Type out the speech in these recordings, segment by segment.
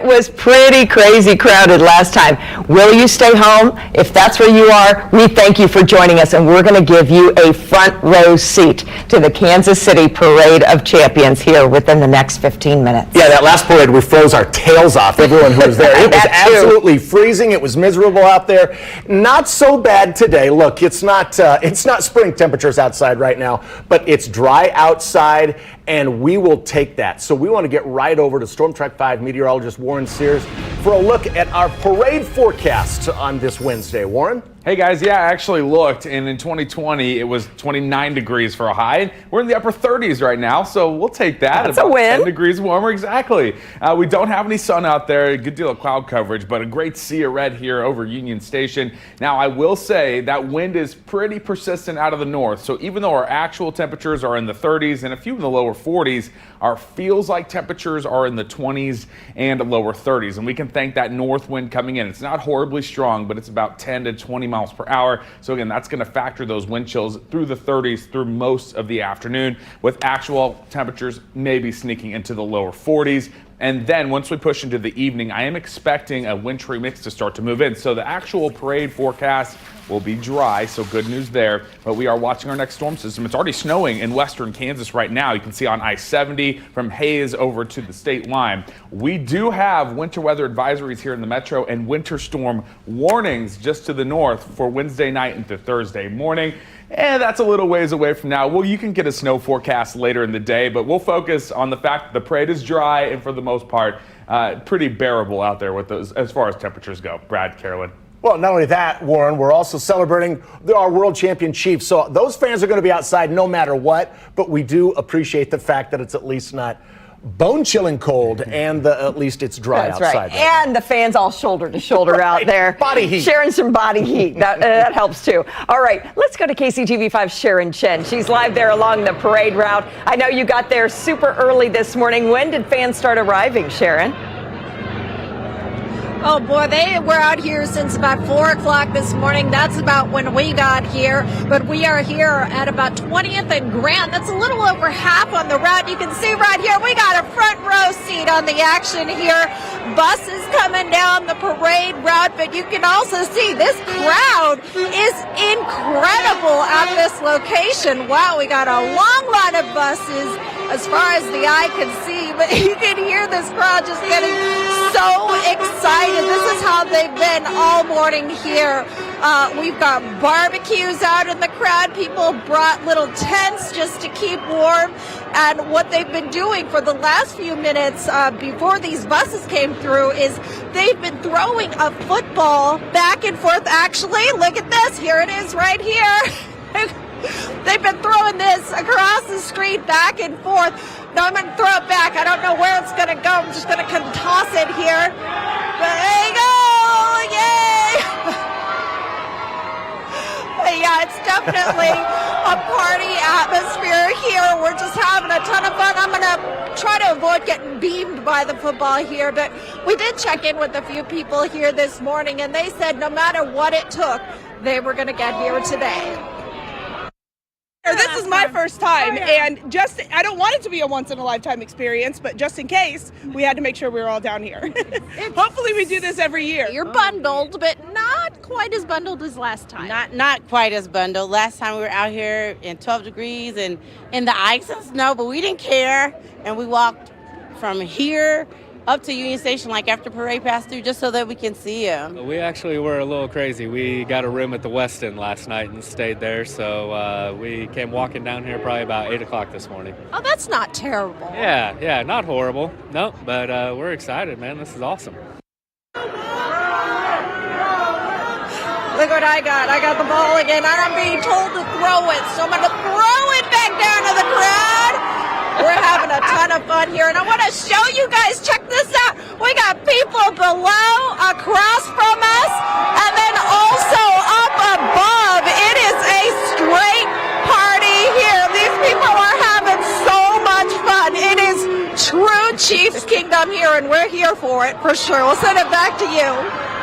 was pretty crazy crowded last time. Will you stay home? If that's where you are, we thank you for joining us, and we're going to give you a front row seat to the Kansas City Parade of Champions here within the next 15 minutes. Yeah, that last parade, we froze our tails off, everyone who was there. It was absolutely freezing. It was miserable out there. Not so bad today. Look, it's not spring temperatures outside right now, but it's dry outside, and we will take that. So we want to get right over to Storm Track 5 meteorologist Warren Sears for a look at our parade forecast on this Wednesday. Warren? Hey guys, yeah, I actually looked, and in 2020 it was 29 degrees for a high. We're in the upper 30s right now, so we'll take that. That's a win. 10 degrees warmer, exactly. We don't have any sun out there, a good deal of cloud coverage, but a great sea of red here over Union Station. Now, I will say that wind is pretty persistent out of the north, so even though our actual temperatures are in the 30s and a few in the lower 40s, our feels like temperatures are in the 20s and lower 30s, and we can thank that north wind coming in. It's not horribly strong, but it's about 10 to 20 miles per hour. So again, that's going to factor those wind chills through the 30s through most of the afternoon, with actual temperatures maybe sneaking into the lower 40s. And then once we push into the evening, I am expecting a wintry mix to start to move in. So the actual parade forecast will be dry, so good news there. But we are watching our next storm system. It's already snowing in western Kansas right now. You can see on I-70 from Hayes over to the state line. We do have winter weather advisories here in the metro and winter storm warnings just to the north for Wednesday night into Thursday morning. And that's a little ways away from now. Well, you can get a snow forecast later in the day, but we'll focus on the fact that the parade is dry and for the most part, pretty bearable out there with those as far as temperatures go. Brad, Carolyn. Well, not only that, Warren, we're also celebrating our world champion Chiefs. So those fans are going to be outside no matter what, but we do appreciate the fact that it's at least not bone-chilling cold, and at least it's dry That's outside. right. And the fans all shoulder to shoulder out there. Body heat. Sharing some body heat. That helps too. All right, let's go to KCTV5's Sharon Chen. She's live there along the parade route. I know you got there super early this morning. When did fans start arriving, Sharon? Oh boy, they were out here since about 4 o'clock this morning. That's about when we got here. But we are here at about 20th and Grant. That's a little over half on the route. You can see right here, we got a front row seat on the action here. Buses coming down the parade route, but you can also see this crowd is incredible at this location. Wow, we got a long line of buses as far as the eye can see, but you can hear this crowd just getting so excited. This is how they've been all morning here. We've got barbecues out in the crowd. People brought little tents just to keep warm. And what they've been doing for the last few minutes before these buses came through is they've been throwing a football back and forth. Actually, look at this. Here it is right here. They've been throwing this across the street back and forth. Now I'm going to throw it back. I don't know where it's going to go. I'm just going to toss it here. But there you go. Yay! But yeah, it's definitely a party atmosphere here. We're just having a ton of fun. I'm going to try to avoid getting beamed by the football here. But we did check in with a few people here this morning, and they said no matter what it took, they were going to get here today. This is my first time, and I don't want it to be a once-in-a-lifetime experience, but just in case, we had to make sure we were all down here. Hopefully we do this every year. You're bundled, but not quite as bundled as last time. Not quite as bundled. Last time we were out here in 12 degrees and in the ice and snow, but we didn't care, and we walked from here up to Union Station like after parade passed through just so that we can see him. We actually were a little crazy. We got a room at the Westin last night and stayed there, so we came walking down here probably about 8 o'clock this morning. Oh, that's not terrible. Yeah, not horrible. No, but we're excited, man. This is awesome. Look what I got. I got the ball again, and I'm being told to throw it, so I'm going to throw it back down to the crowd. We're having a ton of fun here, and I want to show you guys, check this out. We got people below, across from us, and then also up above. It is a straight party here. These people are having so much fun. It is true Chiefs Kingdom here, and we're here for it for sure. We'll send it back to you.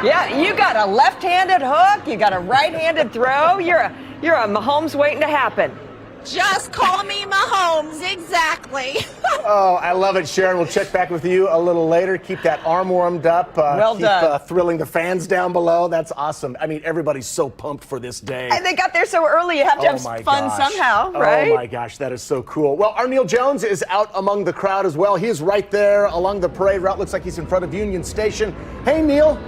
Yeah, you got a left-handed hook, you got a right-handed throw. You're a Mahomes waiting to happen. Just call me Mahomes, exactly. Oh, I love it, Sharon. We'll check back with you a little later. Keep that arm warmed up. Well done. Keep thrilling the fans down below. That's awesome. I mean, everybody's so pumped for this day. And they got there so early. You have to have my fun gosh. somehow, right? Oh my gosh, that is so cool. Well, our Neil Jones is out among the crowd as well. He is right there along the parade route. Looks like he's in front of Union Station. Hey, Neil.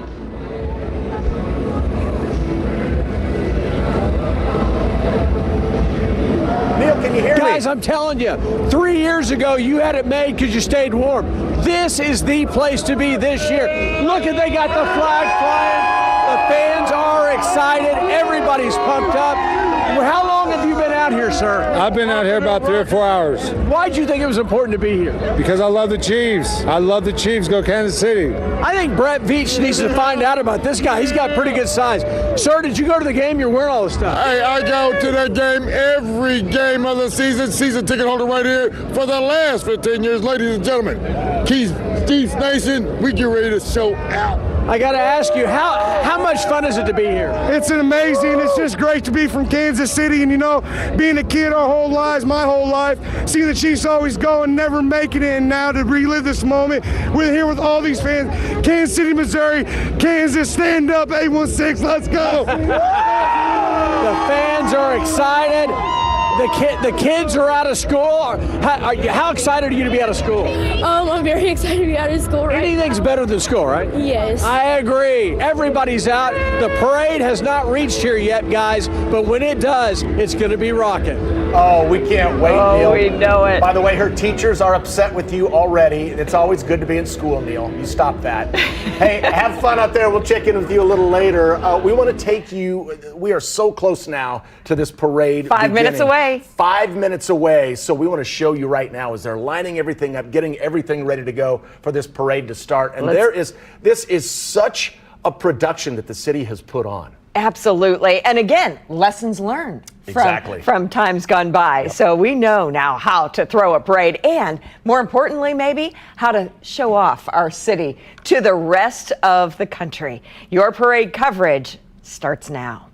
Neil, can you hear me? Guys, I'm telling you, 3 years ago you had it made because you stayed warm. This is the place to be this year. Look at, they got the flag flying. The fans are excited. Everybody's pumped up. How long have you been out here, sir? I've been out here about 3 or 4 hours. Why'd you think it was important to be here? Because I love the Chiefs. I love the Chiefs. Go Kansas City. I think Brett Veach needs to find out about this guy. He's got pretty good size. Sir, did you go to the game? You're wearing all this stuff. Hey, I go to that game every game of the season ticket holder right here for the last 15 years, ladies and gentlemen. Chiefs Nation, we get ready to show out. I got to ask you, how much fun is it to be here? It's amazing. It's just great to be from Kansas City. And, you know, being a kid our whole lives, my whole life, seeing the Chiefs always go and never making it. And now to relive this moment, we're here with all these fans. Kansas City, Missouri, Kansas, stand up, 816, let's go. The fans are excited. The kids are out of school. How excited are you to be out of school? I'm very excited to be out of school right Anything's better than school, right? Yes. I agree. Everybody's out. The parade has not reached here yet, guys, but when it does, it's going to be rocking. Oh, we can't wait, Oh, Neil. we know it. By the way, her teachers are upset with you already. It's always good to be in school, Neil. You stop that. Hey, have fun out there. We'll check in with you a little later. We want to take you, we are so close now to this parade 5 minutes beginning. away. 5 minutes away. So we want to show you right now as they're lining everything up, getting everything ready to go for this parade to start. And this is such a production that the city has put on. Absolutely. And again, lessons learned from times gone by. Yep. So we know now how to throw a parade and, more importantly, maybe how to show off our city to the rest of the country. Your parade coverage starts now.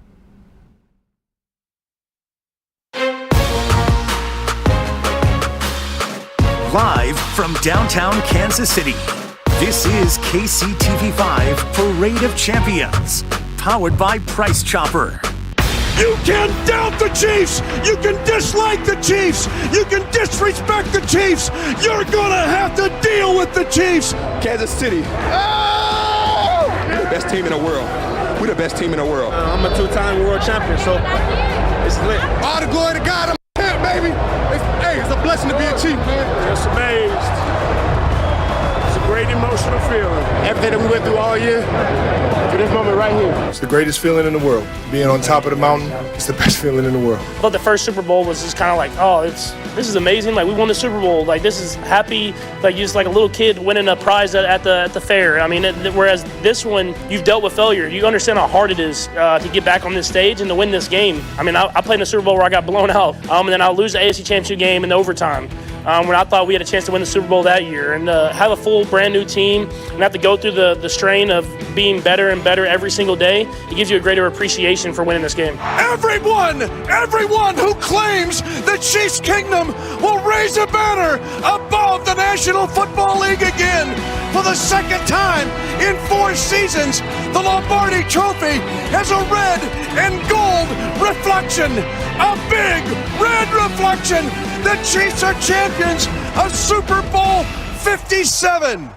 Live from downtown Kansas City, this is KCTV5 Parade of Champions, powered by Price Chopper. You can doubt the Chiefs. You can dislike the Chiefs. You can disrespect the Chiefs. You're going to have to deal with the Chiefs. Kansas City. Oh! We're the best team in the world. We're the best team in the world. I'm a two-time world champion, so it's lit. All the glory to God, I'm here, baby. It's a blessing to be a Chief, man. Just amazed. It's a great emotional feeling. Everything that we went through all year, to this moment right here. It's the greatest feeling in the world. Being on top of the mountain, it's the best feeling in the world. I thought the first Super Bowl was just kind of like, oh, this is amazing. Like, we won the Super Bowl. Like, this is happy. Like, you're just like a little kid winning a prize at the fair. I mean, whereas this one, you've dealt with failure. You understand how hard it is to get back on this stage and to win this game. I mean, I played in a Super Bowl where I got blown out, and then I'll lose the AFC Championship game in the overtime. When I thought we had a chance to win the Super Bowl that year, and have a full brand new team and have to go through the strain of being better and better every single day, it gives you a greater appreciation for winning this game. Everyone who claims the Chiefs Kingdom will raise a banner above the National Football League again. For the second time in 4 seasons, the Lombardi Trophy has a red and gold reflection, a big red reflection. The Chiefs are champions of Super Bowl 57.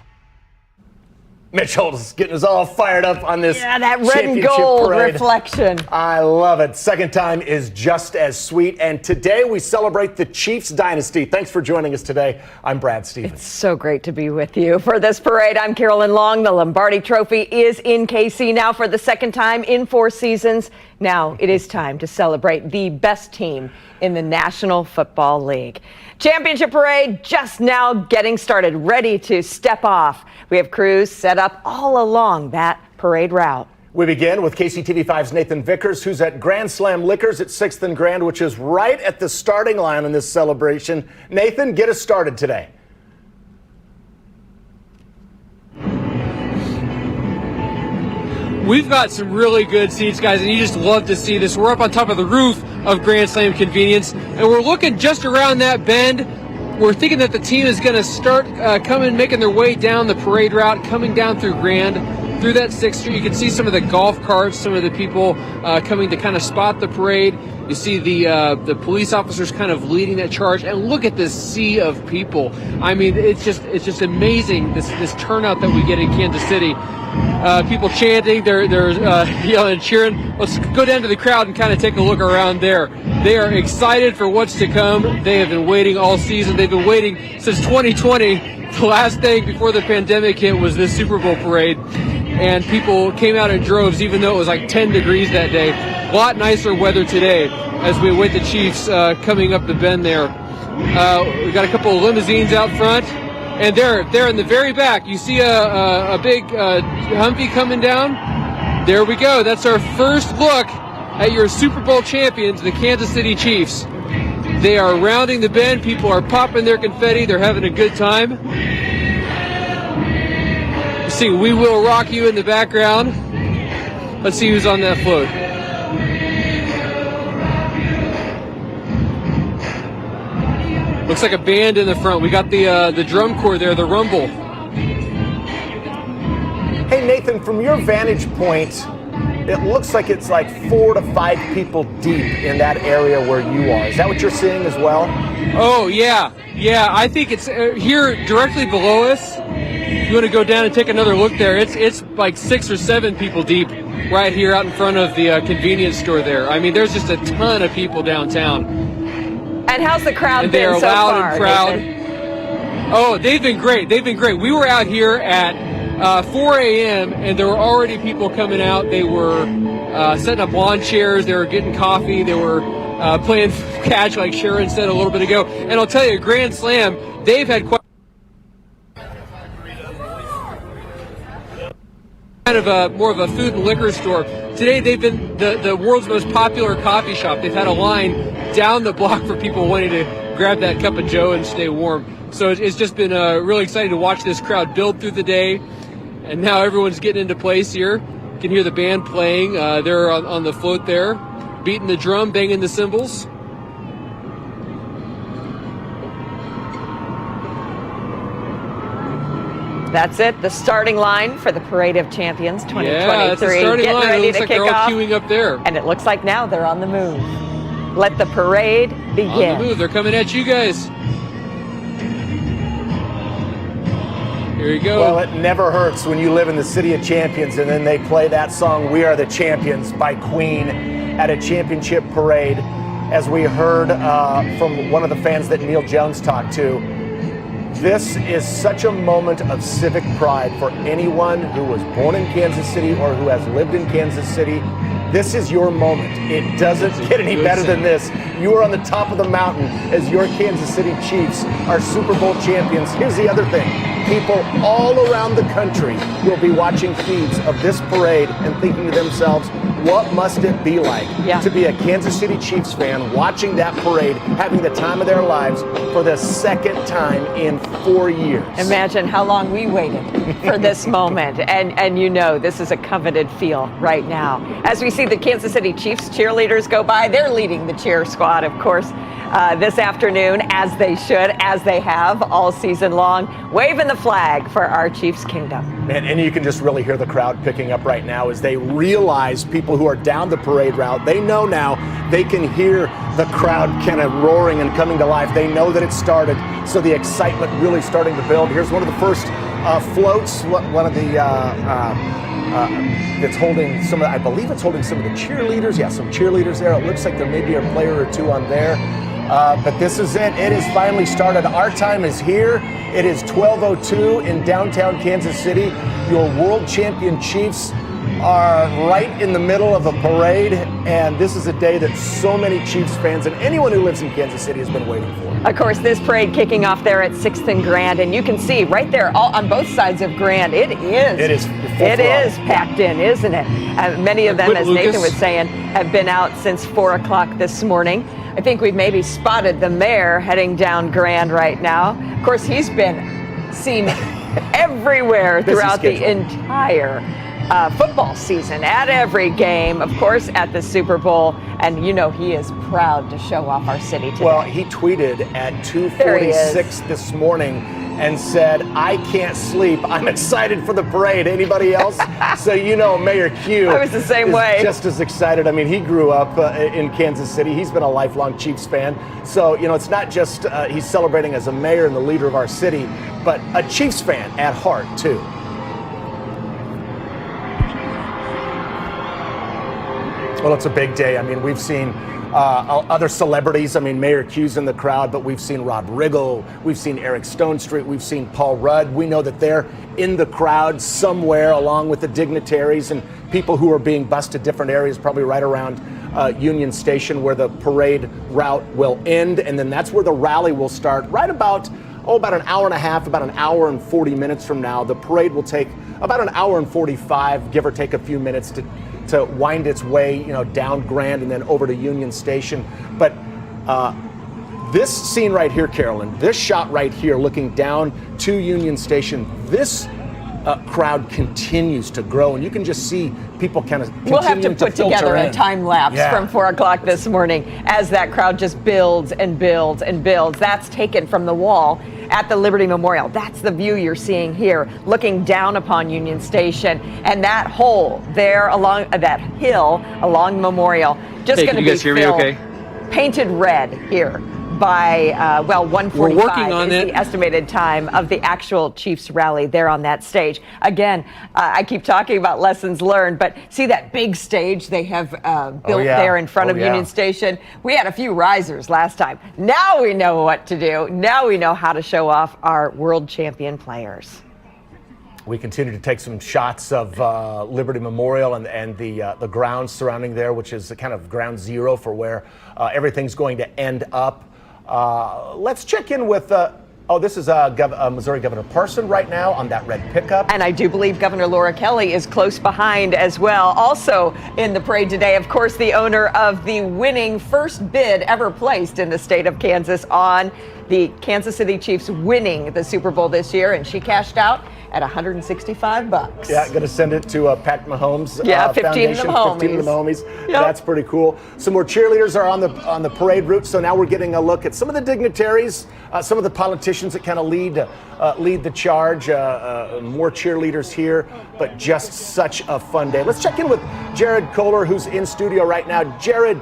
Mitch Holtz getting us all fired up on this that red and gold parade. reflection. I love it. Second time is just as sweet. And today we celebrate the Chiefs dynasty. Thanks for joining us today. I'm Brad Stevens. It's so great to be with you for this parade. I'm Carolyn Long. The Lombardi Trophy is in KC now for the second time in 4 seasons. Now it is time to celebrate the best team in the National Football League. Championship parade just now getting started, ready to step off. We have crews set up all along that parade route. We begin with KCTV5's Nathan Vickers, who's at Grand Slam Liquors at 6th and Grand, which is right at the starting line in this celebration. Nathan, get us started today. We've got some really good seats, guys, and you just love to see this. We're up on top of the roof of Grand Slam Convenience, and we're looking just around that bend. We're thinking that the team is going to start making their way down the parade route, coming down through Grand, through that 6th Street. You can see some of the golf carts, some of the people coming to kind of spot the parade. You see the police officers kind of leading that charge, and look at this sea of people. I mean, it's just amazing, this turnout that we get in Kansas City. People chanting, they're yelling and cheering. Let's go down to the crowd and kind of take a look around there. They are excited for what's to come. They have been waiting all season. They've been waiting since 2020. The last thing before the pandemic hit was this Super Bowl parade, and people came out in droves, even though it was like 10 degrees that day. A lot nicer weather today as we await the Chiefs coming up the bend there. We've got a couple of limousines out front. And there in the very back, you see a big Humvee coming down. There we go. That's our first look at your Super Bowl champions, the Kansas City Chiefs. They are rounding the bend. People are popping their confetti. They're having a good time. You see "We Will Rock You" in the background. Let's see who's on that float. Looks like a band in the front. We got the drum corps there, the rumble. Hey, Nathan, from your vantage point, it looks like it's like 4 to 5 people deep in that area where you are. Is that what you're seeing as well? Oh, yeah. Yeah, I think it's here directly below us. If you want to go down and take another look there, it's like 6 or 7 people deep right here out in front of the convenience store there. I mean, there's just a ton of people downtown. And how's the crowd and been they are so loud far? And proud. Oh, they've been great. They've been great. We were out here at 4 a.m. and there were already people coming out. They were setting up lawn chairs. They were getting coffee. They were playing catch, like Sharon said a little bit ago. And I'll tell you, Grand Slam, they've had quite kind of more of a food and liquor store. Today they've been the world's most popular coffee shop. They've had a line down the block for people wanting to grab that cup of joe and stay warm. So it's just been really exciting to watch this crowd build through the day. And now everyone's getting into place here. You can hear the band playing. They're on the float there, beating the drum, banging the cymbals. That's it, the starting line for the Parade of Champions 2023. Yeah, that's the starting Getting line. ready It looks to like kick they're all off. queuing up there. And it looks like now they're on the move. Let the parade begin. On the move. They're coming at you guys. Here you go. Well, it never hurts when you live in the City of Champions and then they play that song, "We Are the Champions" by Queen at a championship parade. As we heard from one of the fans that Neil Jones talked to, this is such a moment of civic pride for anyone who was born in Kansas City or who has lived in Kansas City. This is your moment. It doesn't get any better than this. You are on the top of the mountain as your Kansas City Chiefs are Super Bowl champions. Here's the other thing. People all around the country will be watching feeds of this parade and thinking to themselves, what must it be like to be a Kansas City Chiefs fan watching that parade, having the time of their lives for the second time in 4 years? Imagine how long we waited for this moment. And you know, this is a coveted feel right now. As we see the Kansas City Chiefs cheerleaders go by, they're leading the cheer squad, of course, this afternoon, as they should, as they have all season long, waving the flag for our Chiefs Kingdom. And you can just really hear the crowd picking up right now as they realize people who are down the parade route, they know now they can hear the crowd kind of roaring and coming to life. They know that it started, so the excitement really starting to build. Here's one of the first floats, one of the that's holding some of, I believe it's holding some of the cheerleaders. Yeah, some cheerleaders there. It looks like there may be a player or two on there. But this is it. It has finally started. Our time is here. It is 12:02 in downtown Kansas City. Your world champion Chiefs are right in the middle of a parade, and this is a day that so many Chiefs fans and anyone who lives in Kansas City has been waiting for. Of course, this parade kicking off there at 6th and Grand, and you can see right there all on both sides of Grand, it is packed in, isn't it? Many of them, as Nathan was saying, have been out since 4 o'clock this morning. I think we've maybe spotted the mayor heading down Grand right now. Of course, he's been seen everywhere throughout the entire football season at every game, of course, at the Super Bowl. And you know he is proud to show off our city today. Well, he tweeted at 2:46 this morning and said, "I can't sleep. I'm excited for the parade." Anybody else? So you know Mayor Q I was the same is way. just as excited. I mean, he grew up in Kansas City. He's been a lifelong Chiefs fan. So, you know, it's not just he's celebrating as a mayor and the leader of our city, but a Chiefs fan at heart, too. Well, it's a big day. I mean, we've seen other celebrities. I mean, Mayor Q's in the crowd, but we've seen Rob Riggle, we've seen Eric Stonestreet, we've seen Paul Rudd. We know that they're in the crowd somewhere along with the dignitaries and people who are being bused to different areas, probably right around Union Station where the parade route will end. And then that's where the rally will start right about an hour and a half, about an hour and 40 minutes from now. The parade will take about an hour and 45, give or take a few minutes to wind its way, you know, down Grand and then over to Union Station. But this scene right here, Carolyn, this shot right here, looking down to Union Station, this crowd continues to grow, and you can just see people kind of We'll have to put together a time lapse Yeah. from 4 o'clock this morning as that crowd just builds and builds and builds. That's taken from the wall at the Liberty Memorial. That's the view you're seeing here, looking down upon Union Station, and that hole there along that hill along Memorial just Hey, going to can be you guys hear me filled, okay? painted red here by 1:45 We're working on is it. the estimated time of the actual Chiefs rally there on that stage. Again, I keep talking about lessons learned, but see that big stage they have built there in front of Union Station? We had a few risers last time. Now we know what to do. Now we know how to show off our world champion players. We continue to take some shots of Liberty Memorial and the grounds surrounding there, which is a kind of ground zero for where everything's going to end up. Let's check in with, this is Missouri Governor Parson right now on that red pickup. And I do believe Governor Laura Kelly is close behind as well. Also in the parade today, of course, the owner of the winning first bid ever placed in the state of Kansas on the Kansas City Chiefs winning the Super Bowl this year, and she cashed out at $165. Yeah, going to send it to Pat Mahomes. 15 of the Foundation, Mahomies. 15 of the Mahomies. Yep. That's pretty cool. Some more cheerleaders are on the parade route, so now we're getting a look at some of the dignitaries, some of the politicians that kind of lead the charge. More cheerleaders here, but just such a fun day. Let's check in with Jared Kohler, who's in studio right now. Jared,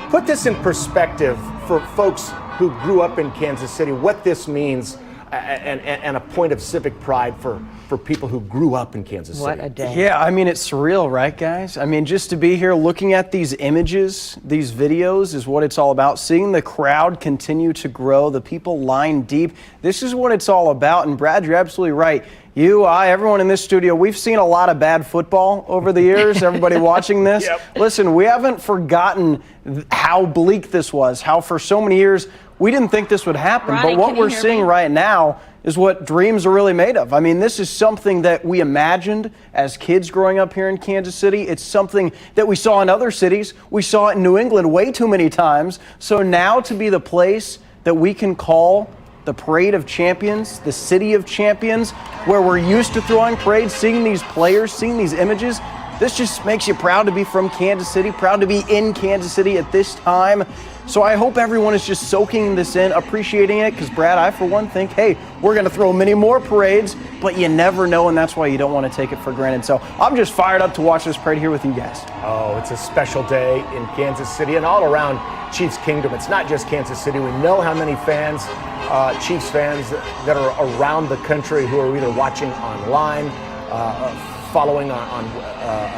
put this in perspective for folks who grew up in Kansas City, what this means. And a point of civic pride for people who grew up in Kansas City. What a day. Yeah, I mean, it's surreal, right, guys? I mean, just to be here looking at these images, these videos is what it's all about. Seeing the crowd continue to grow, the people line deep. This is what it's all about. And Brad, you're absolutely right. You, I, everyone in this studio, we've seen a lot of bad football over the years, everybody watching this. Yep. Listen, we haven't forgotten how bleak this was, how for so many years we didn't think this would happen. Ronnie, but what can you we're hear seeing me? right now is what dreams are really made of. I mean, this is something that we imagined as kids growing up here in Kansas City. It's something that we saw in other cities. We saw it in New England way too many times. So now to be the place that we can call the Parade of Champions, the City of Champions, where we're used to throwing parades, seeing these players, seeing these images, this just makes you proud to be from Kansas City, proud to be in Kansas City at this time. So I hope everyone is just soaking this in, appreciating it, because Brad, I for one think, hey, we're going to throw many more parades, but you never know, and that's why you don't want to take it for granted. So I'm just fired up to watch this parade here with you guys. Oh, it's a special day in Kansas City and all around Chiefs Kingdom. It's not just Kansas City. We know how many fans, Chiefs fans that are around the country who are either watching online, following on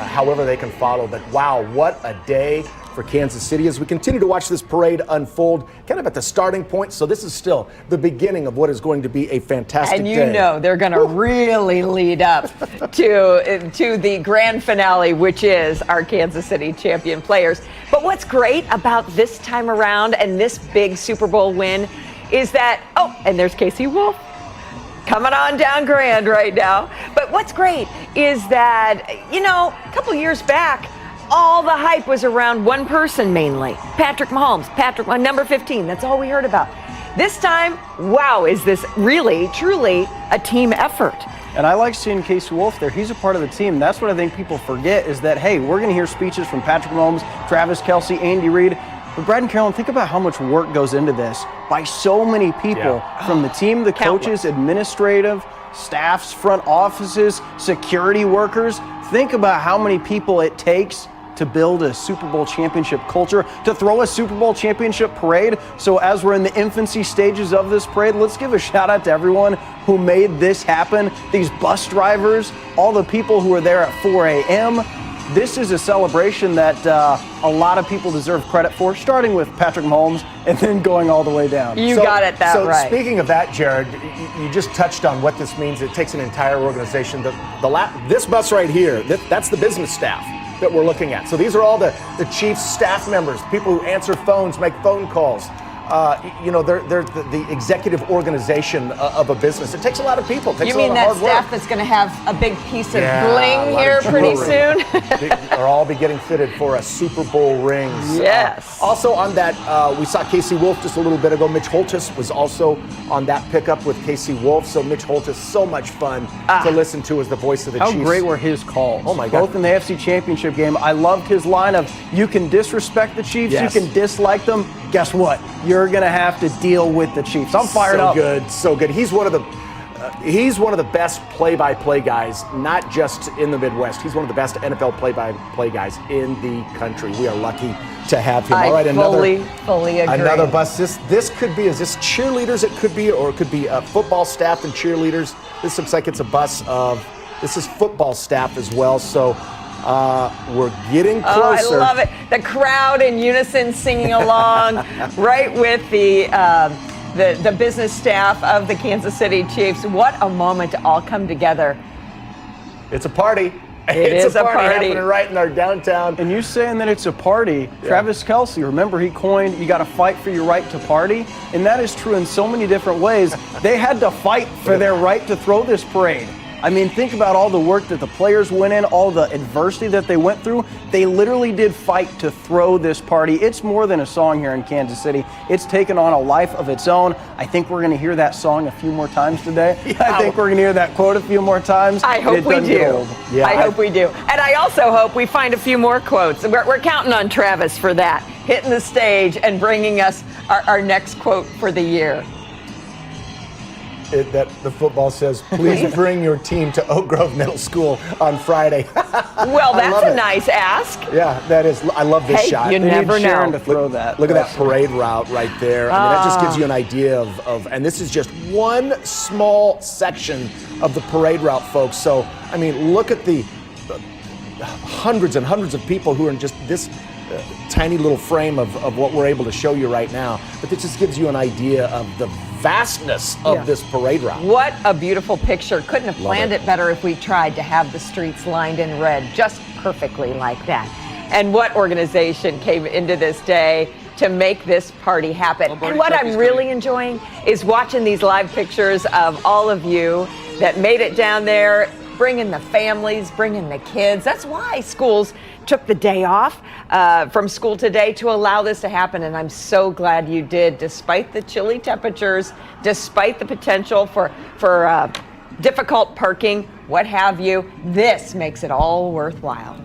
however they can follow. But wow, what a day for Kansas City as we continue to watch this parade unfold kind of at the starting point. So this is still the beginning of what is going to be a fantastic day. And you know they're going to really lead up to the grand finale, which is our Kansas City champion players. But what's great about this time around and this big Super Bowl win is that, and there's Casey Wolf coming on down Grand right now. But what's great is that, a couple years back, all the hype was around one person mainly, Patrick Mahomes. Patrick, number 15, that's all we heard about. This time, wow, is this really, truly a team effort? And I like seeing Casey Wolf there. He's a part of the team. That's what I think people forget is that, hey, we're going to hear speeches from Patrick Mahomes, Travis Kelce, Andy Reid. But Brad and Carolyn, think about how much work goes into this by so many people from the team, the coaches, administrative, staffs, front offices, security workers. Think about how many people it takes to build a Super Bowl championship culture, to throw a Super Bowl championship parade. So as we're in the infancy stages of this parade, let's give a shout out to everyone who made this happen. These bus drivers, all the people who were there at 4 a.m. This is a celebration that a lot of people deserve credit for, starting with Patrick Mahomes and then going all the way down. You got it that right. So speaking of that, Jared, you just touched on what this means. It takes an entire organization. This bus right here, that's the business staff that we're looking at. So these are all the Chiefs staff members, people who answer phones, make phone calls. They're the executive organization of a business. It takes a lot of people. It takes you mean a lot that of hard staff work. that's going to have a big piece of bling here pretty soon? They'll all be getting fitted for a Super Bowl rings. Yes. Also on that, we saw Casey Wolf just a little bit ago. Mitch Holthus was also on that pickup with Casey Wolf. So Mitch Holthus, so much fun to listen to as the voice of the Chiefs. How great were his calls? Oh my God. Both in the AFC Championship game. I loved his line of, you can disrespect the Chiefs, you can dislike them. Guess what? You're going to have to deal with the Chiefs. I'm fired up. So good. He's one of the best play-by-play guys, not just in the Midwest. He's one of the best NFL play-by-play guys in the country. We are lucky to have him. All right, fully agree. Another bus. This could be, is this cheerleaders? It could be, or it could be football staff and cheerleaders. This looks like it's a bus of, this is football staff as well. So we're getting closer. Oh, I love it. The crowd in unison singing along, right with the business staff of the Kansas City Chiefs. What a moment to all come together. It's a party. It's a party happening right in our downtown. And you saying that it's a party, Travis Kelce, remember he coined, you got to fight for your right to party. And that is true in so many different ways. They had to fight for their right to throw this parade. I mean, think about all the work that the players went in, all the adversity that they went through. They literally did fight to throw this party. It's more than a song here in Kansas City. It's taken on a life of its own. I think we're going to hear that song a few more times today. I think we're going to hear that quote a few more times. I hope we do. Yeah, I hope we do. And I also hope we find a few more quotes. We're counting on Travis for that, hitting the stage and bringing us our next quote for the year. That the football says, please bring your team to Oak Grove Middle School on Friday. Well, that's a nice ask. Yeah, that is. I love this shot. You never know. To throw that. Look at that parade route right there. I mean, that just gives you an idea of, and this is just one small section of the parade route, folks. So, I mean, look at the hundreds and hundreds of people who are in just this tiny little frame of what we're able to show you right now. But this just gives you an idea of the vastness of this parade route. What a beautiful picture. Couldn't have planned it better if we tried to have the streets lined in red just perfectly like that. And what organization came into this day to make this party happen. And what I'm really enjoying is watching these live pictures of all of you that made it down there, bringing the families, bringing the kids. That's why schools took the day off from school today to allow this to happen. And I'm so glad you did, despite the chilly temperatures, despite the potential for difficult parking, what have you. This makes it all worthwhile.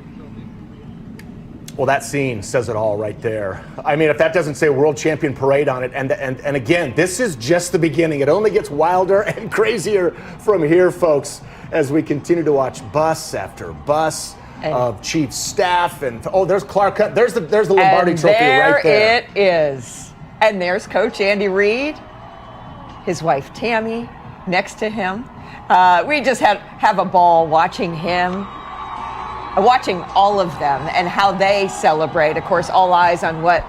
Well, that scene says it all right there. I mean, if that doesn't say World Champion Parade on it, and again, this is just the beginning. It only gets wilder and crazier from here, folks, as we continue to watch bus after bus of Chiefs staff. And there's Clark Hunt. There's the Lombardi Trophy right there. It is. And there's Coach Andy Reid, his wife Tammy next to him. We just have a ball watching him. Watching all of them and how they celebrate. Of course, all eyes on what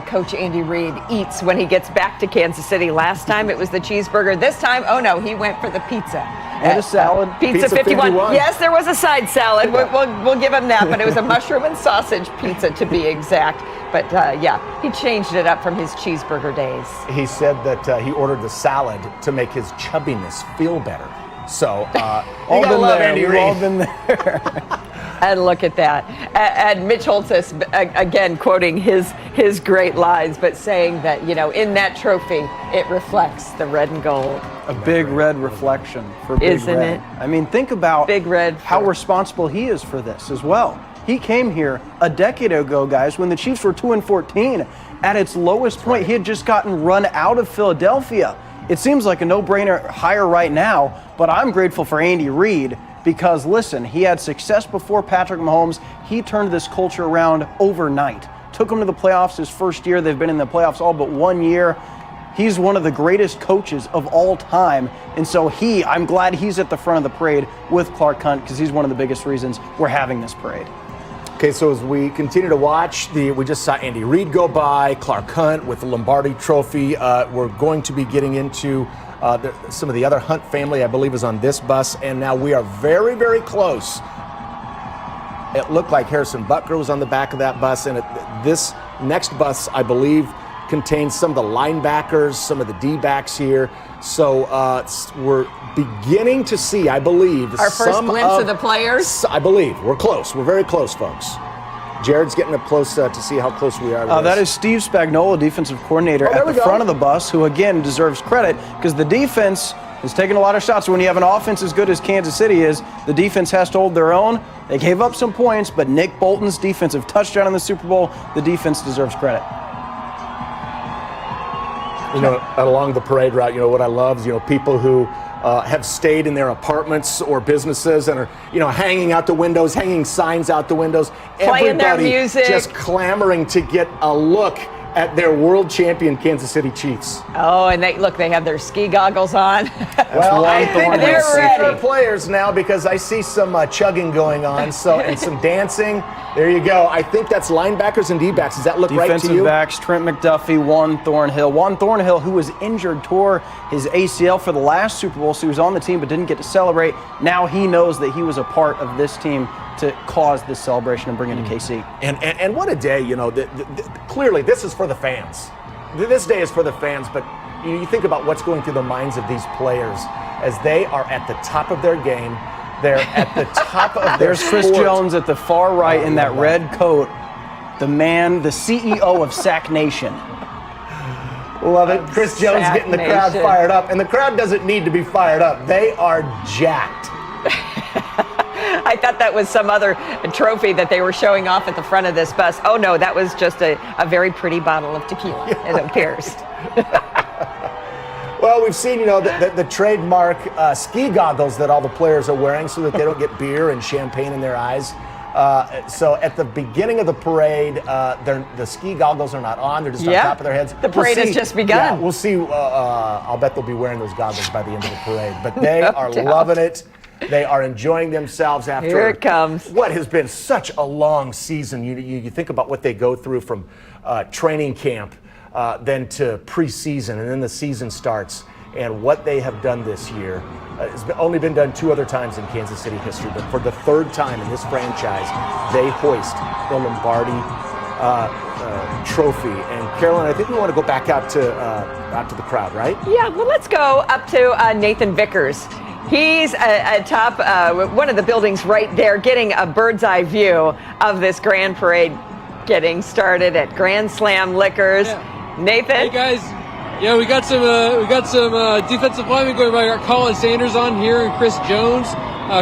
Coach Andy Reid eats when he gets back to Kansas City. Last time it was the cheeseburger. This time, oh no, he went for the pizza. And a salad. Pizza 51. Yes, there was a side salad. We'll give him that, but it was a mushroom and sausage pizza to be exact. But he changed it up from his cheeseburger days. He said that he ordered the salad to make his chubbiness feel better. So, all been there. We've all been there. And look at that. And Mitch Holtz, again, quoting his great lines, but saying that, in that trophy, it reflects the red and gold. A big red reflection for Big Isn't Red. it? I mean, think about Big Red how responsible he is for this as well. He came here a decade ago, guys, when the Chiefs were 2-14. At its lowest point, he had just gotten run out of Philadelphia. It seems like a no-brainer hire right now, but I'm grateful for Andy Reid because, listen, he had success before Patrick Mahomes. He turned this culture around overnight. Took them to the playoffs his first year. They've been in the playoffs all but 1 year. He's one of the greatest coaches of all time. And so I'm glad he's at the front of the parade with Clark Hunt because he's one of the biggest reasons we're having this parade. Okay, so as we continue to watch, we just saw Andy Reid go by, Clark Hunt with the Lombardi Trophy. We're going to be getting into some of the other Hunt family, I believe, is on this bus. And now we are very, very close. It looked like Harrison Butker was on the back of that bus. And this next bus, I believe, contains some of the linebackers, some of the D-backs here. So we're beginning to see, I believe, our first glimpse of the players. I believe. We're close. We're very close, folks. Jared's getting up close to see how close we are to That this. is Steve Spagnuolo, defensive coordinator, at the front of the bus, who, again, deserves credit because the defense is taking a lot of shots. When you have an offense as good as Kansas City is, the defense has to hold their own. They gave up some points, but Nick Bolton's defensive touchdown in the Super Bowl, the defense deserves credit. Along the parade route, what I love is, people who have stayed in their apartments or businesses and are, hanging out the windows, hanging signs out the windows. Playing their Everybody music. just clamoring to get a look at their world champion Kansas City Chiefs. Oh, and they have their ski goggles on. Well, I think they're they're ready. players now because I see some chugging going on, and some dancing. There you go. I think that's linebackers and D-backs. Does that look right to you? Defensive backs, Trent McDuffie, Juan Thornhill. Juan Thornhill, who was injured, tore his ACL for the last Super Bowl, so he was on the team but didn't get to celebrate. Now he knows that he was a part of this team to cause this celebration and bring it to KC. And what a day, clearly this is for the fans. This day is for the fans, but you think about what's going through the minds of these players as they are at the top of their game. They're at the top of their There's Chris sport. Jones at the far right in that red coat. The man, the CEO of Sack Nation. Love it. Chris Jones Sack getting the crowd Nation. fired up. And the crowd doesn't need to be fired up. They are jacked. I thought that was some other trophy that they were showing off at the front of this bus. Oh, no, that was just a very pretty bottle of tequila, it appears. Well, we've seen, the trademark ski goggles that all the players are wearing so that they don't get beer and champagne in their eyes. So at the beginning of the parade, the ski goggles are not on. They're just on top of their heads. The parade has just begun. Yeah, we'll see. I'll bet they'll be wearing those goggles by the end of the parade. But they are loving it. They are enjoying themselves after Here it comes. What has been such a long season. You think about what they go through from training camp, then to preseason, and then the season starts. And what they have done this year has only been done 2 other times in Kansas City history, but for the 3rd time in this franchise, they hoist the Lombardi Trophy. And Carolyn, I think we want to go back out to the crowd, right? Yeah, well, let's go up to Nathan Vickers. He's atop one of the buildings right there, getting a bird's eye view of this grand parade getting started at Grand Slam Liquors. Yeah. Nathan? Hey, guys. Yeah, we got some defensive linemen going by. Got Colin Sanders on here and Chris Jones.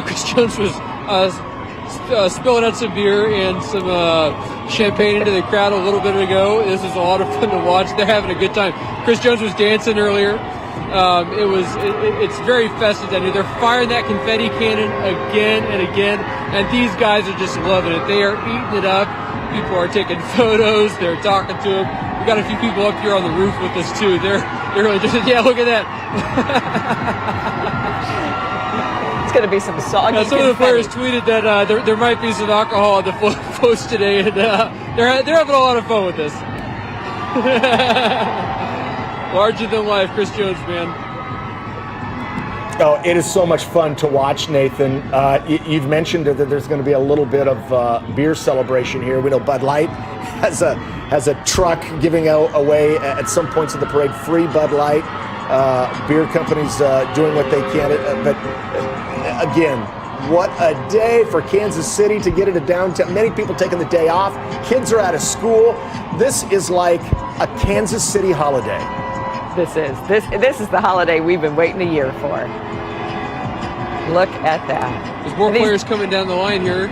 Chris Jones was spilling out some beer and some champagne into the crowd a little bit ago. This is a lot of fun to watch. They're having a good time. Chris Jones was dancing earlier. It's very festive down here. They're firing that confetti cannon again and again, and these guys are just loving it. They are eating it up. People are taking photos. They're talking to them. We got a few people up here on the roof with us too. They're really just, yeah, look at that. It's going to be some soggy Some of the players tweeted that there might be some alcohol on the post today, and they're having a lot of fun with this. Larger than life, Chris Jones, man. Oh, it is so much fun to watch, Nathan. You've mentioned that there's going to be a little bit of beer celebration here. We know Bud Light has a truck giving away at some points of the parade free Bud Light. Beer companies doing what they can. But again, What a day for Kansas City to get into downtown. Many people taking the day off. Kids are out of school. This is like a Kansas City holiday. This is the holiday we've been waiting a year for. Look at that. There's more players coming down the line here.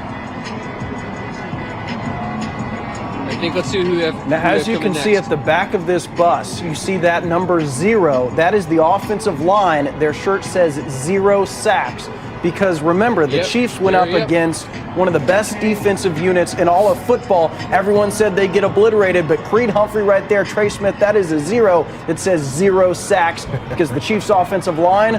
I think let's see who we have. Now, as you can see at the back of this bus, you see that number 0. That is the offensive line. Their shirt says 0 sacks. Because remember, the Chiefs went up against one of the best defensive units in all of football. Everyone said they'd get obliterated, but Creed Humphrey right there, Trey Smith, that is a 0 that says 0 sacks. Because the Chiefs' offensive line,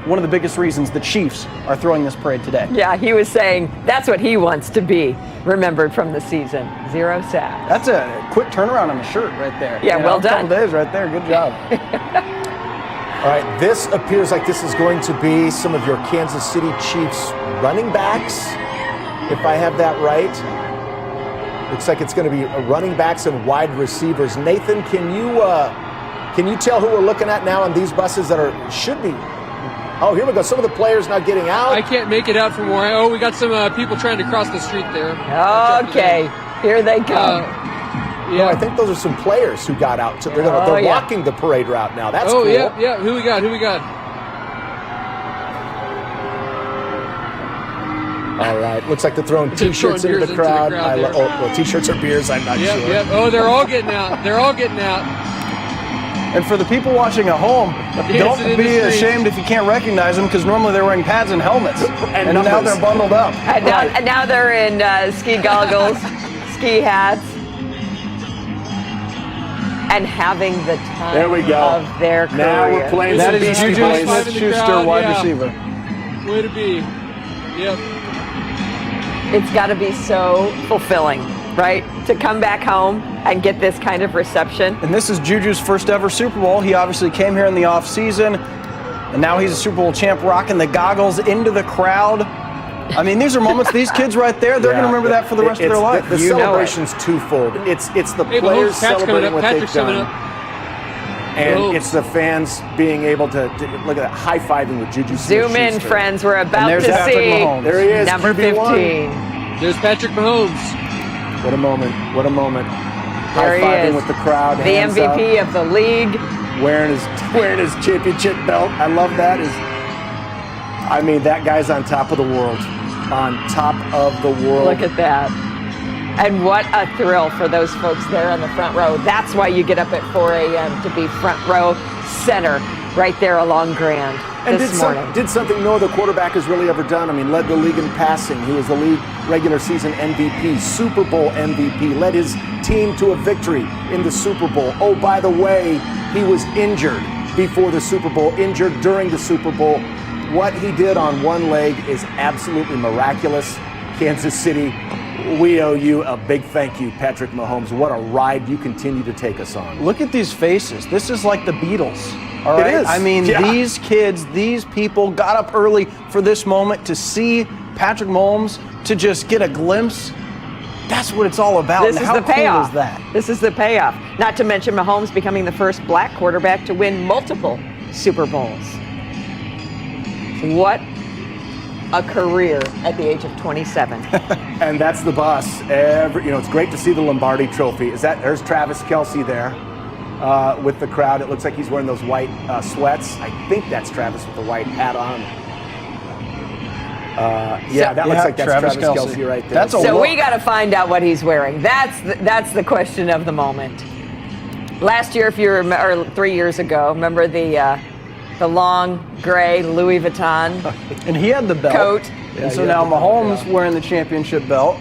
one of the biggest reasons the Chiefs are throwing this parade today. Yeah, he was saying that's what he wants to be remembered from the season. 0 sacks. That's a quick turnaround on the shirt right there. Yeah, well done. A couple days right there. Good job. All right, this appears like this is going to be some of your Kansas City Chiefs running backs, if I have that right. Looks like it's going to be running backs and wide receivers. Nathan, can you tell who we're looking at now on these buses that should be? Oh, here we go. Some of the players now getting out. I can't make it out from where we got some people trying to cross the street there. Okay, here they go. No, I think those are some players who got out. They're walking the parade route now. That's cool. Yeah. Who we got? All right. Looks like they're throwing T-shirts into the crowd. T-shirts or beers, I'm not sure. Yep. Oh, they're all getting out. And for the people watching at home, don't be ashamed if you can't recognize them, because normally they're wearing pads and helmets. and now they're bundled up. And now they're in ski goggles, ski hats. And having the time of their career. Now we're playing that some is Beastie Juju Boys. Smith-Schuster, wide receiver. Way to be. Yep. It's got to be so fulfilling, right? To come back home and get this kind of reception. And this is Juju's first ever Super Bowl. He obviously came here in the offseason, and now he's a Super Bowl champ, rocking the goggles into the crowd. I mean, these are moments, these kids right there, they're going to remember that for the rest of their life. The celebration's twofold. It's the players celebrating what they've done. And it's the fans being able to look at that, high-fiving with Juju Smith-Schuster. Zoom in, friends. We're about to see there he is, number QB1. 15. There's Patrick Mahomes. What a moment. What a moment. There he High-fiving is. with the crowd. The MVP of the league. Wearing his championship belt. I love that. I mean, that guy's on top of the world. On top of the world. Look at that. And what a thrill for those folks there in the front row. That's why you get up at 4 a.m. to be front row center right there along Grand this morning. Did something no other quarterback has really ever done. I mean, led the league in passing. He was the league regular season MVP, Super Bowl MVP, led his team to a victory in the Super Bowl. Oh, by the way, he was injured before the Super Bowl, injured during the Super Bowl. What he did on one leg is absolutely miraculous. Kansas City, we owe you a big thank you, Patrick Mahomes. What a ride you continue to take us on. Look at these faces. This is like the Beatles. All right? It is. I mean, these kids, these people got up early for this moment to see Patrick Mahomes, to just get a glimpse. That's what it's all about. This and is how the payoff. Cool is that? This is the payoff. Not to mention Mahomes becoming the first black quarterback to win multiple Super Bowls. What a career at the age of 27. And that's the bus. It's great to see the Lombardi Trophy. There's Travis Kelce there with the crowd. It looks like he's wearing those white sweats. I think that's Travis with the white hat on. That looks like that's Travis Kelce right there. So we got to find out what he's wearing. That's the question of the moment. Last year, if you remember, or 3 years ago, remember the long gray Louis Vuitton and he had the belt coat. And so now Mahomes wearing the championship belt.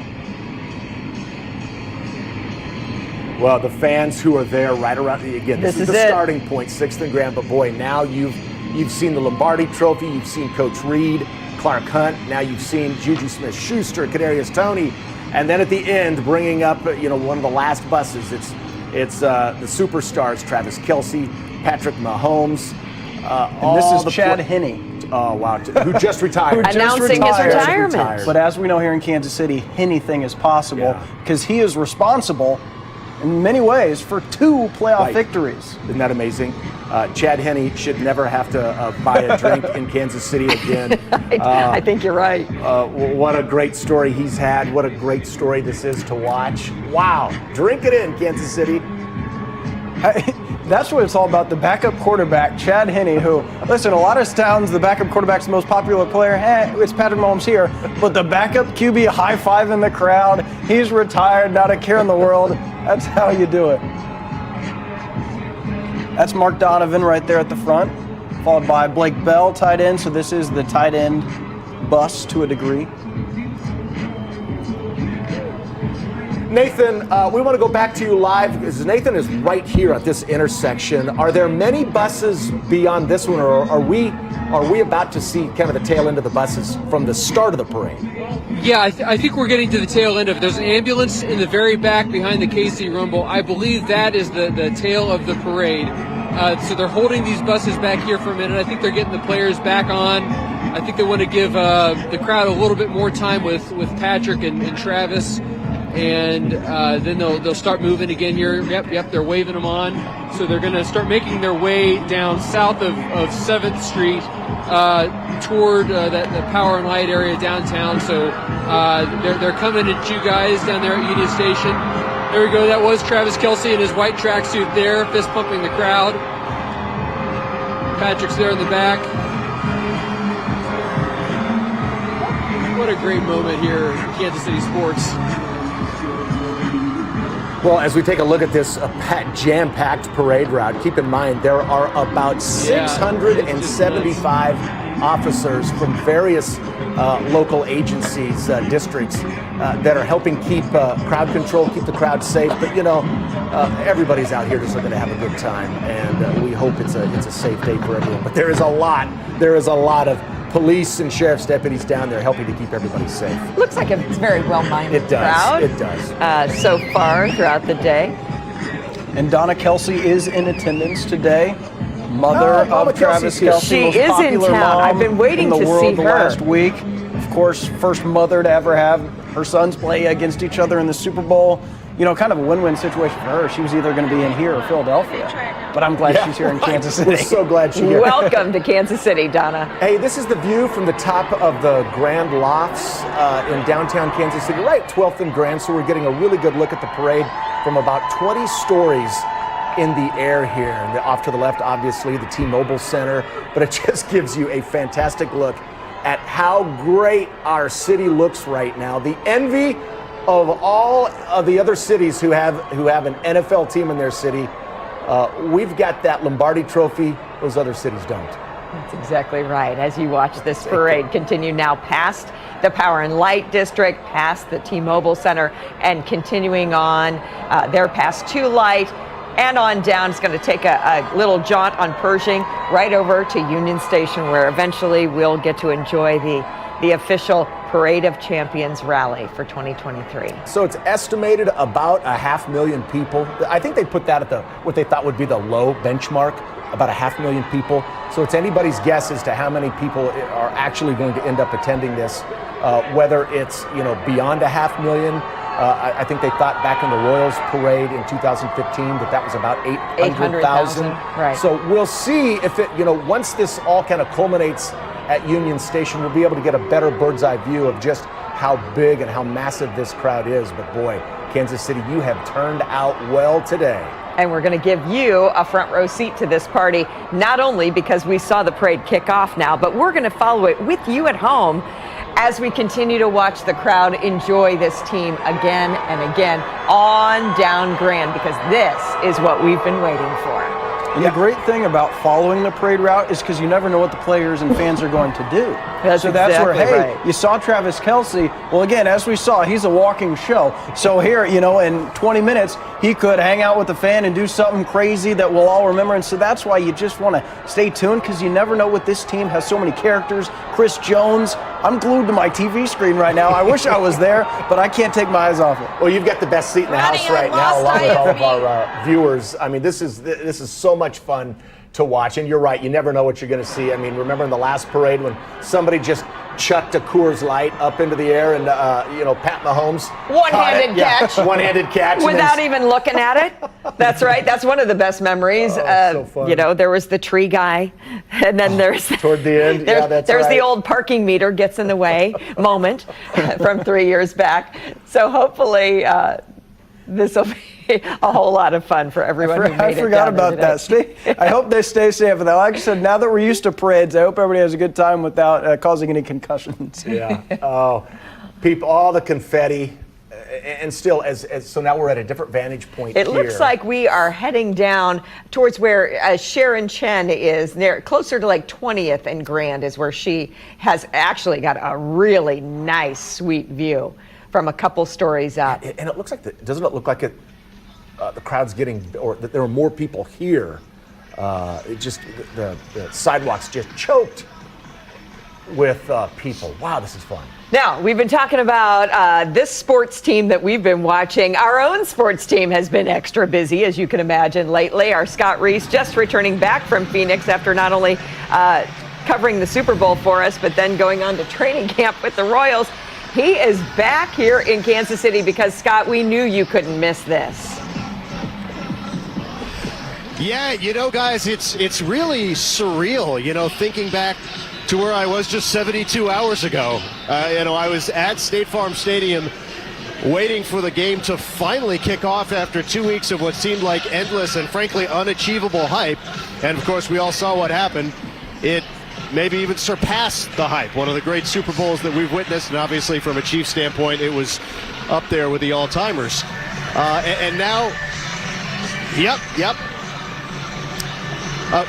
Well, the fans who are there right around, again, this is the starting point, 6th and Grand, but boy, now you've seen the Lombardi Trophy, you've seen Coach Reed, Clark Hunt, now you've seen Juju Smith-Schuster, Kadarius Toney, and then at the end, bringing up one of the last buses, it's the superstars, Travis Kelce, Patrick Mahomes, and this is Chad Henne. Oh, wow. Who just retired. Announcing his retirement. But as we know here in Kansas City, anything is possible because he is responsible in many ways for 2 playoff victories. Isn't that amazing? Chad Henne should never have to buy a drink in Kansas City again. I think you're right. What a great story he's had. What a great story this is to watch. Wow. Drink it in, Kansas City. That's what it's all about. The backup quarterback, Chad Henne, who, listen, a lot of towns, the backup quarterback's the most popular player. It's Patrick Mahomes here. But the backup QB high-fiving the crowd. He's retired, not a care in the world. That's how you do it. That's Mark Donovan right there at the front, followed by Blake Bell, tight end. So this is the tight end bus to a degree. Nathan, we want to go back to you live because Nathan is right here at this intersection. Are there many buses beyond this one, or are we about to see kind of the tail end of the buses from the start of the parade? Yeah, I think we're getting to the tail end of it. There's an ambulance in the very back behind the KC Rumble. I believe that is the tail of the parade. So they're holding these buses back here for a minute. I think they're getting the players back on. I think they want to give the crowd a little bit more time with Patrick and Travis. And then they'll start moving again here. Yep, they're waving them on. So they're going to start making their way down south of 7th Street toward the Power and Light area downtown. So they're coming at you guys down there at Union Station. There we go. That was Travis Kelce in his white tracksuit there, fist pumping the crowd. Patrick's there in the back. What a great moment here in Kansas City sports. Well, as we take a look at this jam-packed parade route, keep in mind there are about 675 officers from various local agencies, districts, that are helping keep crowd control, keep the crowd safe. But, everybody's out here just looking to have a good time, and we hope it's a safe day for everyone. But there is a lot of police and sheriff's deputies down there helping to keep everybody safe. Looks like a very well-minded crowd. It does. So far throughout the day. And Donna Kelce is in attendance today. Mother of Travis Kelce. She is in town. I've been waiting to see her. In the world the last week. Of course, first mother to ever have her sons play against each other in the Super Bowl. Kind of a win-win situation for her. She was either going to be in here or Philadelphia. But I'm glad she's here in Kansas City. We're so glad she's here. Welcome to Kansas City, Donna. Hey, this is the view from the top of the Grand Lofts in downtown Kansas City, right 12th and Grand. So we're getting a really good look at the parade from about 20 stories in the air here. And off to the left, obviously, the T-Mobile Center. But it just gives you a fantastic look at how great our city looks right now. The envy of all of the other cities who have an NFL team in their city, we've got that Lombardi Trophy. Those other cities don't. That's exactly right. As you watch this parade continue now past the Power and Light District, past the T-Mobile Center, and continuing on there past 2 Light and on down. It's going to take a little jaunt on Pershing right over to Union Station, where eventually we'll get to enjoy the official Parade of Champions rally for 2023. So it's estimated about 500,000 people. I think they put that at what they thought would be the low benchmark, about 500,000 people. So it's anybody's guess as to how many people are actually going to end up attending this, whether it's beyond 500,000. I think they thought back in the Royals parade in 2015 that was about 800,000. Right. So we'll see if it, once this all kind of culminates at Union Station, we'll be able to get a better bird's eye view of just how big and how massive this crowd is. But boy, Kansas City, you have turned out well today. And we're going to give you a front row seat to this party, not only because we saw the parade kick off now, but we're going to follow it with you at home as we continue to watch the crowd enjoy this team again and again on down Grand, because this is what we've been waiting for. And the great thing about following the parade route is because you never know what the players and fans are going to do. That's where, right. You saw Travis Kelce. Well, again, as we saw, he's a walking show. So here, in 20 minutes, he could hang out with the fan and do something crazy that we'll all remember. And so that's why you just want to stay tuned, because you never know what this team has. So many characters. Chris Jones. I'm glued to my TV screen right now. I wish I was there, but I can't take my eyes off it. Well, you've got the best seat in the house right now, along with all of our viewers. I mean, this is so much fun to watch. And you're right, you never know what you're going to see. I mean, remember in the last parade when somebody just chucked a Coors Light up into the air and, Pat Mahomes. One-handed catch. One-handed catch. Without even looking at it. That's right. That's one of the best memories. So fun. There was the tree guy. And then there's... Toward the end, there's the old parking meter gets in the way moment from 3 years back. So hopefully this will be a whole lot of fun for everyone who made I it forgot down there about today. that. I hope they stay safe. Though, like I said, now that we're used to parades, I hope everybody has a good time without causing any concussions. Yeah. Oh, people, all the confetti, and still, so now we're at a different vantage point. It looks like we are heading down towards where Sharon Chen is, closer to like 20th and Grand is where she has actually got a really nice, sweet view from a couple stories up. And it looks like, doesn't it look like the crowd's getting, or that there are more people here? The sidewalks just choked with people. Wow, this is fun. Now, we've been talking about this sports team that we've been watching. Our own sports team has been extra busy, as you can imagine, lately. Our Scott Reese just returning back from Phoenix after not only covering the Super Bowl for us, but then going on to training camp with the Royals. He is back here in Kansas City because, Scott, we knew you couldn't miss this. Yeah, guys, it's really surreal, thinking back to where I was just 72 hours ago. I was at State Farm Stadium waiting for the game to finally kick off after 2 weeks of what seemed like endless and frankly unachievable hype. And of course, we all saw what happened. It maybe even surpassed the hype. One of the great Super Bowls that we've witnessed, and obviously from a Chiefs standpoint, it was up there with the all-timers. And now, yep.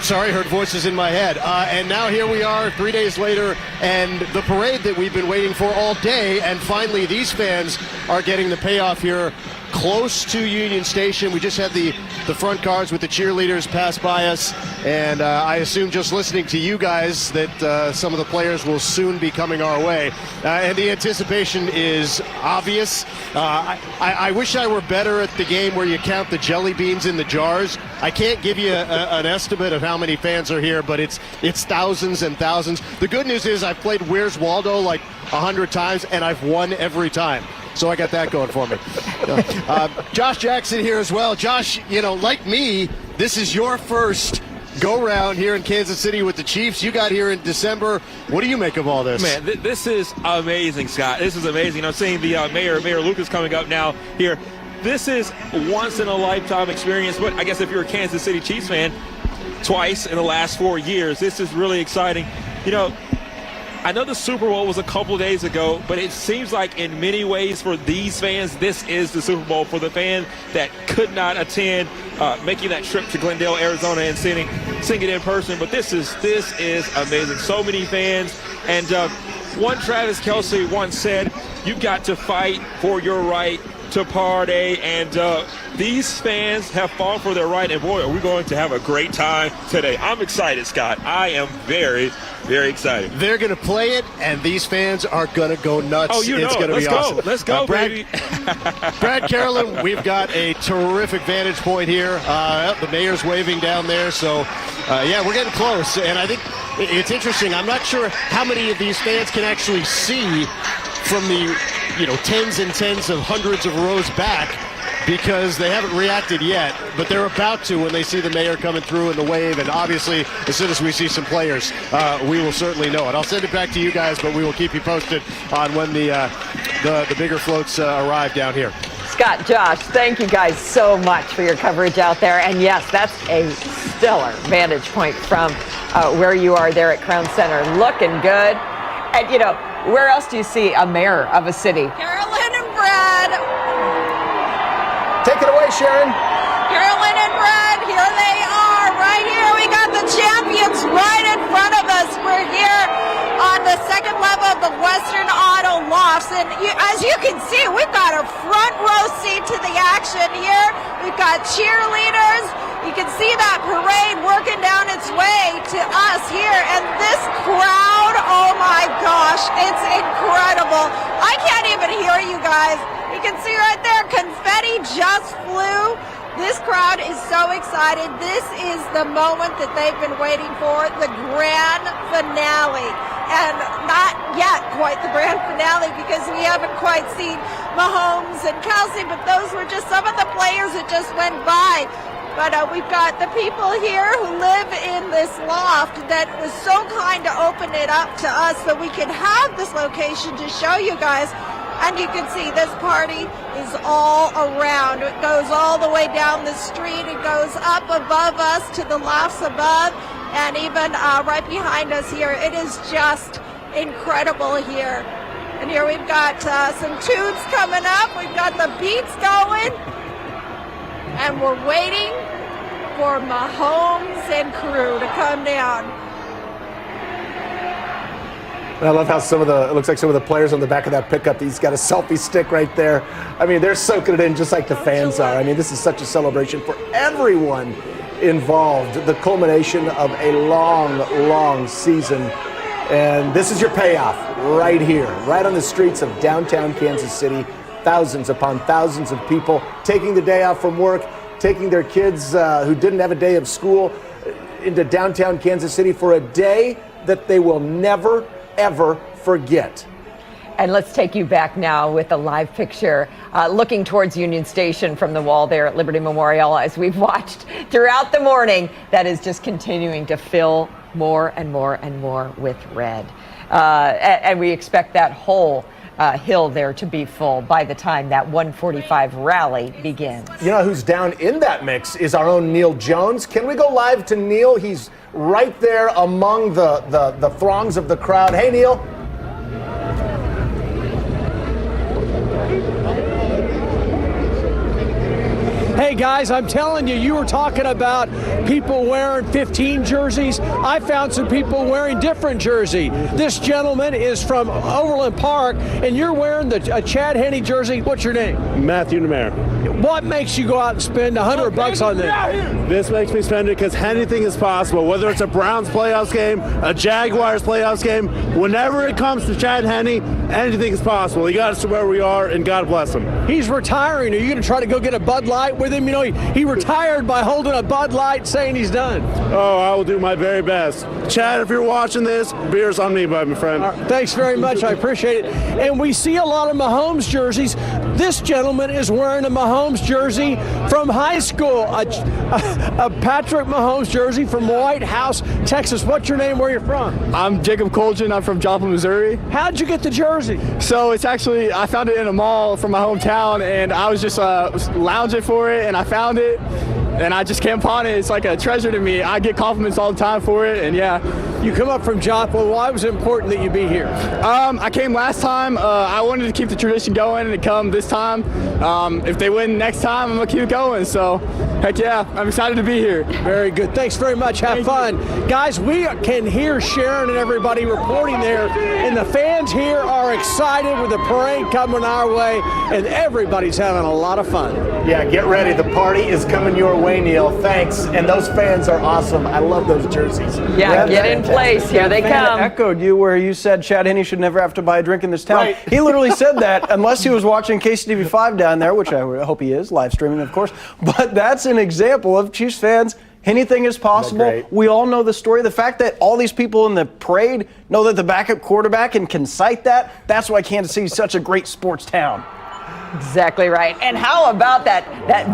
Sorry, heard voices in my head. And now here we are 3 days later, and the parade that we've been waiting for all day, and finally these fans are getting the payoff here close to Union Station. We just had the front cars with the cheerleaders pass by us, and I assume just listening to you guys that some of the players will soon be coming our way. And the anticipation is obvious. I wish I were better at the game where you count the jelly beans in the jars. I can't give you an estimate of how many fans are here, but it's thousands and thousands. The good news is I've played Where's Waldo like 100 times, and I've won every time. So I got that going for me. Josh Jackson here as well. Josh, like me, this is your first go-round here in Kansas City with the Chiefs. You got here in December. What do you make of all this? Man, this is amazing, Scott. This is amazing. I'm seeing the Mayor Lucas coming up now here. This is once-in-a-lifetime experience, but I guess if you're a Kansas City Chiefs fan, twice in the last 4 years, this is really exciting. I know the Super Bowl was a couple of days ago, but it seems like in many ways for these fans, this is the Super Bowl. For the fan that could not attend, making that trip to Glendale, Arizona, and seeing it in person. But this is amazing. So many fans. And one Travis Kelce once said, "You got to fight for your right to party," and these fans have fought for their right, and boy, are we going to have a great time today. I'm excited, Scott. I am very, very excited. They're going to play it, and these fans are going to go nuts. Oh, it's going to be awesome. Let's go, baby. Brad Carolyn, we've got a terrific vantage point here. The mayor's waving down there, so yeah, we're getting close, and I think it's interesting. I'm not sure how many of these fans can actually see from the tens and tens of hundreds of rows back, because they haven't reacted yet, but they're about to when they see the mayor coming through in the wave. And obviously, as soon as we see some players, we will certainly know it. I'll send it back to you guys, but we will keep you posted on when the bigger floats arrive down here. Scott, Josh, thank you guys so much for your coverage out there. And yes, that's a stellar vantage point from where you are there at Crown Center. Looking good. And, where else do you see a mayor of a city? Carolyn and Brad. Take it away, Sharon. Carolyn and Brad, here they are, right here. We got the champions right in front of us. We're here on the second level of the Western Auto Lofts. And as you can see, we've got a front row seat to the action here. We've got cheerleaders. You can see that parade working down its way to us here. And this crowd, oh my gosh, it's incredible. I can't even hear you guys. You can see right there, confetti just flew This crowd is so excited. This is the moment that they've been waiting for, the grand finale. And not yet quite the grand finale because we haven't quite seen Mahomes and Kelsey, but those were just some of the players that just went by. But we've got the people here who live in this loft that was so kind to open it up to us so we could have this location to show you guys. And you can see this party is all around. It goes all the way down the street. It goes up above us to the lofts above and even right behind us here. It is just incredible here. And here we've got some tunes coming up. We've got the beats going. And we're waiting for Mahomes and crew to come down. And I love how it looks like some of the players on the back of that pickup, he's got a selfie stick right there. I mean, they're soaking it in just like the fans are. I mean, this is such a celebration for everyone involved. The culmination of a long, long season. And this is your payoff right here, right on the streets of downtown Kansas City. Thousands upon thousands of people taking the day off from work, taking their kids who didn't have a day of school into downtown Kansas City for a day that they will never, ever forget. And let's take you back now with a live picture looking towards Union Station from the wall there at Liberty Memorial as we've watched throughout the morning. That is just continuing to fill more and more and more with red. And we expect that whole hill there to be full by the time that 1:45 rally begins. You know who's down in that mix is our own Neil Jones. Can we go live to Neil? He's right there among the throngs of the crowd. Hey, Neil. Hey guys, I'm telling you, you were talking about people wearing 15 jerseys. I found some people wearing different jersey. This gentleman is from Overland Park, and you're wearing a Chad Henne jersey. What's your name? Matthew Nemare. What makes you go out and spend $100 on this? This makes me spend it because anything is possible. Whether it's a Browns playoffs game, a Jaguars playoffs game, whenever it comes to Chad Henne, anything is possible. He got us to where we are, and God bless him. He's retiring. Are you going to try to go get a Bud Light with him? You know, he retired by holding a Bud Light saying he's done. Oh, I will do my very best. Chad, if you're watching this, beer's on me, my friend. Thanks very much. I appreciate it. And we see a lot of Mahomes jerseys. This gentleman is wearing a Mahomes jersey from high school, a Patrick Mahomes jersey from White House, Texas. What's your name? Where you're from? I'm Jacob Colgin. I'm from Joplin, Missouri. How'd you get the jersey? So it's actually, I found it in a mall from my hometown, and I was just lounging for it, and I found it, and I just came upon it. It's like a treasure to me. I get compliments all the time for it, and yeah. You come up from Joplin. Why was it important that you be here? I came last time. I wanted to keep the tradition going and come this time. If they win next time, I'm going to keep it going. So, heck yeah, I'm excited to be here. Very good. Thanks very much. Have fun. Guys, we can hear Sharon and everybody reporting there, and the fans here are excited with the parade coming our way, and everybody's having a lot of fun. Yeah, get ready. The party is coming your way, Neil. Thanks. And those fans are awesome. I love those jerseys. Yeah, get in place. Here they come. Echoed you where you said Chad Henne should never have to buy a drink in this town. Right. He literally said that unless he was watching KCTV5 down there, which I hope he is, live streaming, of course. But that's an example of Chiefs fans. Anything is possible. We all know the story. The fact that all these people in the parade know that the backup quarterback and can cite that, that's why Kansas City is such a great sports town. Exactly right. And how about that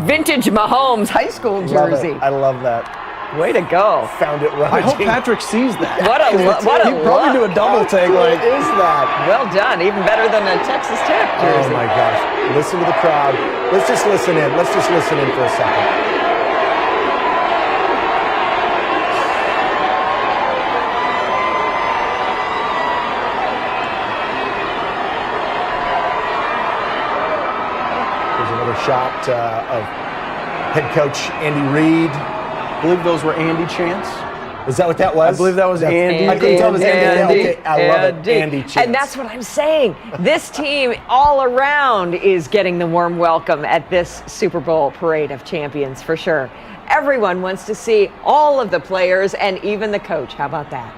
vintage Mahomes high school jersey? I love that. Way to go. Found it right. I hope Patrick sees that. What a He'd probably do a double take. What is that? Well done. Even better than the Texas Tech jersey. Oh my gosh. Listen to the crowd. Let's just listen in. Let's just listen in for a second. There's another shot of head coach Andy Reid. I believe those were Andy chants. Is that what that was? I believe that was Andy. I couldn't tell it was Andy. Okay, I love it. Andy chants. And that's what I'm saying. This team all around is getting the warm welcome at this Super Bowl parade of champions for sure. Everyone wants to see all of the players and even the coach. How about that?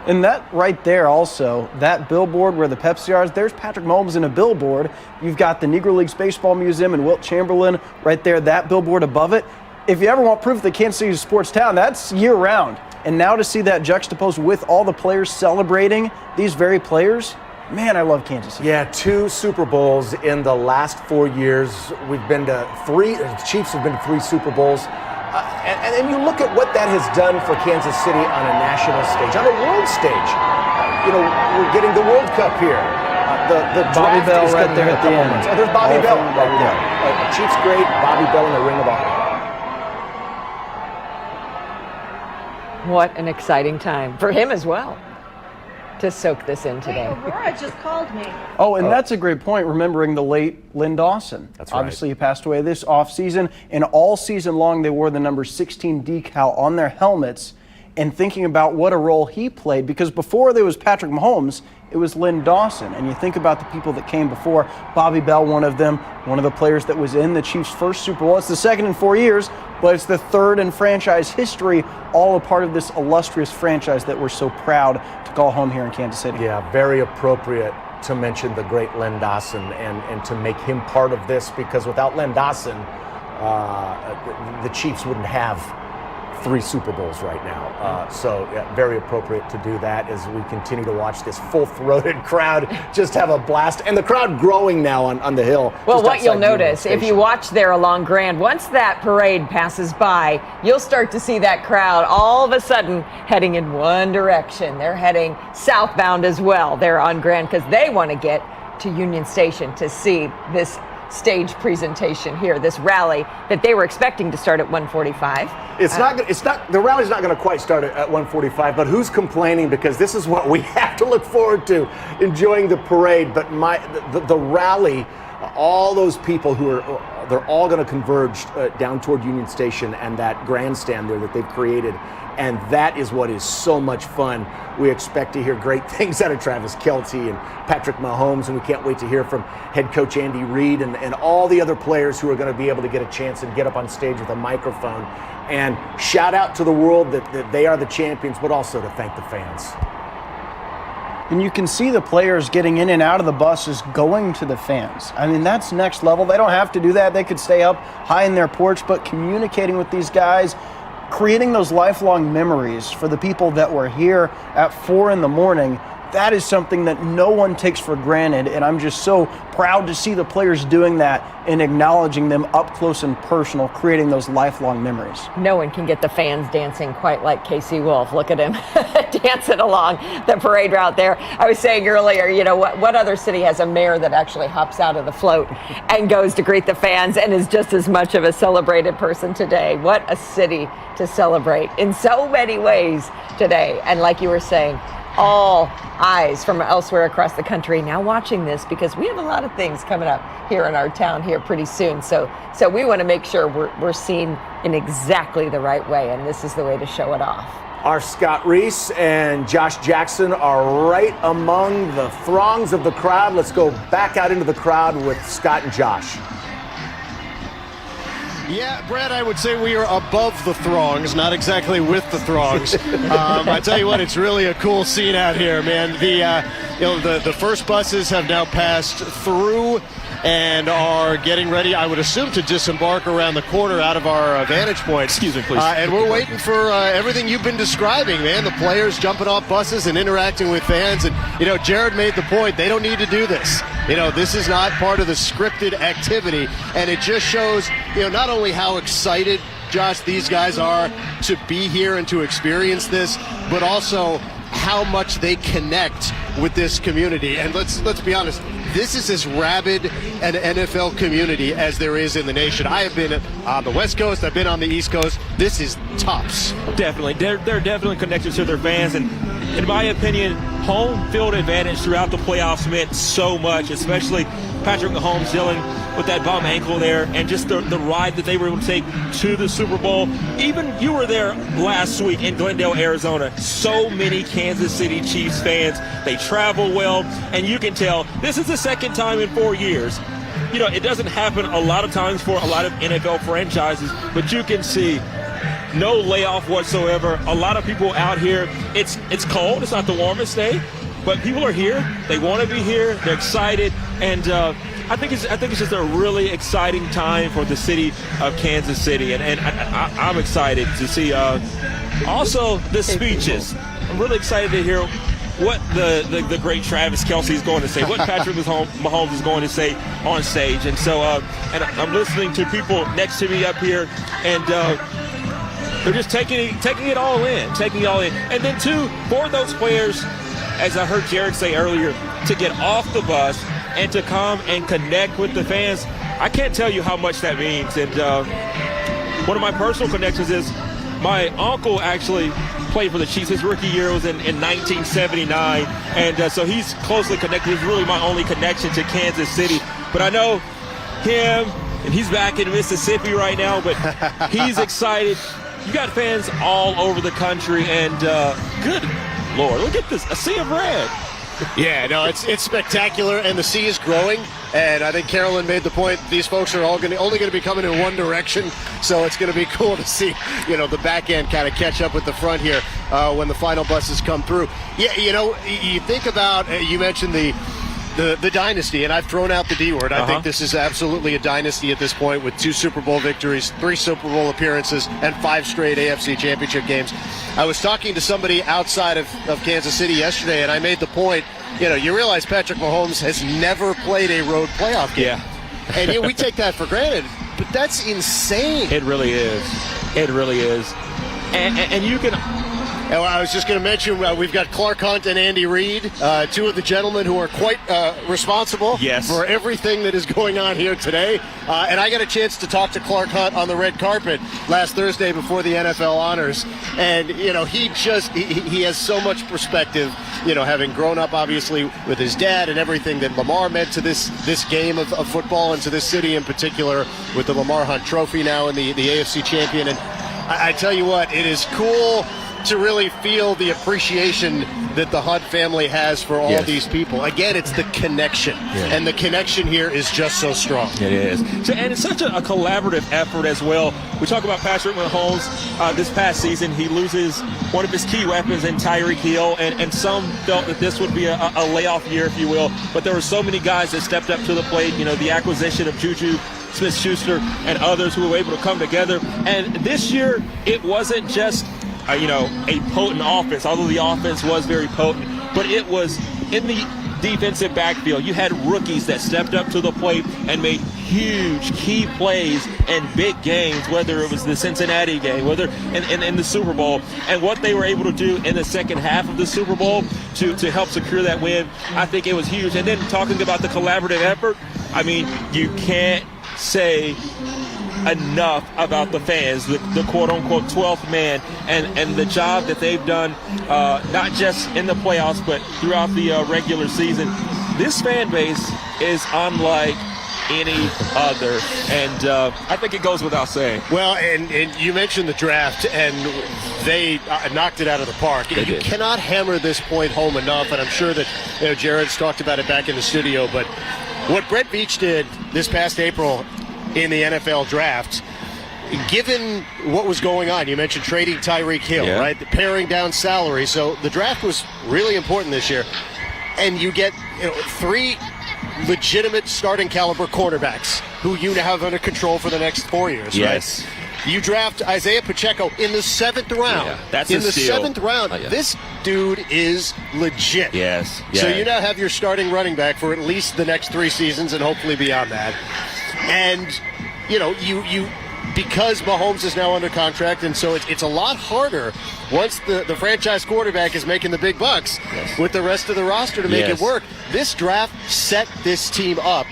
And that right there also, that billboard where the Pepsi are, there's Patrick Mahomes in a billboard. You've got the Negro Leagues Baseball Museum and Wilt Chamberlain right there, that billboard above it. If you ever want proof that Kansas City is a sports town, that's year-round. And now to see that juxtaposed with all the players celebrating these very players, man, I love Kansas City. Yeah, 2 Super Bowls in the last 4 years. We've been to 3, the Chiefs have been to 3 Super Bowls. And you look at what that has done for Kansas City on a national stage, on a world stage. We're getting the World Cup here. The Bobby draft Bell is right coming there in a at the couple end. months. Oh, there's Bobby Bell right there. Chiefs great, Bobby Bell in the Ring of Honor. What an exciting time for him as well to soak this in today. Aurora just called me. Oh, and that's a great point, remembering the late Lynn Dawson. That's right. Obviously, he passed away this offseason, and all season long they wore the number 16 decal on their helmets, and thinking about what a role he played, because before there was Patrick Mahomes, it was Lynn Dawson. And you think about the people that came before, Bobby Bell, one of them, one of the players that was in the Chiefs' first Super Bowl. It's the second in 4 years, but it's the third in franchise history, all a part of this illustrious franchise that we're so proud to call home here in Kansas City. Yeah, very appropriate to mention the great Len Dawson and to make him part of this, because without Len Dawson, the Chiefs wouldn't have 3 Super Bowls right now. So yeah, very appropriate to do that as we continue to watch this full-throated crowd just have a blast. And the crowd growing now on the hill. Well, what you'll notice, if you watch there along Grand, once that parade passes by, you'll start to see that crowd all of a sudden heading in one direction. They're heading southbound as well. They're on Grand because they want to get to Union Station to see this stage presentation here, this rally that they were expecting to start at 1:45. The rally's not going to quite start at 1:45, but who's complaining? Because this is what we have to look forward to, enjoying the parade. But the rally, all those people they're all going to converge down toward Union Station and that grandstand there that they've created. And that is what is so much fun. We expect to hear great things out of Travis Kelce and Patrick Mahomes, and we can't wait to hear from head coach Andy Reid and all the other players who are going to be able to get a chance and get up on stage with a microphone and shout out to the world that they are the champions, but also to thank the fans. And you can see the players getting in and out of the buses going to the fans. I mean, that's next level. They don't have to do that. They could stay up high in their porch, but communicating with these guys, creating those lifelong memories for the people that were here at 4 in the morning, that is something that no one takes for granted. And I'm just so proud to see the players doing that and acknowledging them up close and personal, creating those lifelong memories. No one can get the fans dancing quite like KC Wolf. Look at him dancing along the parade route there. I was saying earlier, what other city has a mayor that actually hops out of the float and goes to greet the fans and is just as much of a celebrated person today? What a city to celebrate in so many ways today. And like you were saying, all eyes from elsewhere across the country now watching this, because we have a lot of things coming up here in our town here pretty soon. So we want to make sure we're seen in exactly the right way, and this is the way to show it off. Our Scott Reese and Josh Jackson are right among the throngs of the crowd. Let's go back out into the crowd with Scott and Josh. Yeah, Brad, I would say we are above the throngs, not exactly with the throngs. I tell you what, it's really a cool scene out here, man. The first buses have now passed through and are getting ready, I would assume, to disembark around the corner out of our vantage point. Excuse me, please. And we're waiting for everything you've been describing, man. The players jumping off buses and interacting with fans. And, Jared made the point, they don't need to do this. This is not part of the scripted activity. And it just shows, not only how excited, Josh, these guys are to be here and to experience this, but also how much they connect with this community. And let's be honest, this is as rabid an NFL community as there is in the nation. I have been on the West Coast, I've been on the East Coast. This is tops. Definitely. They're definitely connected to their fans, and in my opinion, home field advantage throughout the playoffs meant so much, especially Patrick Mahomes dealing with that bum ankle there, and just the ride that they were able to take to the Super Bowl. Even you were there last week in Glendale, Arizona. So many Kansas City Chiefs fans. They travel well, and you can tell this is the second time in 4 years. It doesn't happen a lot of times for a lot of NFL franchises, but you can see no layoff whatsoever. A lot of people out here. It's cold. It's not the warmest day, but people are here. They want to be here. They're excited, and I think it's just a really exciting time for the city of Kansas City, and I'm excited to see also the speeches. I'm really excited to hear what the great Travis Kelce is going to say, what Patrick Mahomes is going to say on stage. And so and I'm listening to people next to me up here, and they're just taking it all in. And then, too, for those players, as I heard Jared say earlier, to get off the bus and to come and connect with the fans, I can't tell you how much that means. And one of my personal connections is my uncle actually played for the Chiefs. His rookie year was in 1979, and so he's closely connected. He's really my only connection to Kansas City. But I know him, and he's back in Mississippi right now, but he's excited. You got fans all over the country, and good Lord, look at this, a sea of red. Yeah, no, it's spectacular, and the sea is growing. And I think Carolyn made the point, these folks are only going to be coming in one direction, so it's going to be cool to see, the back end kind of catch up with the front here when the final buses come through. Yeah, you think about, you mentioned the dynasty, and I've thrown out the D word. I think this is absolutely a dynasty at this point with 2 Super Bowl victories, 3 Super Bowl appearances, and 5 straight AFC Championship games. I was talking to somebody outside of Kansas City yesterday, and I made the point, you realize Patrick Mahomes has never played a road playoff game. Yeah. And we take that for granted, but that's insane. It really is. It really is. And you can... I was just going to mention we've got Clark Hunt and Andy Reid, 2 of the gentlemen who are quite responsible for everything that is going on here today. And I got a chance to talk to Clark Hunt on the red carpet last Thursday before the NFL honors. And, he has so much perspective, having grown up, obviously, with his dad and everything that Lamar meant to this game of football and to this city in particular with the Lamar Hunt Trophy now and the AFC champion. And I tell you what, it is cool to really feel the appreciation that the Hunt family has for all these people. Again, it's the connection, and the connection here is just so strong. It is. And it's such a collaborative effort as well. We talk about Patrick Mahomes this past season. He loses one of his key weapons in Tyreek Hill, and some felt that this would be a layoff year, if you will. But there were so many guys that stepped up to the plate. The acquisition of Juju Smith-Schuster and others who were able to come together. And this year, it wasn't just a potent offense, although the offense was very potent, but it was in the defensive backfield. You had rookies that stepped up to the plate and made huge key plays in big games, whether it was the Cincinnati game, whether in the Super Bowl, and what they were able to do in the second half of the Super Bowl to help secure that win. I think it was huge. And then talking about the collaborative effort, I mean, you can't say enough about the fans, the quote-unquote 12th man, and the job that they've done, not just in the playoffs, but throughout the regular season. This fan base is unlike any other, and I think it goes without saying. Well, and you mentioned the draft, and they knocked it out of the park. You cannot hammer this point home enough, and I'm sure that Jared's talked about it back in the studio, but what Brett Veach did this past April in the NFL draft, given what was going on, you mentioned trading Tyreek Hill, right? Paring down salary. So the draft was really important this year. And you get 3 legitimate starting caliber quarterbacks who you have under control for the next 4 years, right? You draft Isaiah Pacheco in the 7th round. Yeah, that's in a the steal. 7th round. This dude is legit. Yes. So you now have your starting running back for at least the next 3 seasons and hopefully beyond that. And, you because Mahomes is now under contract, and so it's a lot harder once the franchise quarterback is making the big bucks with the rest of the roster to make it work. This draft set this team up.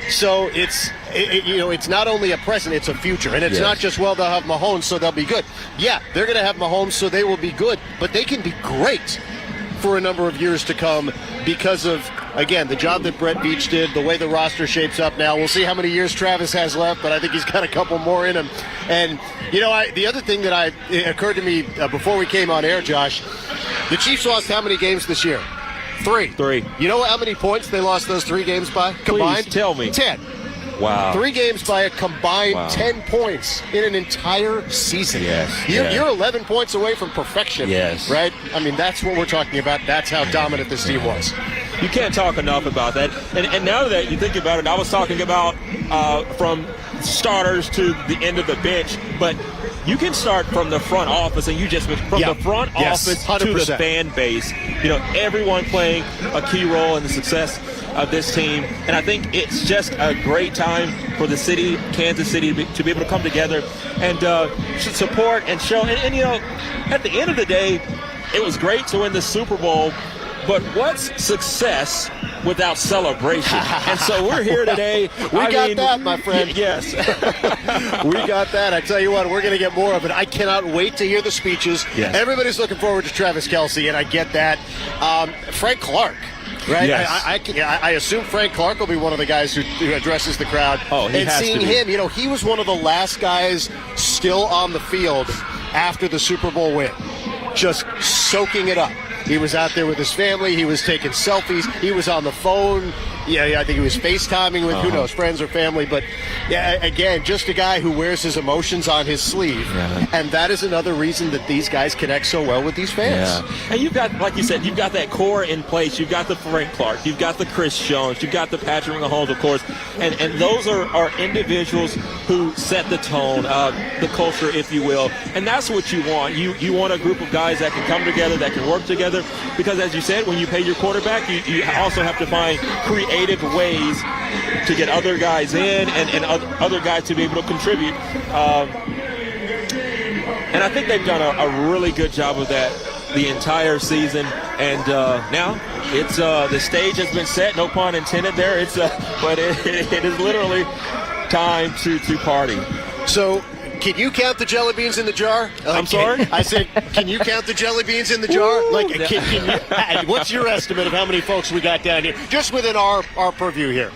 So it's not only a present, it's a future. And it's not just, they'll have Mahomes, so they'll be good. Yeah, they're going to have Mahomes, so they will be good. But they can be great for a number of years to come because of, again, the job that Brett Veach did, the way the roster shapes up now. We'll see how many years Travis has left, but I think he's got a couple more in him. And, the other thing that it occurred to me before we came on air, Josh, the Chiefs lost how many games this year? 3. Three. You know how many points they lost those 3 games by combined? Please tell me. 10. Wow. 3 games by a combined Wow. 10 points in an entire season. Yes. You're 11 points away from perfection. Yes. Right? I mean, that's what we're talking about. That's how dominant this team was. You can't talk enough about that. And now that you think about it, I was talking about from starters to the end of the bench, but you can start from the front office, and the front office 100%. to the fan base. Everyone playing a key role in the success of this team, and I think it's just a great time for the city, Kansas City, to be able to come together and support and show. And at the end of the day, it was great to win the Super Bowl, but what's success without celebration? And so we're here today. We got that, my friend. Yes. We got that. I tell you what, we're going to get more of it. I cannot wait to hear the speeches. Yes. Everybody's looking forward to Travis Kelce, and I get that. Frank Clark. Right, Yes. I assume Frank Clark will be one of the guys who addresses the crowd. Oh, he and has seeing to be. him, he was one of the last guys still on the field after the Super Bowl win, just soaking it up. He was out there with his family. He was taking selfies. He was on the phone. Yeah, I think he was FaceTiming with, who knows, friends or family. But, yeah, again, just a guy who wears his emotions on his sleeve. Yeah. And that is another reason that these guys connect so well with these fans. Yeah. And you've got, like you said, you've got that core in place. You've got the Frank Clark. You've got the Chris Jones. You've got the Patrick Mahomes, of course. And those are individuals who set the tone, the culture, if you will. And that's what you want. You want a group of guys that can come together, that can work together. Because, as you said, when you pay your quarterback, you also have to find creative ways to get other guys in and other guys to be able to contribute. And I think they've done a really good job of that the entire season. And now it's the stage has been set, no pun intended there. But it is literally time to party. So, can you count the jelly beans in the jar? I'm sorry? I said, can you count the jelly beans in the jar? Ooh. Can you, what's your estimate of how many folks we got down here, just within our purview here?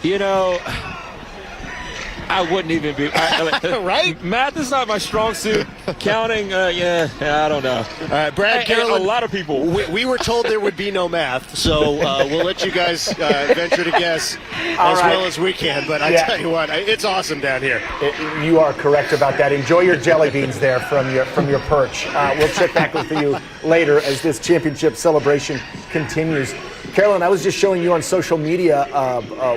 I wouldn't even be right. Math is not my strong suit. Counting, I don't know. All right, Brad Carolyn. A lot of people. We were told there would be no math, so we'll let you guys venture to guess well as we can. But I tell you what, it's awesome down here. You are correct about that. Enjoy your jelly beans there from your perch. We'll check back with you later as this championship celebration continues. Carolyn, I was just showing you on social media.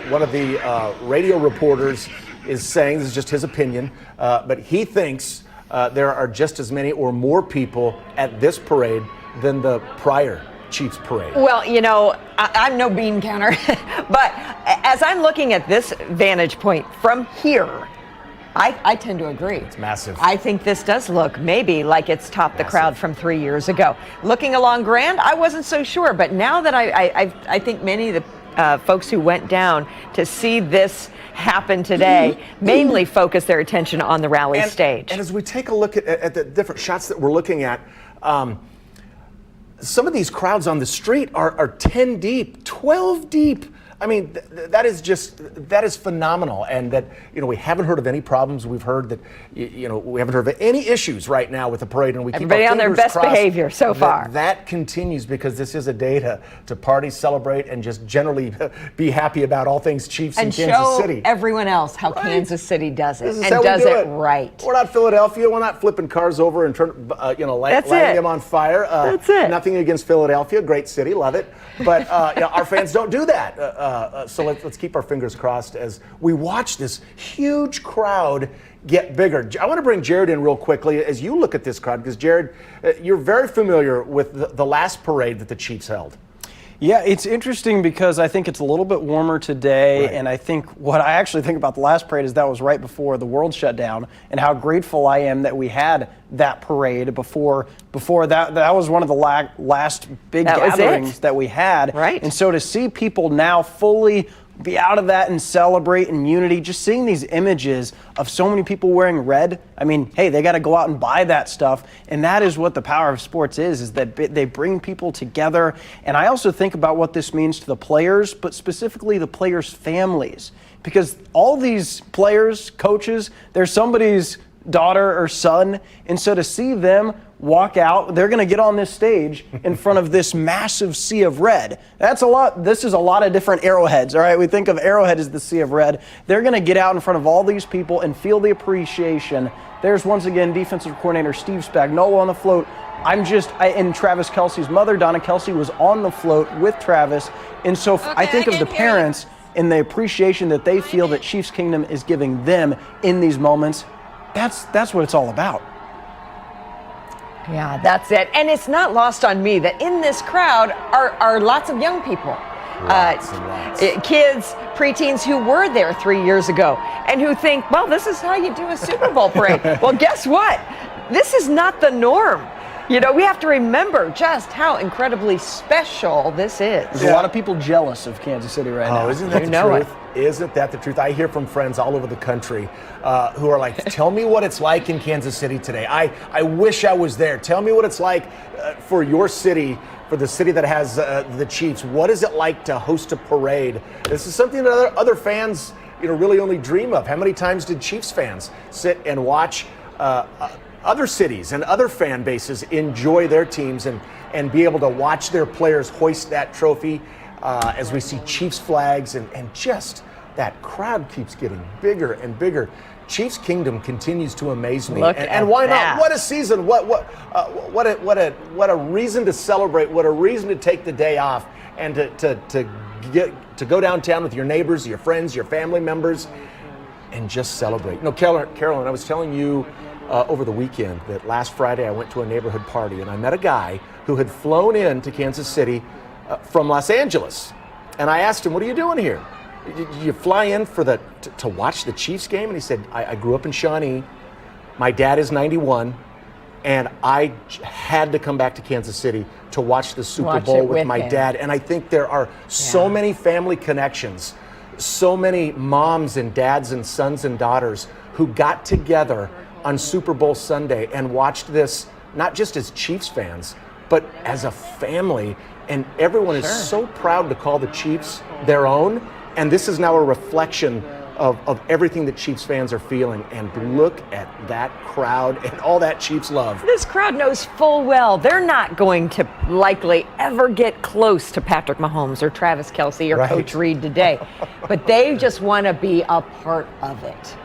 One of the radio reporters is saying, this is just his opinion, but he thinks there are just as many or more people at this parade than the prior Chiefs parade. Well, I'm no bean counter, but as I'm looking at this vantage point from here, I tend to agree. It's massive. I think this does look maybe like it's topped the crowd from 3 years ago. Looking along Grand, I wasn't so sure, but now that I think many of the folks who went down to see this happen today mainly focus their attention on the rally stage. And as we take a look at the different shots that we're looking at, some of these crowds on the street are 10 deep, 12 deep. I mean, that is phenomenal. And that, we haven't heard of any problems. We've heard that, we haven't heard of any issues right now with the parade. And we keep everybody our on their fingers best crossed behavior so far. That continues, because this is a day to party, celebrate, and just generally be happy about all things Chiefs in Kansas City. And show everyone else how Kansas City does it This is and how we does do it right. We're not Philadelphia. We're not flipping cars over and lighting them on fire. That's it. Nothing against Philadelphia. Great city. Love it. But our fans don't do that. So let's keep our fingers crossed as we watch this huge crowd get bigger. I want to bring Jared in real quickly as you look at this crowd, because Jared, you're very familiar with the last parade that the Chiefs held. Yeah, it's interesting because I think it's a little bit warmer today, and I think what I actually think about the last parade is that was right before the world shut down, and how grateful I am that we had that parade before that. That was one of the last big gatherings that we had. Right. And so to see people now fully be out of that and celebrate in unity, just seeing these images of so many people wearing red. I mean, hey, they got to go out and buy that stuff. And that is what the power of sports is that they bring people together. And I also think about what this means to the players, but specifically the players' families. Because all these players, coaches, they're somebody's daughter or son. And so to see them walk out, they're going to get on this stage in front of this massive sea of red. That's a lot. This is a lot of different arrowheads, all right? We think of Arrowhead as the sea of red. They're going to get out in front of all these people and feel the appreciation. There's once again defensive coordinator Steve Spagnuolo on the float. And Travis Kelce's mother, Donna Kelce, was on the float with Travis. And so I think of the parents and the appreciation that they feel that Chiefs Kingdom is giving them in these moments. That's what it's all about. Yeah, that's it. And it's not lost on me that in this crowd are lots of young people. Kids, preteens who were there 3 years ago and who think, well, this is how you do a Super Bowl parade. Well, guess what? This is not the norm. You know, we have to remember just how incredibly special this is. There's a lot of people jealous of Kansas City right now. Isn't that the truth? Isn't that the truth? I hear from friends all over the country who are like, tell me what it's like in Kansas City today. I wish I was there. Tell me what it's like for your city, for the city that has the Chiefs. What is it like to host a parade? This is something that other fans, really only dream of. How many times did Chiefs fans sit and watch other cities and other fan bases enjoy their teams and be able to watch their players hoist that trophy as we see Chiefs flags and just that crowd keeps getting bigger and bigger. Chiefs Kingdom continues to amaze me. And why not? What a season. What a reason to celebrate. What a reason to take the day off and to go downtown with your neighbors, your friends, your family members and just celebrate. Carolyn, I was telling you over the weekend that last Friday I went to a neighborhood party and I met a guy who had flown in to Kansas City from Los Angeles. And I asked him, what are you doing here? Did you fly in to watch the Chiefs game? And he said, I grew up in Shawnee. My dad is 91. And I had to come back to Kansas City to watch the Super Bowl with my dad. And I think there are so many family connections, so many moms and dads and sons and daughters who got together on Super Bowl Sunday and watched this, not just as Chiefs fans, but as a family. And everyone is so proud to call the Chiefs their own. And this is now a reflection of everything that Chiefs fans are feeling. And look at that crowd and all that Chiefs love. This crowd knows full well they're not going to likely ever get close to Patrick Mahomes or Travis Kelce or Coach Reed today. But they just want to be a part of it.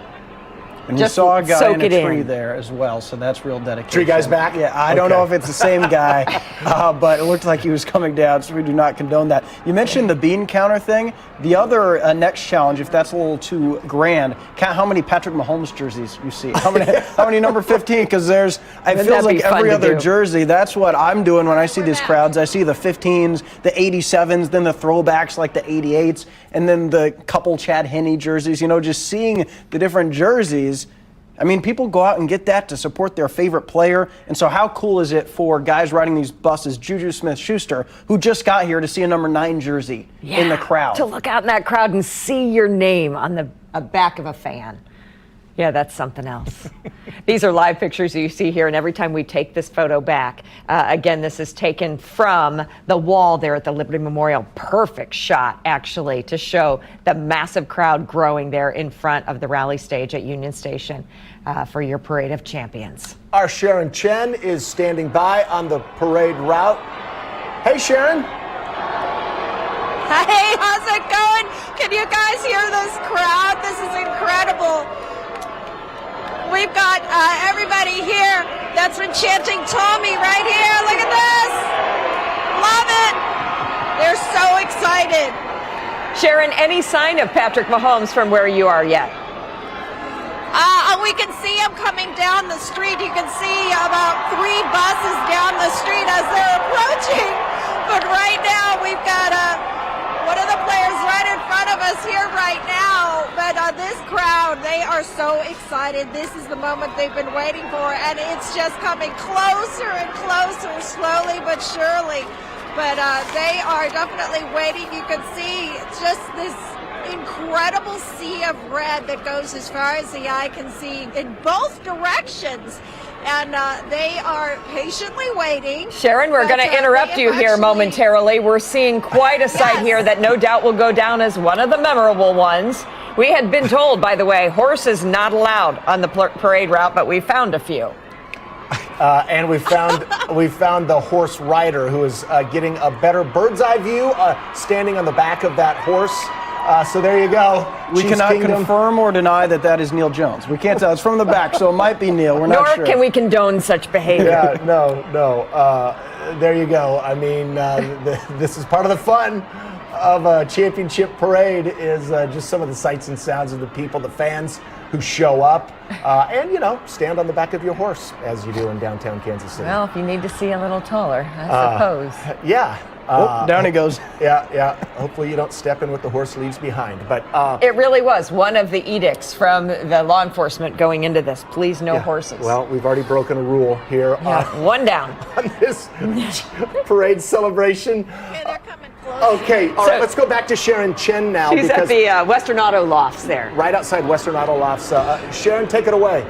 And you saw a guy in a tree there as well, so that's real dedication. Tree guy's back? Yeah, I don't know if it's the same guy, but it looked like he was coming down, so we do not condone that. You mentioned the bean counter thing. The other next challenge, if that's a little too grand, count how many Patrick Mahomes jerseys you see. How many number 15? Because it feels like every other jersey. That's what I'm doing when I see these crowds. I see the 15s, the 87s, then the throwbacks like the 88s, and then the couple Chad Henne jerseys. Just seeing the different jerseys. I mean, people go out and get that to support their favorite player. And so how cool is it for guys riding these buses, Juju Smith-Schuster, who just got here to see a number 9 jersey in the crowd? To look out in that crowd and see your name on the back of a fan. Yeah, that's something else. These are live pictures you see here, and every time we take this photo back, again, this is taken from the wall there at the Liberty Memorial. Perfect shot, actually, to show the massive crowd growing there in front of the rally stage at Union Station for your Parade of Champions. Our Sharon Chen is standing by on the parade route. Hey, Sharon. Hey, how's it going? Can you guys hear this crowd? This is incredible. We've got everybody here that's been chanting Tommy right here. Look at this. Love it. They're so excited. Sharon, any sign of Patrick Mahomes from where you are yet? We can see him coming down the street. You can see about 3 buses down the street as they're approaching. But right now we've got one of the players right in front of us here right now. But this crowd, they are so excited. This is the moment they've been waiting for, and it's just coming closer and closer, slowly but surely. But they are definitely waiting. You can see just this incredible sea of red that goes as far as the eye can see in both directions. And they are patiently waiting. Sharon, we're going to interrupt you here momentarily. We're seeing quite a sight here that no doubt will go down as one of the memorable ones. We had been told, by the way, horses not allowed on the parade route, but we found a few. And we found the horse rider who is getting a better bird's eye view, standing on the back of that horse. So there you go. We cannot confirm or deny that is Neil Jones. We can't tell. It's from the back, so it might be Neil. We're not sure. Nor can we condone such behavior. Yeah, no. There you go. I mean, this is part of the fun of a championship parade is just some of the sights and sounds of the people, the fans who show up and, stand on the back of your horse as you do in downtown Kansas City. Well, if you need to see a little taller, I suppose. Yeah. Down he goes. Yeah. Hopefully you don't step in what the horse leaves behind. But it really was one of the edicts from the law enforcement going into this. Please, no horses. Well, we've already broken a rule here. One down. On this parade celebration. Okay, they're coming close. Okay, all right, let's go back to Sharon Chen now. She's at the Western Auto Lofts there. Right outside Western Auto Lofts. Sharon, take it away.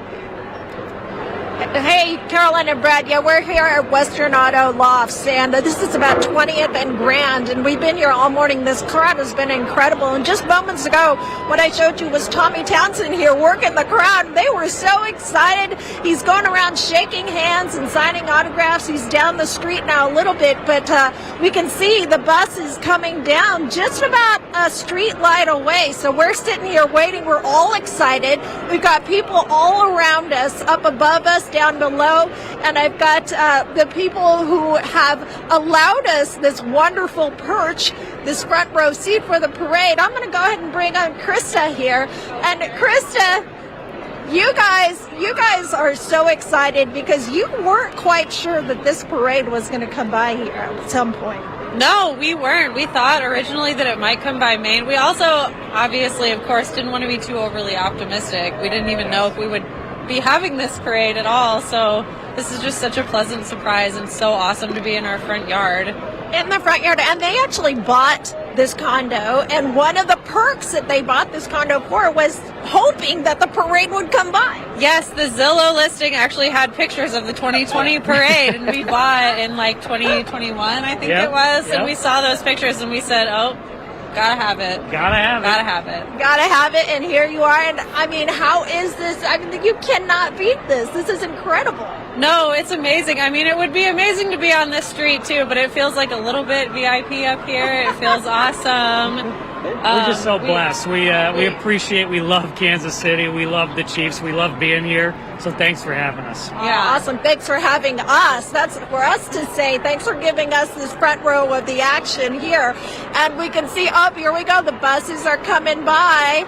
Hey, Caroline and Brad. Yeah, we're here at Western Auto Lofts, and this is about 20th and Grand, and we've been here all morning. This crowd has been incredible, and just moments ago, what I showed you was Tommy Townsend here working the crowd, and they were so excited. He's going around shaking hands and signing autographs. He's down the street now a little bit, but we can see the bus is coming down just about a street light away, so we're sitting here waiting. We're all excited. We've got people all around us, up above us, down below, and I've got the people who have allowed us this wonderful perch, this front row seat for the parade. I'm going to go ahead and bring on Krista here. And Krista, you guys are so excited because you weren't quite sure that this parade was going to come by here at some point. No, we weren't. We thought originally that it might come by Maine. We also, obviously, of course, didn't want to be too overly optimistic. We didn't even know if we would be having this parade at all, so this is just such a pleasant surprise and so awesome to be in our front yard. In the front yard, and they actually bought this condo, and one of the perks that they bought this condo for was hoping that the parade would come by. Yes, the Zillow listing actually had pictures of the 2020 parade, and we bought in like 2021, I think it was, and we saw those pictures and we said, oh, gotta have it. Gotta have it, and here you are. And I mean, how is this? I mean, you cannot beat this. This is incredible. No, it's amazing. I mean, it would be amazing to be on this street too, but it feels like a little bit VIP up here. It feels awesome. We're just so blessed. We appreciate, we love Kansas City. We love the Chiefs. We love being here. So thanks for having us. Yeah, awesome. Thanks for having us. That's for us to say. Thanks for giving us this front row of the action here. And we can see, here we go. The buses are coming by.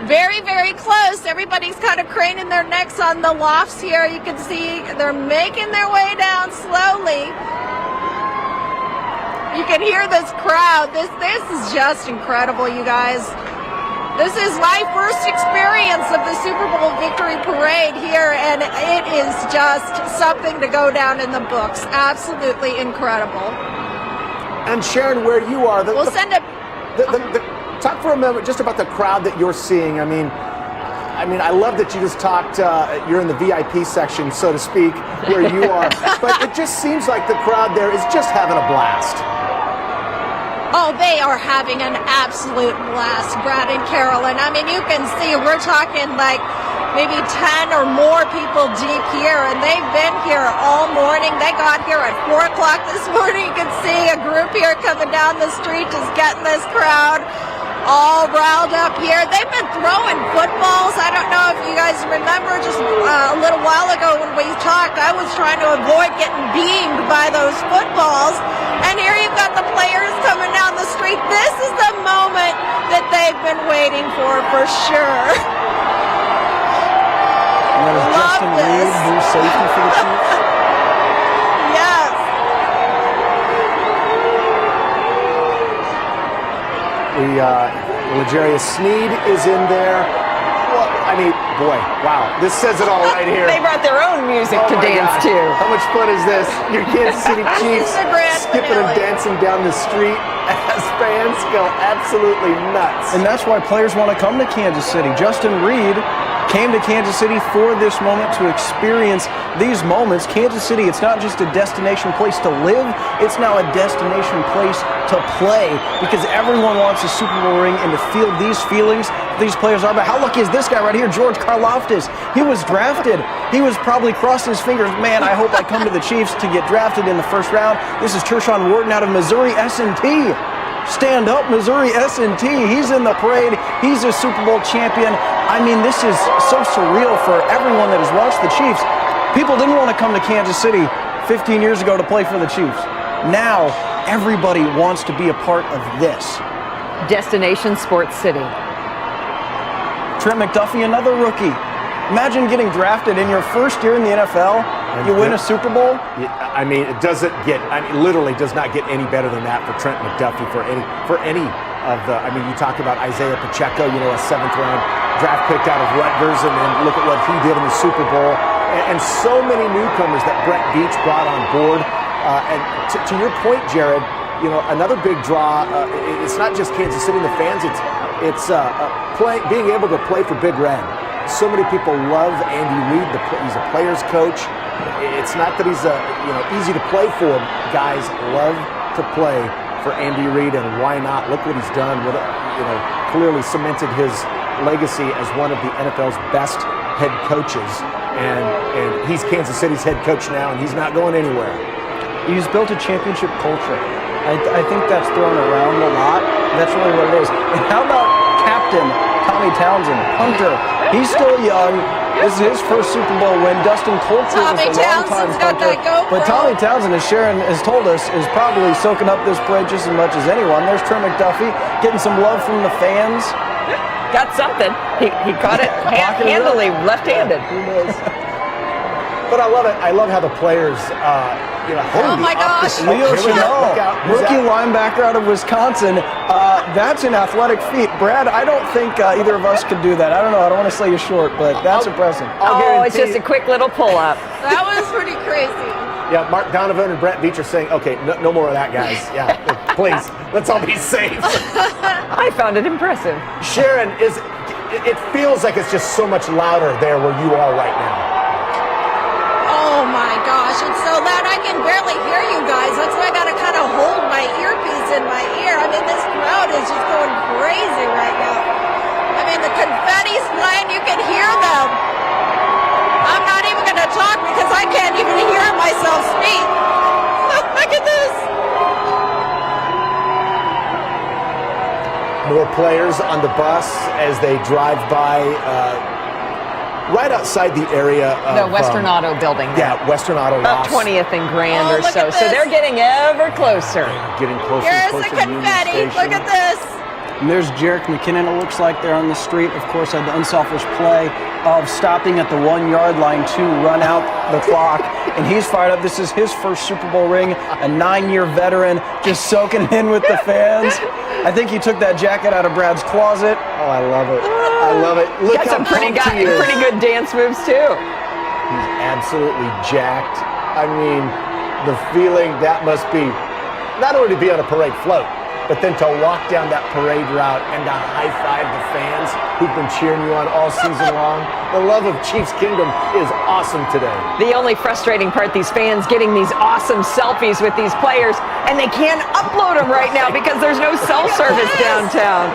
Very, very close. Everybody's kind of craning their necks on the lofts here. You can see they're making their way down slowly. You can hear this crowd. This is just incredible, you guys. This is my first experience of the Super Bowl victory parade here, and it is just something to go down in the books. Absolutely incredible. And Sharon, where you are, we'll send it. Talk for a moment just about the crowd that you're seeing. I mean, I love that you just talked, you're in the VIP section, so to speak, where you are. But it just seems like the crowd there is just having a blast. Oh, they are having an absolute blast, Brad and Carolyn. I mean, you can see we're talking like maybe 10 or more people deep here, and they've been here all morning. They got here at 4 o'clock this morning. You can see a group here coming down the street just getting this crowd all riled up here. They've been throwing footballs. I don't know if you guys remember just a little while ago when we talked, I was trying to avoid getting beamed by those footballs. And here you've got the players coming down the street. This is the moment that they've been waiting for sure. And that is Justin Reed, who's safety for the Chiefs. Yes. L'Jarius Sneed is in there. Well, I mean, boy, wow. This says it all right here. They brought their own music to dance to. How much fun is this? Your Kansas City Chiefs skipping and dancing down the street as fans go absolutely nuts. And that's why players want to come to Kansas City. Justin Reed came to Kansas City for this moment to experience these moments. Kansas City, it's not just a destination place to live, it's now a destination place to play because everyone wants a Super Bowl ring and to feel these feelings these players are. But how lucky is this guy right here, George Karlaftis? He was drafted. He was probably crossing his fingers, man, I hope I come to the Chiefs to get drafted in the first round. This is Tershawn Wharton out of Missouri S&T. Stand up, Missouri S&T. He's in the parade. He's a Super Bowl champion. I mean, this is so surreal for everyone that has watched the Chiefs. People didn't want to come to Kansas City 15 years ago to play for the Chiefs. Now, everybody wants to be a part of this. Destination Sports City. Trent McDuffie, another rookie. Imagine getting drafted in your first year in the NFL. You win a Super Bowl. I mean, it doesn't get. I mean, literally does not get any better than that for Trent McDuffie. For any of the. I mean, you talk about Isaiah Pacheco. You know, a 7th-round draft pick out of Rutgers, and then look at what he did in the Super Bowl. And so many newcomers that Brett Veach brought on board. And to your point, Jared, you know, another big draw. It's not just Kansas City and the fans. It's being able to play for Big Red. So many people love Andy Reid. He's a player's coach. It's not that he's easy to play for. Guys love to play for Andy Reid, and why not? Look what he's done. Clearly cemented his legacy as one of the NFL's best head coaches. And he's Kansas City's head coach now, and he's not going anywhere. He's built a championship culture. I think that's thrown around a lot. That's really what it is. And how about Captain Tommy Townsend, punter? He's still young. This is his first Super Bowl win. Dustin Colter was a long-time punter. But Tommy Townsend, as Sharon has told us, is probably soaking up this parade just as much as anyone. There's Trent McDuffie getting some love from the fans. Got something. He caught it handily, left-handed. But I love it. I love how the players, oh my gosh. Leo Chenal, rookie linebacker out of Wisconsin. That's an athletic feat. Brad, I don't think either of us could do that. I don't know. I don't want to say you're short, but that's impressive. It's just a quick little pull-up. That was pretty crazy. Yeah, Mark Donovan and Brett Veach are saying, okay, no more of that, guys. Yeah, please, let's all be safe. I found it impressive. Sharon, it feels like it's just so much louder there where you are right now. Oh my gosh, it's so loud I can barely hear you guys. That's why I gotta kind of hold my earpiece in my ear. I mean, this crowd is just going crazy right now. I mean, the confetti's flying, you can hear them. I'm not even gonna talk because I can't even hear myself speak. Look at this. More players on the bus as they drive by right outside the area of the Western Auto building. Yeah, Western Auto. About 20th and Grand or so. So they're getting ever closer. Getting closer Here's and the closer to Union confetti. Station. Look at this. And there's Jerick McKinnon, it looks like, there on the street. Of course, had the unselfish play of stopping at the 1-yard line to run out the clock. And he's fired up. This is his first Super Bowl ring, a 9-year veteran, just soaking it in with the fans. I think he took that jacket out of Brad's closet. Oh, I love it. I love it. Look got some pretty good dance moves, too. He's absolutely jacked. I mean, the feeling that must be, not only to be on a parade float, but then to walk down that parade route and to high-five the fans who've been cheering you on all season long. The love of Chiefs Kingdom is awesome today. The only frustrating part, these fans getting these awesome selfies with these players, and they can't upload them right now because there's no cell service downtown.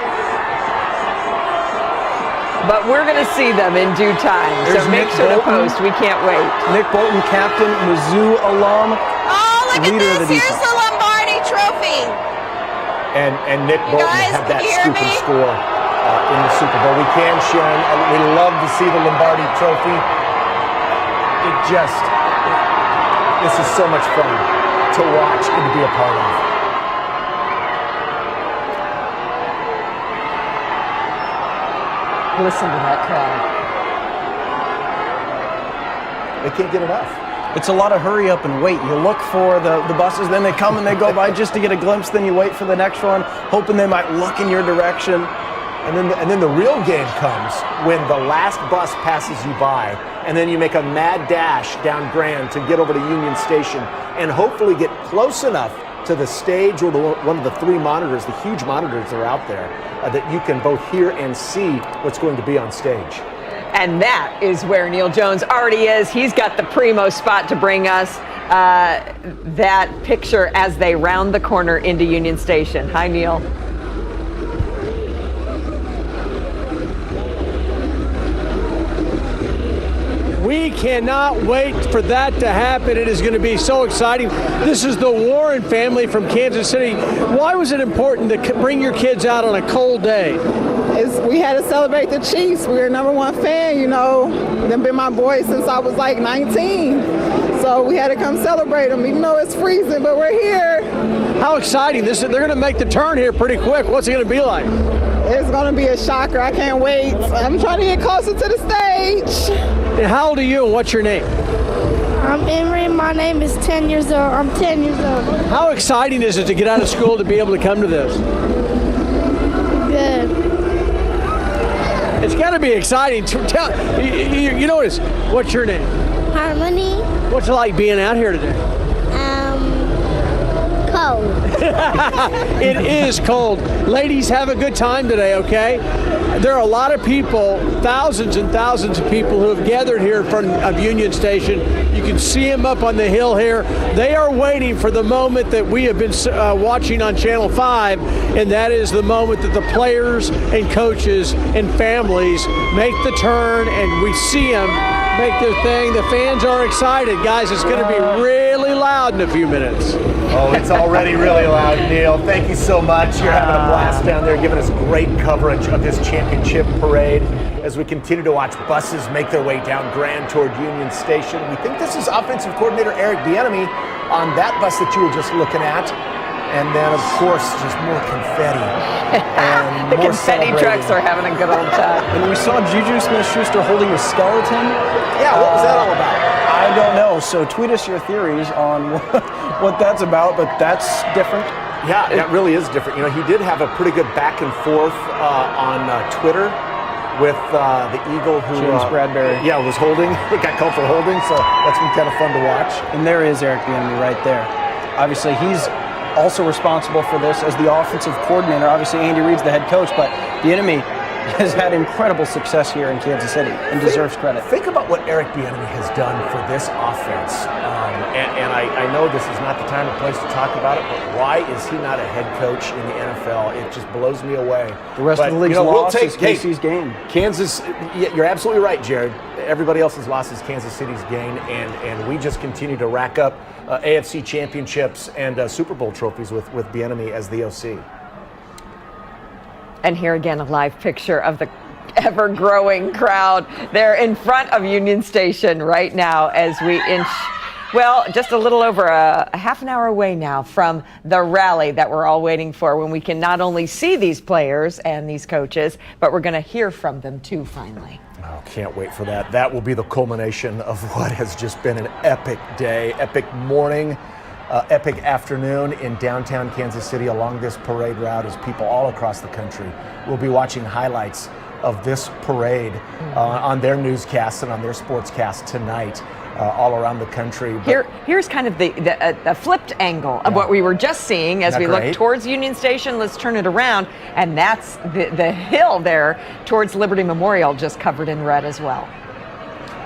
But we're going to see them in due time, so make sure to post. We can't wait. Nick Bolton, captain, Mizzou alum, look leader at of the this. Here's defense. the Lombardi Trophy. And Nick Bolton had that scoop and score in the Super Bowl. We can, Sharon. We love to see the Lombardi Trophy. This is so much fun to watch and to be a part of. Listen to that crowd. They can't get enough. It's a lot of hurry up and wait. You look for the buses, then they come and they go by just to get a glimpse, then you wait for the next one, hoping they might look in your direction. And then the real game comes when the last bus passes you by, and then you make a mad dash down Grand to get over to Union Station and hopefully get close enough to the stage or to one of the 3 monitors, the huge monitors that are out there, that you can both hear and see what's going to be on stage. And that is where Neil Jones already is. He's got the primo spot to bring us that picture as they round the corner into Union Station. Hi, Neil. We cannot wait for that to happen. It is going to be so exciting. This is the Warren family from Kansas City. Why was it important to bring your kids out on a cold day? We had to celebrate the Chiefs. We're a #1 fan, you know. They've been my boys since I was like 19. So we had to come celebrate them, even though it's freezing, but we're here. How exciting. They're going to make the turn here pretty quick. What's it going to be like? It's going to be a shocker. I can't wait. I'm trying to get closer to the stage. And how old are you and what's your name? I'm Emery. My name is 10 years old. I'm 10 years old. How exciting is it to get out of school to be able to come to this? Good. It's got to be exciting. You notice, what's your name? Harmony. What's it like being out here today? Cold. It is cold. Ladies, have a good time today, okay? There are a lot of people, thousands and thousands of people who have gathered here in front of Union Station. You can see them up on the hill here. They are waiting for the moment that we have been watching on Channel 5, and that is the moment that the players and coaches and families make the turn, and we see them make their thing. The fans are excited. Guys, it's going to be really loud in a few minutes. Oh, it's already really loud, Neil. Thank you so much. You're having a blast down there, giving us great coverage of this championship parade as we continue to watch buses make their way down Grand toward Union Station. We think this is offensive coordinator Eric Bieniemy on that bus that you were just looking at. And then, of course, just more confetti. And the more confetti trucks are having a good old time. And we saw Juju Smith-Schuster holding a skeleton. Yeah, what was that all about? I don't know. So tweet us your theories on what that's about, but that's different. Yeah, that really is different. You know, he did have a pretty good back and forth on Twitter with the Eagle who James Bradbury. was holding. Got called for holding, so that's been kind of fun to watch. And there is Eric Bieniemy right there. Obviously, he's also responsible for this as the offensive coordinator. Obviously, Andy Reid's the head coach, but Bieniemy has had incredible success here in Kansas City and deserves credit. Think about what Eric Bieniemy has done for this offense. And I know this is not the time or place to talk about it, but why is he not a head coach in the NFL? It just blows me away. The rest of the league's loss is KC's gain. Kansas, you're absolutely right, Jared. Everybody else's loss is Kansas City's gain, and we just continue to rack up AFC championships and Super Bowl trophies with Bieniemy as the OC. And here again, a live picture of the ever-growing crowd. They're in front of Union Station right now as we inch, well, just a little over a half an hour away now from the rally that we're all waiting for, when we can not only see these players and these coaches, but we're going to hear from them too, finally. Oh, can't wait for that. That will be the culmination of what has just been an epic day, epic morning, epic afternoon in downtown Kansas City along this parade route, as people all across the country will be watching highlights of this parade on their newscasts and on their sportscasts tonight all around the country. But here's kind of the flipped angle of what we were just seeing as we look towards Union Station. Let's turn it around, and that's the hill there towards Liberty Memorial, just covered in red as well.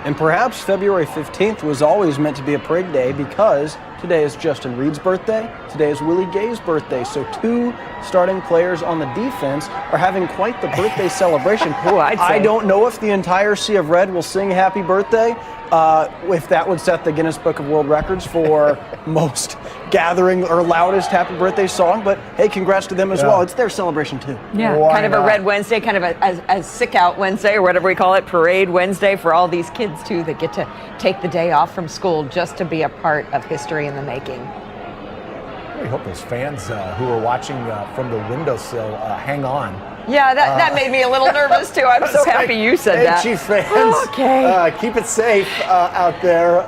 And perhaps February 15th was always meant to be a parade day, because today is Justin Reed's birthday, today is Willie Gay's birthday, so two starting players on the defense are having quite the birthday celebration. I don't know if the entire Sea of Red will sing happy birthday, if that would set the Guinness Book of World Records for most gathering or loudest happy birthday song, but hey, congrats to them as well. It's their celebration too. Yeah, kind of a Red Wednesday, kind of a sick out Wednesday, or whatever we call it, Parade Wednesday for all these kids too that get to take the day off from school just to be a part of history in the making. I hope those fans who are watching from the windowsill hang on. Yeah, that made me a little nervous too. I'm so happy you said that. Hey, Chief fans, okay. Keep it safe out there.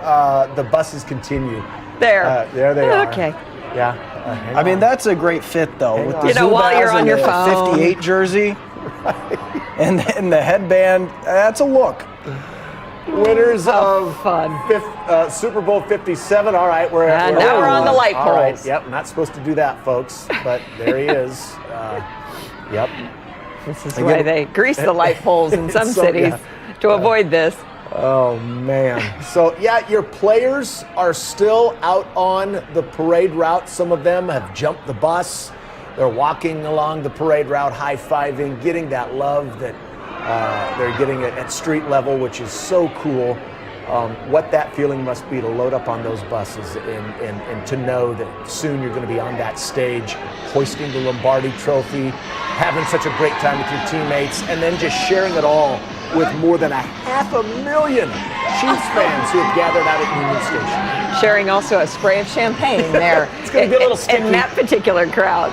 The buses continue. There they are. Okay. Yeah. I mean, that's a great fit though, with the while you're on your phone, 58 jersey and the headband. That's a look. Winners of Super Bowl 57. All right, now we're on the light poles. All right, yep, not supposed to do that, folks, but there he is. Yep. This is why they grease the light poles in some cities to avoid this. Oh, man. So, yeah, your players are still out on the parade route. Some of them have jumped the bus. They're walking along the parade route, high-fiving, getting that love that they're getting at street level, which is so cool. What that feeling must be to load up on those buses and to know that soon you're going to be on that stage, hoisting the Lombardi Trophy, having such a great time with your teammates, and then just sharing it all with more than 500,000 Chiefs fans who have gathered out at Union Station. Sharing also a spray of champagne there. It's going to be a little sticky. In that particular crowd.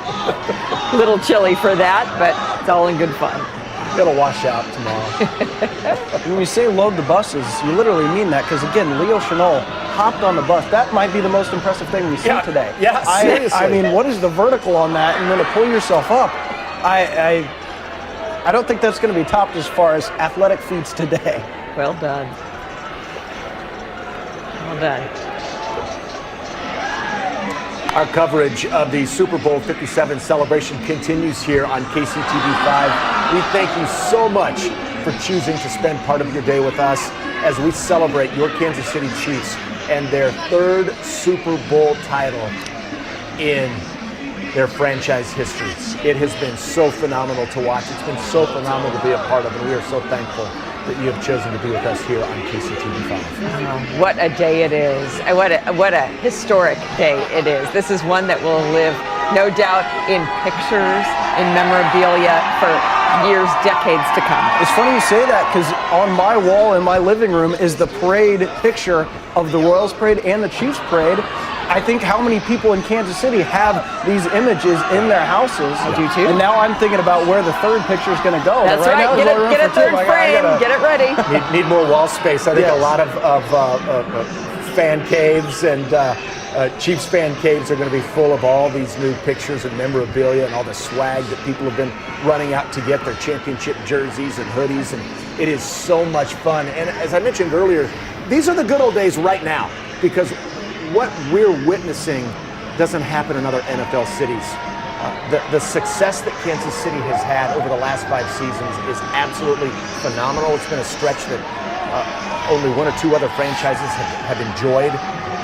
A little chilly for that, but it's all in good fun. It'll wash out tomorrow. When you say load the buses, you literally mean that, because again, Leo Chenal hopped on the bus. That might be the most impressive thing we see today. Yeah, seriously. I mean, what is the vertical on that? And then to pull yourself up, I don't think that's going to be topped as far as athletic feats today. Well done. Well done. Our coverage of the Super Bowl 57 celebration continues here on KCTV5. We thank you so much for choosing to spend part of your day with us as we celebrate your Kansas City Chiefs and their third Super Bowl title in their franchise histories. It has been so phenomenal to watch. It's been so phenomenal to be a part of, and we are so thankful that you have chosen to be with us here on KCTV5. Oh, what a day it is. What a historic day it is. This is one that will live, no doubt, in pictures, in memorabilia for years, decades to come. It's funny you say that, because on my wall in my living room is the parade picture of the Royals parade and the Chiefs parade. I think how many people in Kansas City have these images in their houses. I do too. And now I'm thinking about where the third picture is going to go. That's right. Now, Get a third frame. Get it ready. Need more wall space. I think a lot of fan caves and Chiefs fan caves are going to be full of all these new pictures and memorabilia and all the swag that people have been running out to get their championship jerseys and hoodies. And it is so much fun. And as I mentioned earlier, these are the good old days right now, because what we're witnessing doesn't happen in other NFL cities. The success that Kansas City has had over the last 5 seasons is absolutely phenomenal. It's been a stretch that only 1 or 2 other franchises have enjoyed.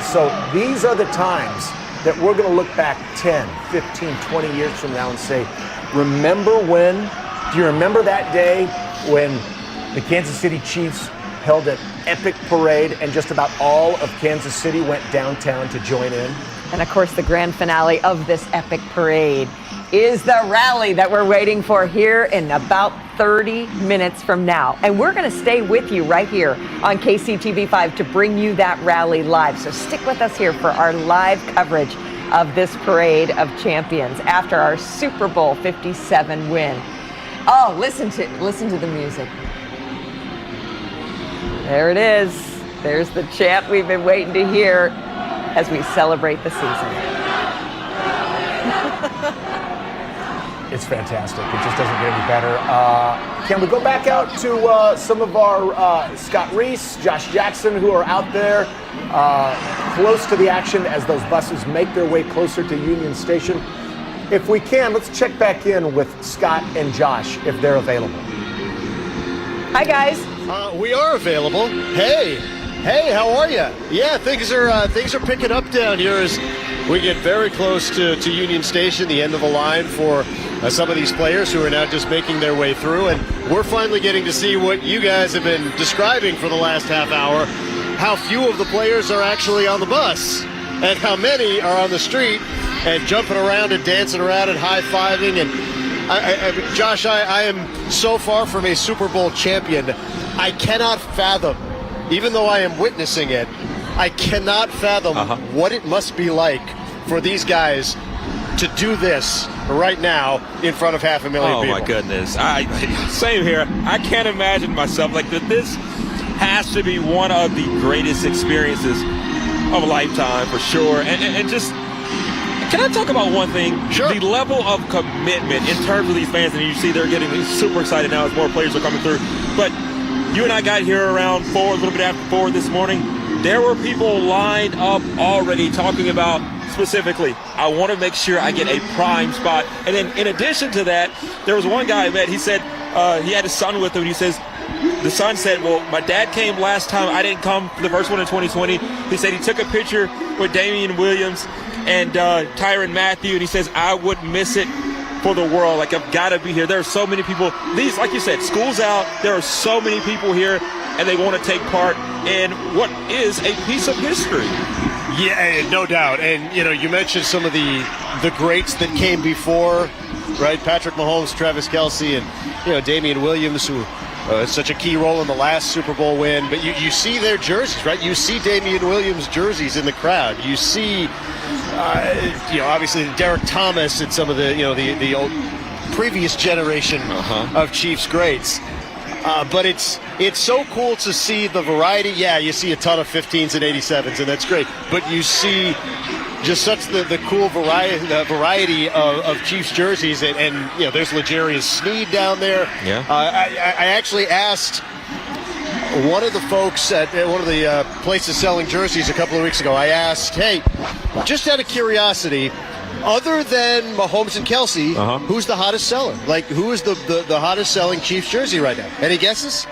So these are the times that we're going to look back 10, 15, 20 years from now and say, remember when? Do you remember that day when the Kansas City Chiefs held an epic parade and just about all of Kansas City went downtown to join in? And of course, the grand finale of this epic parade is the rally that we're waiting for here in about 30 minutes from now. And we're going to stay with you right here on KCTV5 to bring you that rally live. So stick with us here for our live coverage of this parade of champions after our Super Bowl 57 win. Oh, listen to the music. There it is. There's the chant we've been waiting to hear as we celebrate the season. It's fantastic. It just doesn't get any better. Can we go back out to some of our Scott Reese, Josh Jackson, who are out there close to the action as those buses make their way closer to Union Station? If we can, let's check back in with Scott and Josh if they're available. Hi, guys. We are available. Hey, how are you? Yeah, things are picking up down here as we get very close to Union Station, the end of the line for some of these players who are now just making their way through. And we're finally getting to see what you guys have been describing for the last half hour, how few of the players are actually on the bus and how many are on the street and jumping around and dancing around and high-fiving. And Josh, I am so far from a Super Bowl champion. I cannot fathom, even though I am witnessing it, I cannot fathom what it must be like for these guys to do this right now in front of 500,000 people. Oh, my goodness. Same here. I can't imagine myself like that. This has to be one of the greatest experiences of a lifetime for sure. And just, can I talk about one thing? Sure. The level of commitment in terms of these fans, and you see they're getting super excited now as more players are coming through. But you and I got here around 4, a little bit after 4 this morning. there were people lined up already talking about specifically, I want to make sure I get a prime spot. And then in addition to that, there was one guy I met, he said he had his son with him, and he says, the son said, well, my dad came last time, I didn't come for the first one in 2020. He said he took a picture with Damian Williams and Tyrann Mathieu, and he says, I would miss it for the world. Like, I've got to be here. There are so many people. These, like you said, school's out. There are so many people here, and they want to take part in what is a piece of history. Yeah, no doubt. And, you mentioned some of the greats that came before, right? Patrick Mahomes, Travis Kelce, and, Damian Williams, who had such a key role in the last Super Bowl win. But you see their jerseys, right? You see Damian Williams jerseys in the crowd. You see, obviously Derek Thomas and some of the old previous generation of Chiefs greats. But it's so cool to see the variety. Yeah, you see a ton of 15s and 87s, and that's great. But you see just such the cool variety of Chiefs jerseys, and there's L'Jarius Sneed down there. Yeah. I actually asked one of the folks at one of the places selling jerseys a couple of weeks ago. I asked, hey, just out of curiosity, other than Mahomes and Kelce, who's the hottest seller? Like, who is the hottest selling Chiefs jersey right now? Any guesses?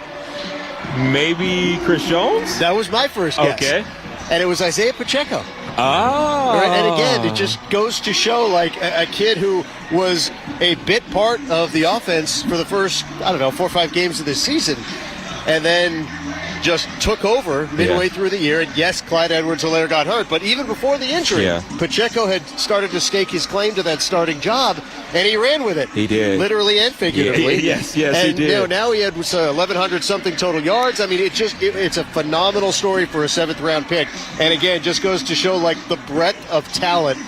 Maybe Chris Jones? That was my first guess. Okay. And it was Isaiah Pacheco. Oh. Right? And again, it just goes to show, like, a kid who was a bit part of the offense for the first, 4 or 5 games of this season, and then just took over midway through the year. And yes, Clyde Edwards-Helaire got hurt, but even before the injury, Pacheco had started to stake his claim to that starting job, and he ran with it. He did. Literally and figuratively. Yes, and, he did. Now he had 1,100-something total yards. I mean, it's a phenomenal story for a 7th-round pick. And again, just goes to show, like, the breadth of talent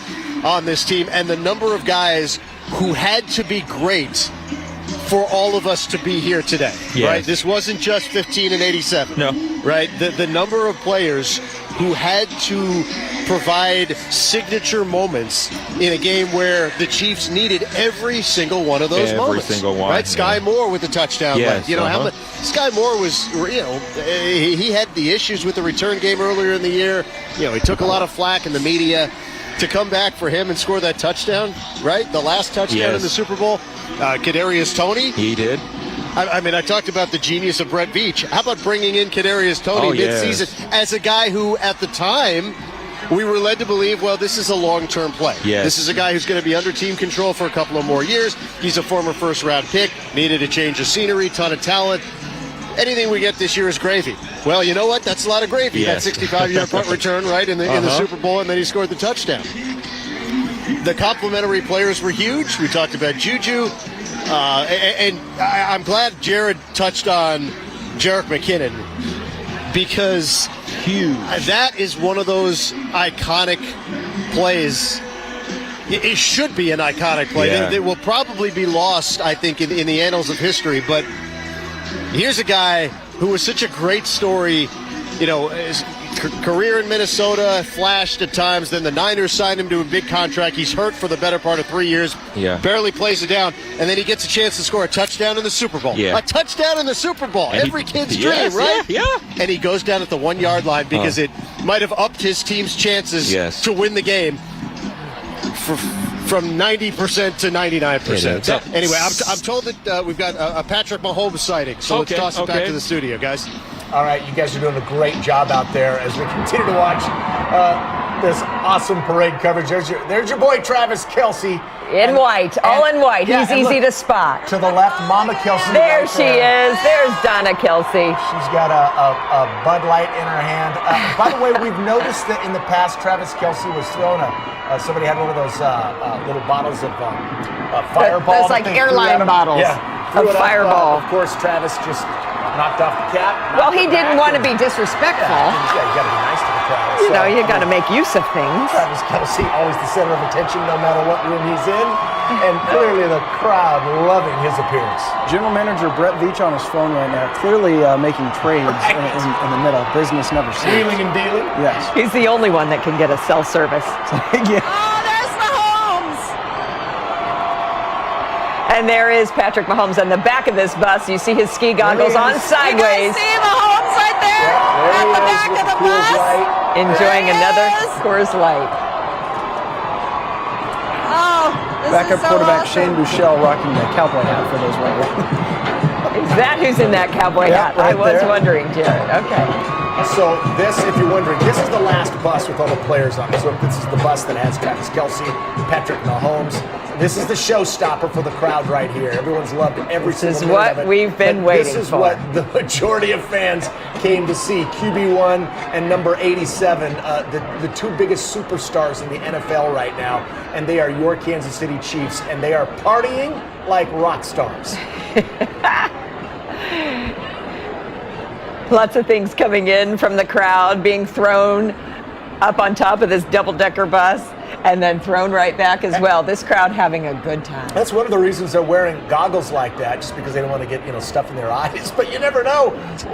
on this team and the number of guys who had to be great for all of us to be here today, right? This wasn't just 15 and 87. No. Right? The number of players who had to provide signature moments in a game where the Chiefs needed every single one of those moments. Every single one. Right? Sky Moore with the touchdown. Yes. How much Sky Moore was, he had the issues with the return game earlier in the year. He took a lot of flack in the media. To come back for him and score that touchdown, right? The last touchdown in the Super Bowl. Kadarius Toney. He did. I mean, I talked about the genius of Brett Veach. How about bringing in Kadarius Toney mid-season as a guy who, at the time, we were led to believe, well, this is a long-term play. Yes. This is a guy who's going to be under team control for a couple of more years. He's a former first-round pick, needed a change of scenery, ton of talent. Anything we get this year is gravy. Well, you know what? That's a lot of gravy. Yes. That 65-yard punt return, right, in the Super Bowl, and then he scored the touchdown. The complimentary players were huge. We talked about Juju. And I'm glad Jared touched on Jerick McKinnon, because that is one of those iconic plays. It should be an iconic play. It will probably be lost, I think, in the annals of history, but here's a guy who was such a great story, his career in Minnesota flashed at times. Then the Niners signed him to a big contract. He's hurt for the better part of 3 years. Barely plays it down. And then he gets a chance to score a touchdown in the Super Bowl. A touchdown in the Super Bowl. And every kid's dream, right? Yeah. And he goes down at the 1 yard line because it might have upped his team's chances to win the game from 90% to 99%. Anyway, I'm told that we've got a Patrick Mahomes sighting, so let's toss it back to the studio, guys. All right, you guys are doing a great job out there as we continue to watch this awesome parade coverage. There's your boy Travis Kelce. In white, all in white. He's easy to spot. To the left, Mama Kelce. There she is. There's Donna Kelce. She's got a Bud Light in her hand. By the way, we've noticed that in the past, Travis Kelce was throwing somebody had one of those little bottles of Fireball. Those like airline bottles of Fireball. Of course, Travis just knocked off the cap. Well, he didn't want to be disrespectful. Yeah, you got to be nice to the crowd. You got to make use of things. Travis Kelce, always the center of attention no matter what room he's in. And clearly the crowd loving his appearance. General Manager Brett Veach on his phone right now, clearly making trades in the middle. Business never ceases. Wheeling and dealing? Yes. He's the only one that can get a cell service. Oh, there's Mahomes! And there is Patrick Mahomes on the back of this bus. You see his ski goggles on sideways. You guys see Mahomes right there? there at the back of the bus. Enjoying another Coors Light. Oh, this Backup is so quarterback awesome. Shane Buechele rocking the cowboy hat for those wondering. Is that who's in that cowboy hat? right I was there. wondering, Jared. Okay. So this, if you're wondering, this is the last bus with all the players on it. So this is the bus that has Travis Kelce, Patrick Mahomes. This is the showstopper for the crowd right here. Everyone's loved every single minute what of it. we've been But waiting This is for. what the majority of fans came to see. QB1 and number 87, the two biggest superstars in the NFL right now, and they are your Kansas City Chiefs, and they are partying like rock stars. Lots of things coming in from the crowd, being thrown up on top of this double-decker bus, and then thrown right back as well. This crowd having a good time. That's one of the reasons they're wearing goggles like that, just because they don't want to get stuff in their eyes. But you never know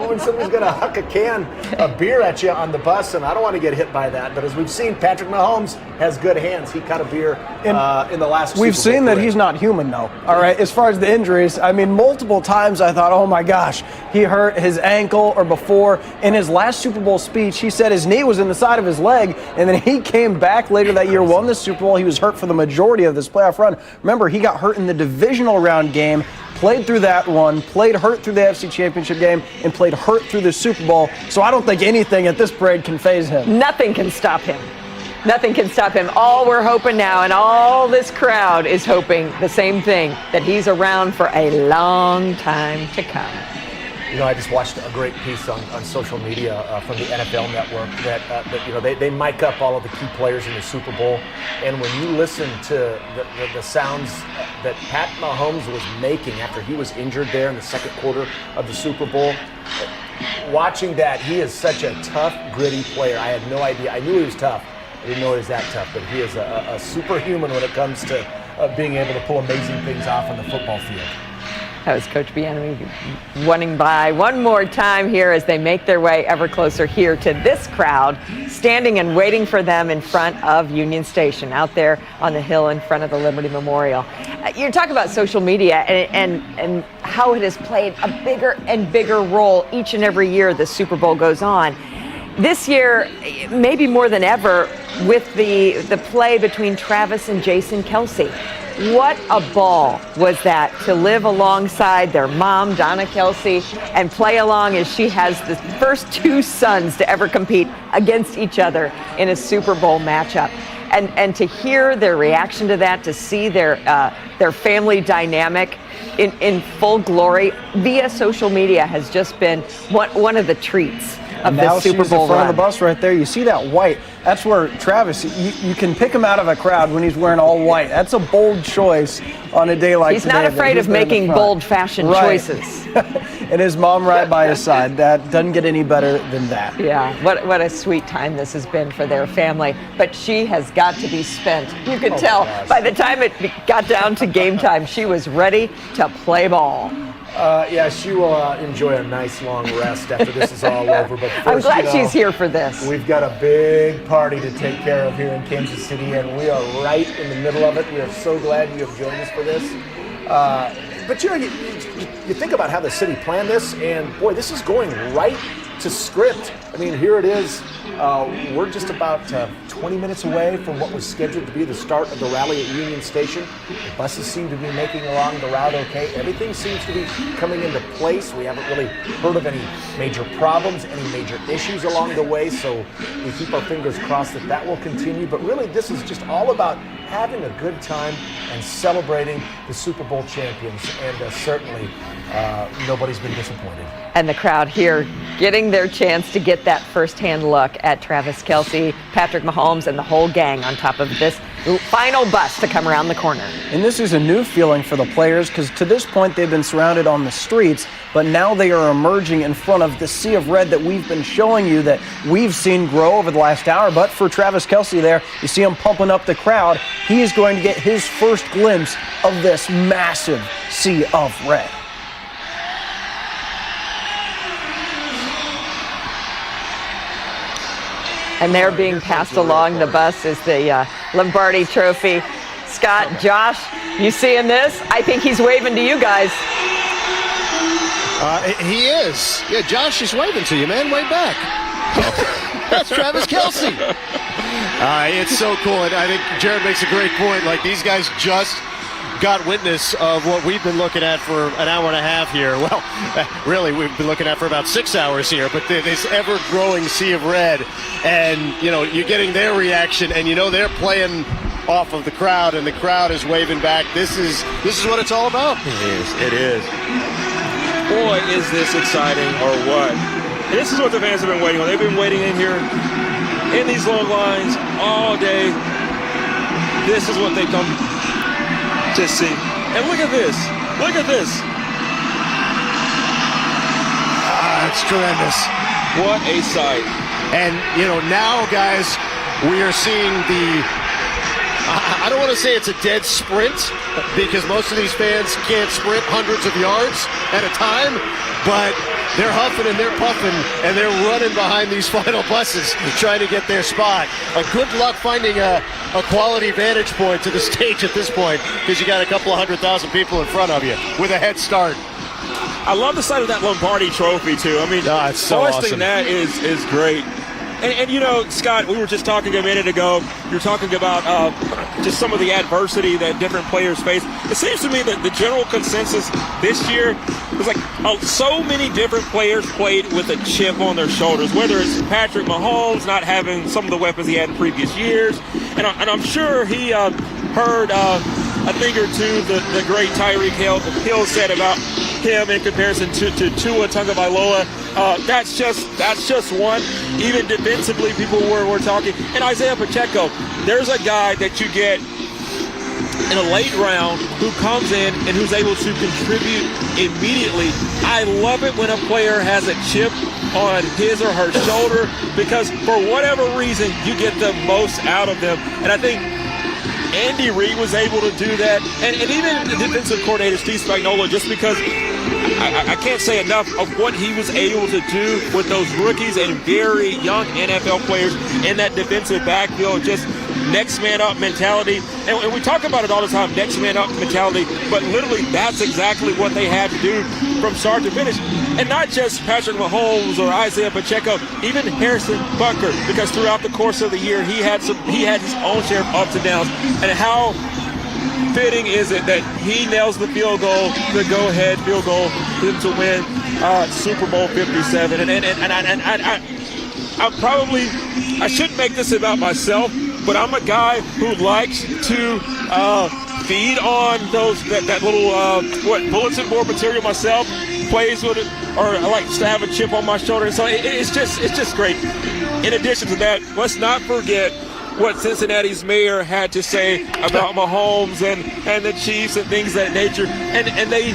when somebody's going to huck a can of beer at you on the bus, and I don't want to get hit by that. But as we've seen, Patrick Mahomes has good hands. He cut a beer in the last. We've Super Bowl seen that parade. he's not human, though. All right, as far as the injuries, I mean, multiple times I thought, oh my gosh, he hurt his ankle or before. In his last Super Bowl speech, he said his knee was in the side of his leg, and then he came back later that year, won the Super Bowl. He was hurt for the majority of this playoff run. Remember, he got hurt in the divisional round game, played through that one, played hurt through the AFC Championship game, and played hurt through the Super Bowl. So I don't think anything at this parade can faze him. Nothing can stop him. Nothing can stop him. All we're hoping now, and all this crowd is hoping the same thing, that he's around for a long time to come. You know, I just watched a great piece on social media from the NFL Network that they mic up all of the key players in the Super Bowl, and when you listen to the sounds that Pat Mahomes was making after he was injured there in the second quarter of the Super Bowl, watching that, he is such a tough, gritty player. I had no idea. I knew he was tough. I didn't know he was that tough, but he is a superhuman when it comes to being able to pull amazing things off on the football field. That was Coach Bieniemy running by one more time here as they make their way ever closer here to this crowd, standing and waiting for them in front of Union Station, out there on the hill in front of the Liberty Memorial. You're talking about social media and how it has played a bigger and bigger role each and every year the Super Bowl goes on. This year, maybe more than ever, with the play between Travis and Jason Kelce. What a ball was that to live alongside their mom, Donna Kelce, and play along as she has the first two sons to ever compete against each other in a Super Bowl matchup. And to hear their reaction to that, to see their family dynamic in full glory via social media has just been one of the treats of now the Super she's Bowl in front run. of the bus right there. You see that white? That's where Travis, you can pick him out of a crowd when he's wearing all white. That's a bold choice on a day like He's today. not that afraid he's of there in the making front. bold fashion Right. choices. And his mom right by his side. That doesn't get any better than that. Yeah, what a sweet time this has been for their family. But she has got to be spent. You could tell by the time it got down to game time, she was ready to play ball. Yeah, she will enjoy a nice long rest after this is all over. But first, I'm glad she's here for this. We've got a big party to take care of here in Kansas City, and we are right in the middle of it. We are so glad you have joined us for this. But you think about how the city planned this, and boy, this is going right to script. I mean, here it is. We're just about 20 minutes away from what was scheduled to be the start of the rally at Union Station. The buses seem to be making along the route okay. Everything seems to be coming into place. We haven't really heard of any major problems, any major issues along the way, so we keep our fingers crossed that that will continue. But really, this is just all about having a good time and celebrating the Super Bowl champions, and certainly nobody's been disappointed. And the crowd here getting their chance to get that firsthand look at Travis Kelce, Patrick Mahomes, and the whole gang on top of this final bus to come around the corner. And this is a new feeling for the players because to this point they've been surrounded on the streets, but now they are emerging in front of the sea of red that we've been showing you, that we've seen grow over the last hour. But for Travis Kelce there, you see him pumping up the crowd. He is going to get his first glimpse of this massive sea of red. And they're being passed along the bus is the Lombardi Trophy. Scott, Josh, you seeing this? I think he's waving to you guys. He is. Yeah, Josh is waving to you, man. Wave back. That's Travis Kelce. It's so cool. And I think Jared makes a great point. Like, these guys just got witness of what we've been looking at for an hour and a half here. Well, really, we've been looking at for about 6 hours here. But this ever-growing sea of red. And, you know, you're getting their reaction. And, you know, they're playing off of the crowd. And the crowd is waving back. This is what it's all about. It is. Boy, is this exciting or what? And this is what the fans have been waiting on. They've been waiting in here in these long lines all day. This is what they've come to see. And look at this. Look at this. It's tremendous. What a sight. And, you know, now, guys, we are seeing I don't want to say it's a dead sprint, because most of these fans can't sprint hundreds of yards at a time, but they're huffing and they're puffing and they're running behind these final buses trying to get their spot. Good luck finding a quality vantage point to the stage at this point, because you got a couple of 100,000 people in front of you with a head start. I love the sight of that Lombardi trophy, too. I mean, it's so awesome. That is great. And, you know, Scott, we were just talking a minute ago. You're talking about just some of the adversity that different players face. It seems to me that the general consensus this year is like so many different players played with a chip on their shoulders, whether it's Patrick Mahomes not having some of the weapons he had in previous years. And I'm sure he heard a thing or two the great Tyreek Hill said about him in comparison to Tua Tagovailoa. That's just one. Even defensively, people were talking. And Isaiah Pacheco, there's a guy that you get in a late round who comes in and who's able to contribute immediately. I love it when a player has a chip on his or her shoulder, because for whatever reason, you get the most out of them. And I think Andy Reid was able to do that, and even the defensive coordinator, Steve Spagnuolo, just because I can't say enough of what he was able to do with those rookies and very young NFL players in that defensive backfield, just next man up mentality. And we talk about it all the time, next man up mentality, but literally that's exactly what they had to do from start to finish. And not just Patrick Mahomes or Isaiah Pacheco, even Harrison Butker, because throughout the course of the year, he had his own share of ups and downs. And how fitting is it that he nails the field goal, the go-ahead field goal for them to win Super Bowl 57. And I shouldn't make this about myself, but I'm a guy who likes to feed on that little bulletin board material myself. Plays with it, or I like to have a chip on my shoulder. And so it's just great. In addition to that, let's not forget what Cincinnati's mayor had to say about Mahomes and the Chiefs and things of that nature. And they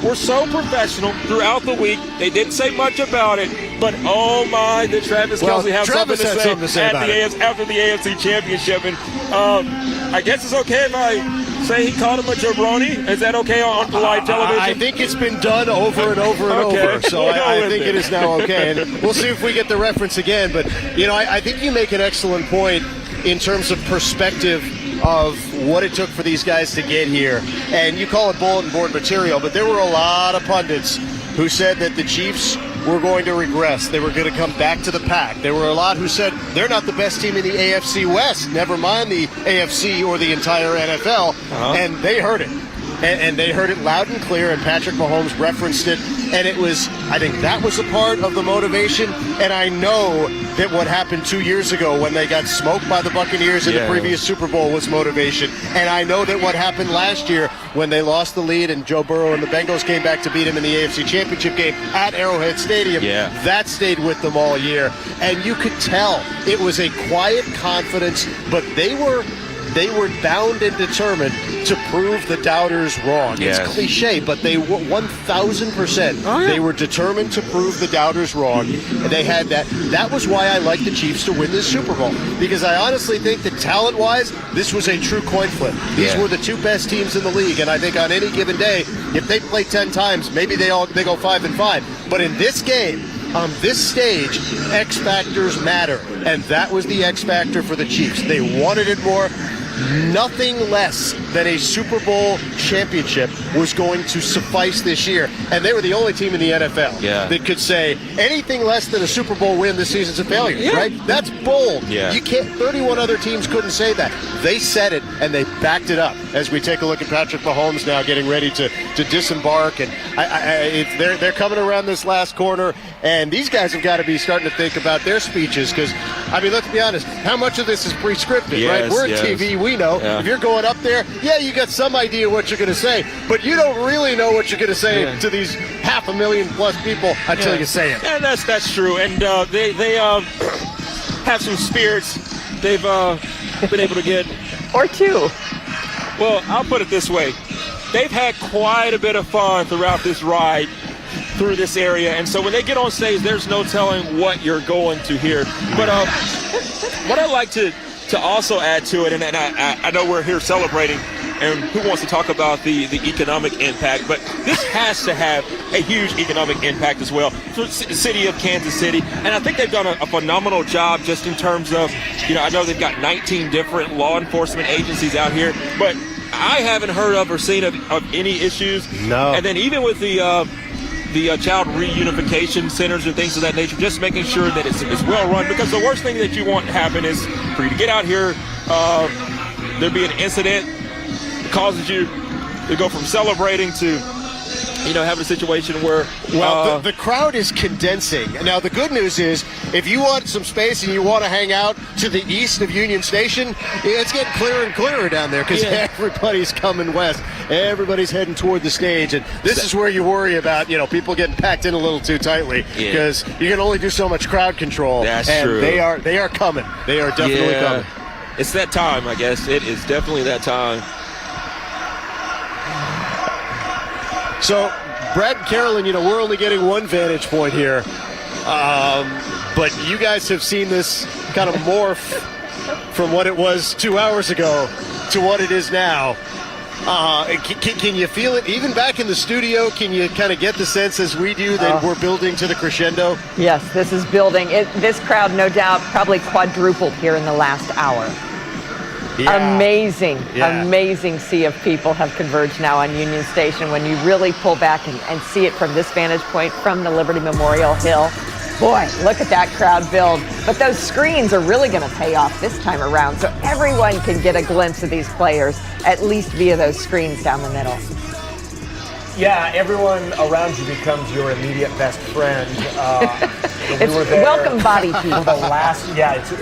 were so professional throughout the week. They didn't say much about it, but oh my, did Travis Kelce have something to say after the AFC Championship. And I guess it's okay if I say he called him a jabroni. Is that okay on live television? I think it's been done over and over and over, so I think it is now okay. And we'll see if we get the reference again. But, you know, I think you make an excellent point in terms of perspective of what it took for these guys to get here. And you call it bulletin board material, but there were a lot of pundits who said that the Chiefs were going to regress. They were going to come back to the pack. There were a lot who said they're not the best team in the AFC West, never mind the AFC or the entire NFL, and they heard it. And they heard it loud and clear, and Patrick Mahomes referenced it, and I think that was a part of the motivation. And I know that what happened 2 years ago when they got smoked by the Buccaneers in the previous Super Bowl was motivation. And I know that what happened last year when they lost the lead and Joe Burrow and the Bengals came back to beat him in the AFC Championship game at Arrowhead Stadium, that stayed with them all year. And you could tell it was a quiet confidence, but they were bound and determined to prove the doubters wrong. Yes. It's cliche, but they were 1,000%. They were determined to prove the doubters wrong. And they had that. That was why I like the Chiefs to win this Super Bowl, because I honestly think that talent-wise, this was a true coin flip. These were the two best teams in the league, and I think on any given day, if they play 10 times, maybe they go 5-5. But in this game, on this stage, X factors matter, and that was the X factor for the Chiefs. They wanted it more. nothing less than a Super Bowl championship was going to suffice this year. And they were the only team in the NFL that could say anything less than a Super Bowl win this season's a failure, right? That's bold. Yeah. You can't, 31 other teams couldn't say that. They said it, and they backed it up. As we take a look at Patrick Mahomes now getting ready to disembark, and they're coming around this last corner, and these guys have got to be starting to think about their speeches, because, I mean, let's be honest, how much of this is pre-scripted, right? We're on TV, we know. If you're going up there, you got some idea what you're going to say, but you don't really know what you're going to say to these 500,000+ people until you say it. And that's true. And they have some spirits they've been able to get. Or two. Well, I'll put it this way. They've had quite a bit of fun throughout this ride through this area. And so when they get on stage, there's no telling what you're going to hear. But what I'd like to also add to it, and I know we're here celebrating, and who wants to talk about the economic impact, but this has to have a huge economic impact as well for the city of Kansas City. And I think they've done a phenomenal job just in terms of, I know they've got 19 different law enforcement agencies out here, but I haven't heard of or seen of any issues. No. And then even with the child reunification centers and things of that nature, just making sure that it's well run, because the worst thing that you want to happen is for you to get out here, there be an incident that causes you to go from celebrating to having a situation where the crowd is condensing. Now, the good news is, if you want some space and you want to hang out to the east of Union Station, it's getting clearer and clearer down there, because everybody's coming west. Everybody's heading toward the stage, and this is where you worry about people getting packed in a little too tightly, because you can only do so much crowd control. That's and true. They are coming. They are definitely coming. It's that time, I guess. It is definitely that time. So, Brad and Carolyn, we're only getting one vantage point here, but you guys have seen this kind of morph from what it was 2 hours ago to what it is now. Can you feel it even back in the studio? Can you kind of get the sense, as we do, that we're building to the crescendo? Yes, this is building. This crowd, no doubt, probably quadrupled here in the last hour. Amazing sea of people have converged now on Union Station. When you really pull back and see it from this vantage point from the Liberty Memorial Hill, boy, look at that crowd build. But those screens are really going to pay off this time around, so everyone can get a glimpse of these players, at least via those screens down the middle. Yeah, everyone around you becomes your immediate best friend. It's welcome body heat.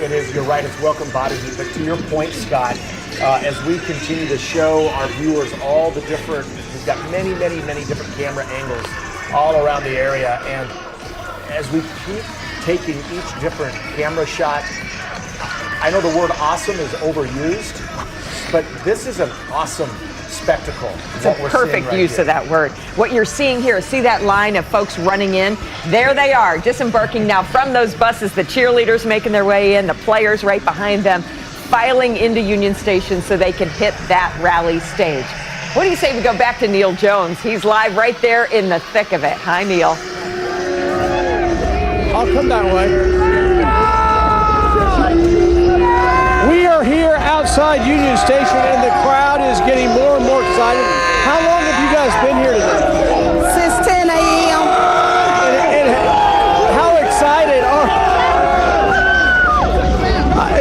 It is. You're right. It's welcome body heat. But to your point, Scott, as we continue to show our viewers all the different, we've got many, many, many different camera angles all around the area, and as we keep taking each different camera shot, I know the word awesome is overused, but this is an awesome spectacle. It's a perfect use of that word. What you're seeing here, see that line of folks running in? There they are, disembarking now from those buses, the cheerleaders making their way in, the players right behind them, filing into Union Station so they can hit that rally stage. What do you say we go back to Neil Jones? He's live right there in the thick of it. Hi, Neil. I'll come that way. We are here outside Union Station, and the crowd is getting more and more excited. How long have you guys been here today? Since 10 a.m. And how excited are...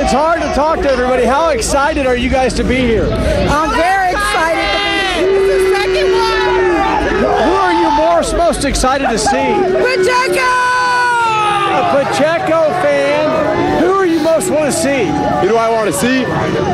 It's hard to talk to everybody. How excited are you guys to be here? I'm very excited to be here. This is the second one. Who are you most excited to see? Pacheco! A Pacheco fan. Who are you most want to see? Who do I want to see?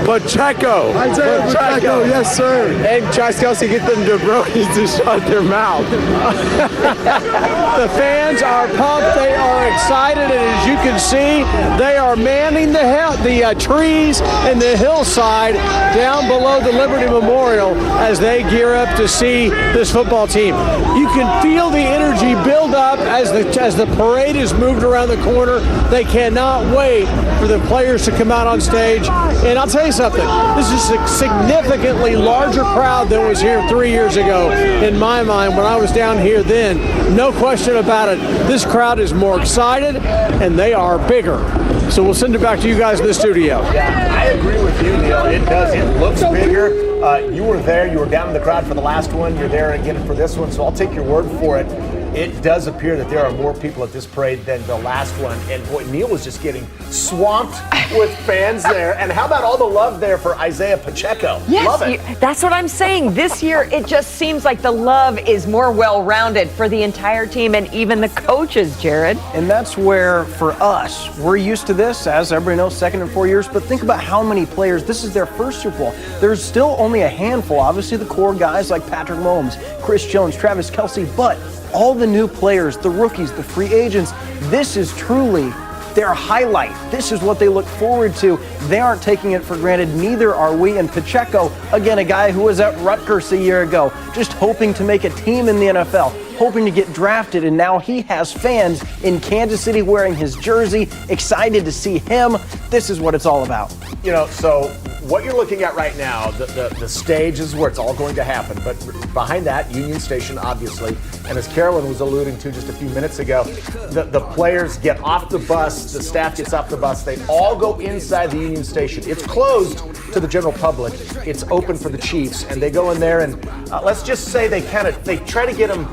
Pacheco. Pacheco, yes, sir. And Travis Kelce, get them jabronis to shut their mouth. The fans are pumped. They are excited, and as you can see, they are manning the trees and the hillside down below the Liberty Memorial as they gear up to see this football team. You can feel the energy build up as the parade is moved around the corner. They cannot wait for the players to come out on stage. And I'll tell you something, this is a significantly larger crowd than was here 3 years ago in my mind when I was down here then. No question about it. This crowd is more excited and they are bigger. So we'll send it back to you guys in the studio. Yeah, I agree with you, Neil. It does. It looks bigger. You were there. You were down in the crowd for the last one. You're there again for this one, so I'll take your word for it. It does appear that there are more people at this parade than the last one. And boy, Neil was just getting swamped with fans there. And how about all the love there for Isaiah Pacheco? Yes, Love it. that's what I'm saying. This year, it just seems like the love is more well-rounded for the entire team and even the coaches, Jared. And that's where, for us, we're used to this, as everybody knows, second in 4 years. But think about how many players, this is their first Super Bowl. There's still only a handful, obviously the core guys like Patrick Mahomes, Chris Jones, Travis Kelce, but all the new players, the rookies, the free agents, this is truly their highlight. This is what they look forward to. They aren't taking it for granted, neither are we. And Pacheco, again, a guy who was at Rutgers a year ago, just hoping to make a team in the NFL, hoping to get drafted, and now he has fans in Kansas City wearing his jersey, excited to see him. This is what it's all about. You know, so what you're looking at right now, the stage is where it's all going to happen. But behind that, Union Station, obviously. And as Carolyn was alluding to just a few minutes ago, the players get off the bus, the staff gets off the bus, they all go inside the Union Station. It's closed to the general public. It's open for the Chiefs, and they go in there and let's just say they try to get them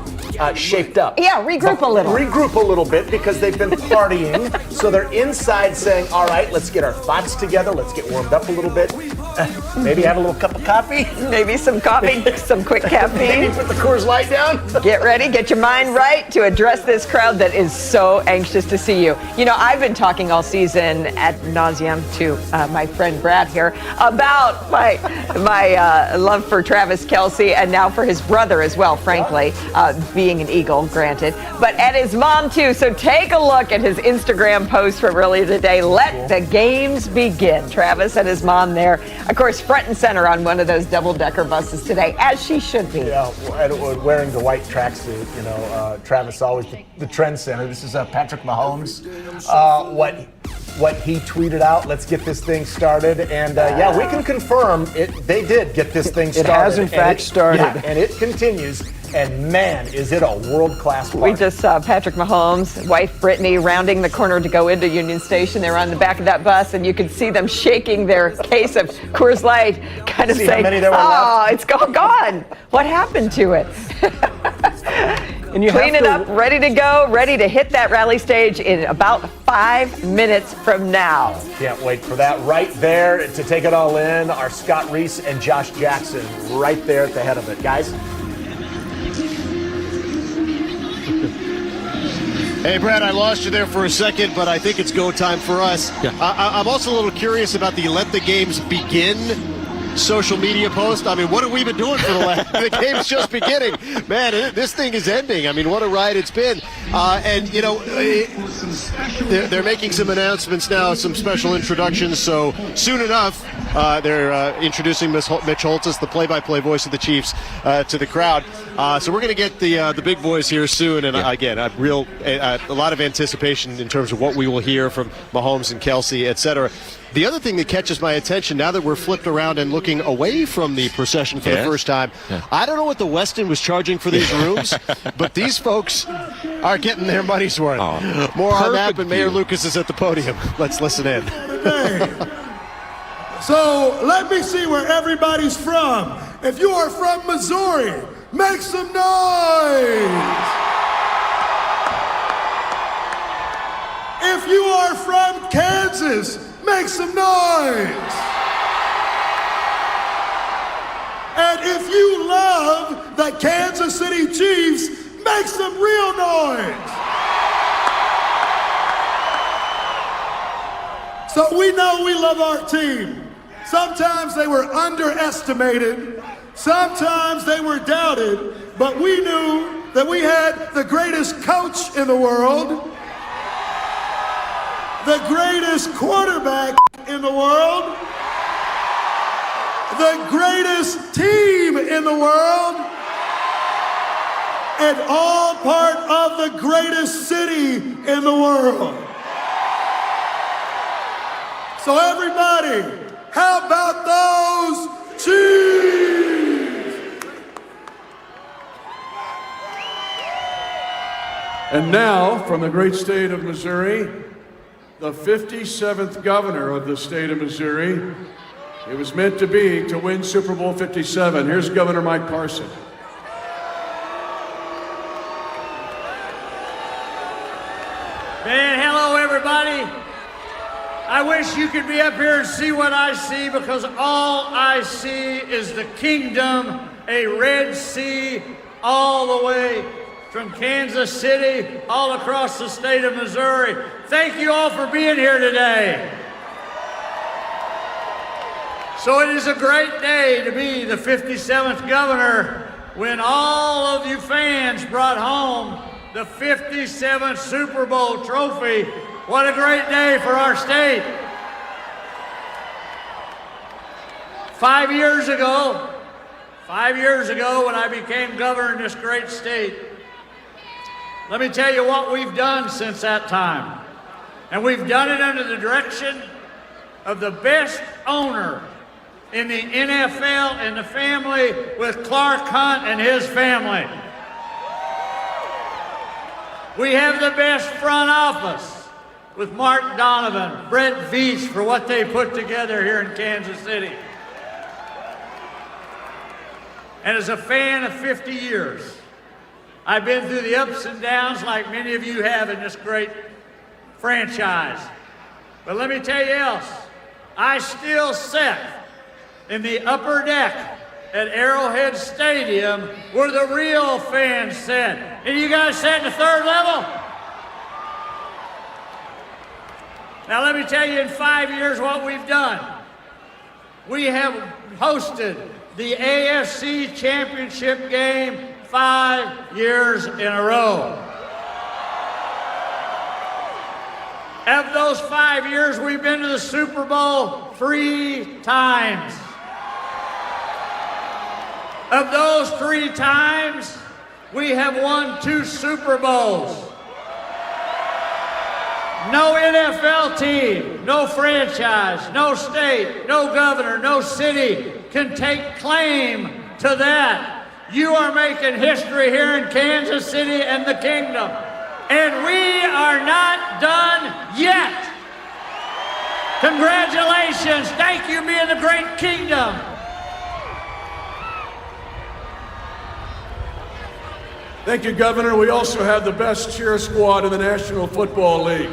shaped up. Yeah, regroup a little. Regroup a little bit because they've been partying. So they're inside saying, all right, let's get our thoughts together. Let's get warmed up a little bit. Maybe have a little cup of coffee. Maybe some coffee, some quick caffeine. Maybe put the Coors Light down. Get ready, get your mind right to address this crowd that is so anxious to see you. You know, I've been talking all season ad nauseum to my friend Brad here about my love for Travis Kelce and now for his brother as well, frankly, being an Eagle, granted, but at his mom too. So take a look at his Instagram post from earlier today. Let the games begin. Travis and his mom there, of course, front and center on one of those double-decker buses today, as she should be. Yeah, wearing the white tracksuit, you know, Travis always the trend center. This is Patrick Mahomes. What he tweeted out, let's get this thing started. And yeah, we can confirm they did get this thing started. It has in fact started. Yeah, and it continues. And man, is it a world-class party. We just saw Patrick Mahomes' wife Brittany rounding the corner to go into Union Station. They're on the back of that bus, and you could see them shaking their case of Coors Light, kind of saying, "Oh, it's gone. What happened to it?" And you clean it up, ready to go, ready to hit that rally stage in about 5 minutes from now. Can't wait for that. Right there to take it all in are Scott Reese and Josh Jackson right there at the head of it. Guys? Hey, Brad, I lost you there for a second, but I think it's go time for us. Yeah. I'm also a little curious about the Let the Games Begin social media post. I mean, what have we been doing for the game's just beginning. Man, this thing is ending. I mean, what a ride it's been. And, you know, they're making some announcements now, some special introductions. So soon enough, they're introducing Mitch Holtis, the play-by-play voice of the Chiefs, to the crowd. So we're going to get the big boys here soon. And again, a lot of anticipation in terms of what we will hear from Mahomes and Kelce, et cetera. The other thing that catches my attention now that we're flipped around and looking away from the procession for the first time, I don't know what the Westin was charging for these rooms, but these folks are getting their money's worth. More on that, but Mayor Lucas is at the podium. Let's listen in. So let me see where everybody's from. If you are from Missouri, make some noise. If you are from Kansas, make some noise. And if you love the Kansas City Chiefs, make some real noise. So we know we love our team. Sometimes they were underestimated. Sometimes they were doubted. But we knew that we had the greatest coach in the world, the greatest quarterback in the world, the greatest team in the world, and all part of the greatest city in the world. So everybody, how about those Chiefs? And now, from the great state of Missouri, the 57th governor of the state of Missouri. It was meant to be to win Super Bowl 57. Here's Governor Mike Parson. Man, hello everybody. I wish you could be up here and see what I see, because all I see is the kingdom, a Red Sea all the way from Kansas City, all across the state of Missouri. Thank you all for being here today. So it is a great day to be the 57th governor when all of you fans brought home the 57th Super Bowl trophy. What a great day for our state. 5 years ago when I became governor in this great state, let me tell you what we've done since that time. And we've done it under the direction of the best owner in the NFL and the family, with Clark Hunt and his family. We have the best front office with Mark Donovan, Brett Veach, for what they put together here in Kansas City. And as a fan of 50 years, I've been through the ups and downs like many of you have in this great franchise. But let me tell you else, I still sit in the upper deck at Arrowhead Stadium where the real fans sit. And you guys sit in the third level? Now let me tell you in 5 years what we've done. We have hosted the AFC Championship game 5 years in a row. Of those 5 years, we've been to the Super Bowl 3 times. Of those 3 times, we have won 2 Super Bowls. No NFL team, no franchise, no state, no governor, no city can take claim to that. You are making history here in Kansas City and the Kingdom. And we are not done yet. Congratulations. Thank you, being the great kingdom. Thank you, Governor. We also have the best cheer squad in the National Football League.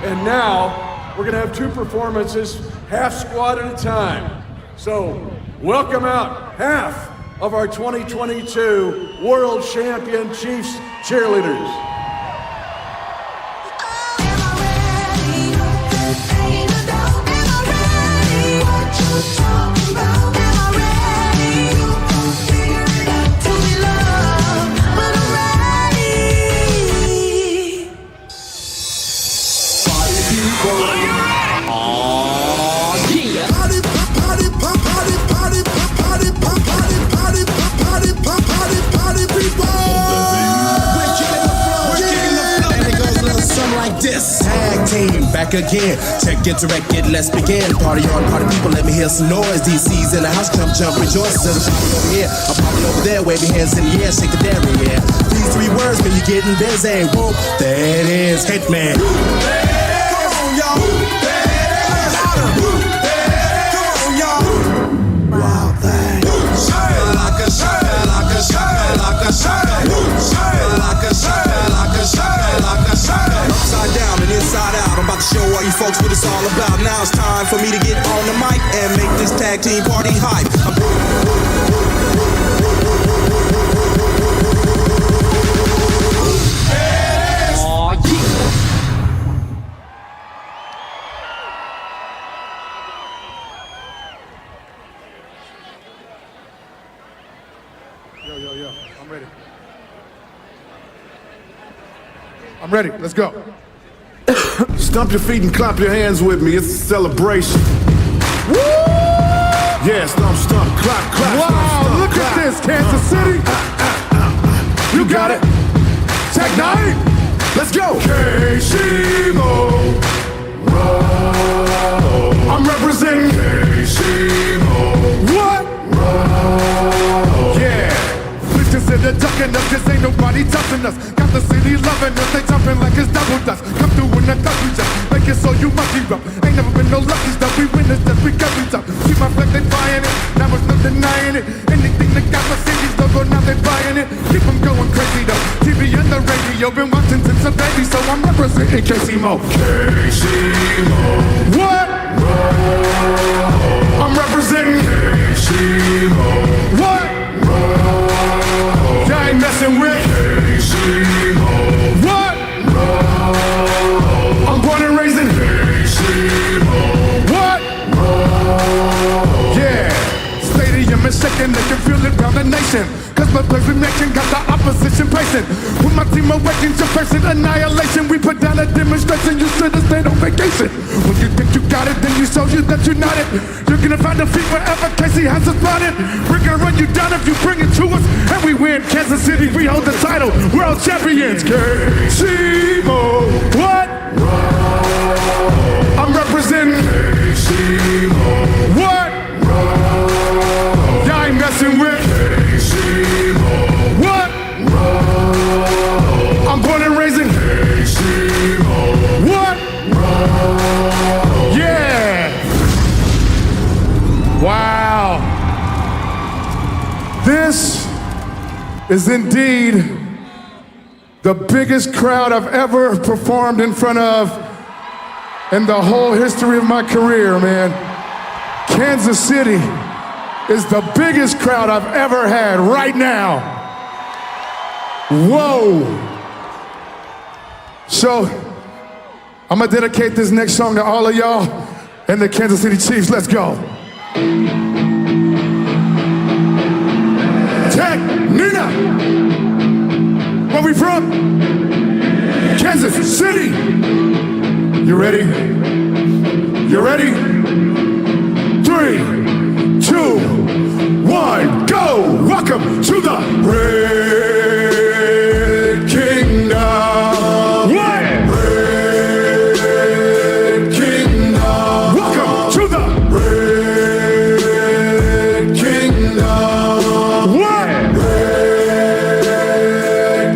And now we're going to have 2 performances, half squad at a time. So welcome out half of our 2022 World Champion Chiefs cheerleaders. Tag team back again. Check it, direct it, let's begin. Party on, party people, let me hear some noise. DC's in the house, come jump, rejoice. Instead of party over here, I'm party over there. Wave your hands in the air, shake the dairy, yeah. These 3 words, man, you're getting busy. Whoop, there it is, Hitman. Come on, y'all. Come on, y'all. Wild thing. Shine like a shine, like a shine, like a shine. Shine like a shine, like a shine, like a shine. Upside down and inside out, I'm about to show all you folks what it's all about. Now it's time for me to get on the mic and make this tag team party hype. Yo, I'm ready. I'm ready, let's go. Stomp your feet and clap your hands with me, it's a celebration. Woo! Yeah, stomp, stomp, clap, clap. Wow, stomp, stomp, look clap. At this, Kansas City. You got it. Tech 9, let's go. KCTV5. I'm representing KCTV5. What? Yeah. Consider ducking us, cause ain't nobody touching us. Got the city loving us, they jumping like it's double dust. Come through in the country, just make it, so you must be rough. Ain't never been no lucky stuff. We winners that we got we tough. See my flag, they buying it. Now there's no denying it. Anything that got my city's logo, now they buying it. Keep them going crazy though. TV and the radio, been watching since a baby, so I'm representing KC-Mo. KC-Mo. What? I'm representing KC-Mo. What? Y'all ain't messing with KC-Mo. What? I'm born and raised in KC-Mo. What? Yeah. Stadium is shaking, they can feel it around the nation. Cause my plays we making got the opposition pacing. With my team awakening to facing annihilation. We put down a demonstration, you should have stayed on vacation. When you think you got it, then you show you that you're not it. You're gonna find defeat wherever KC has us spotted. We're gonna run you down if you bring it to us. And we win. Kansas City, we hold the title. World champions. KC-Mo. What? I'm representing KC-Mo. What? Y'all ain't messing with KC-Mo. What? I'm born and raised in KC-Mo. What? Yeah. Wow. This is indeed the biggest crowd I've ever performed in front of in the whole history of my career, man. Kansas City is the biggest crowd I've ever had right now. Whoa. So, I'm gonna dedicate this next song to all of y'all and the Kansas City Chiefs. Let's go. Tech Nina. Where we from? Kansas City. You ready? You ready? 3, 2, 1, go! Welcome to the Red Kingdom. What? Red Kingdom. Welcome to the Red Kingdom. What? Red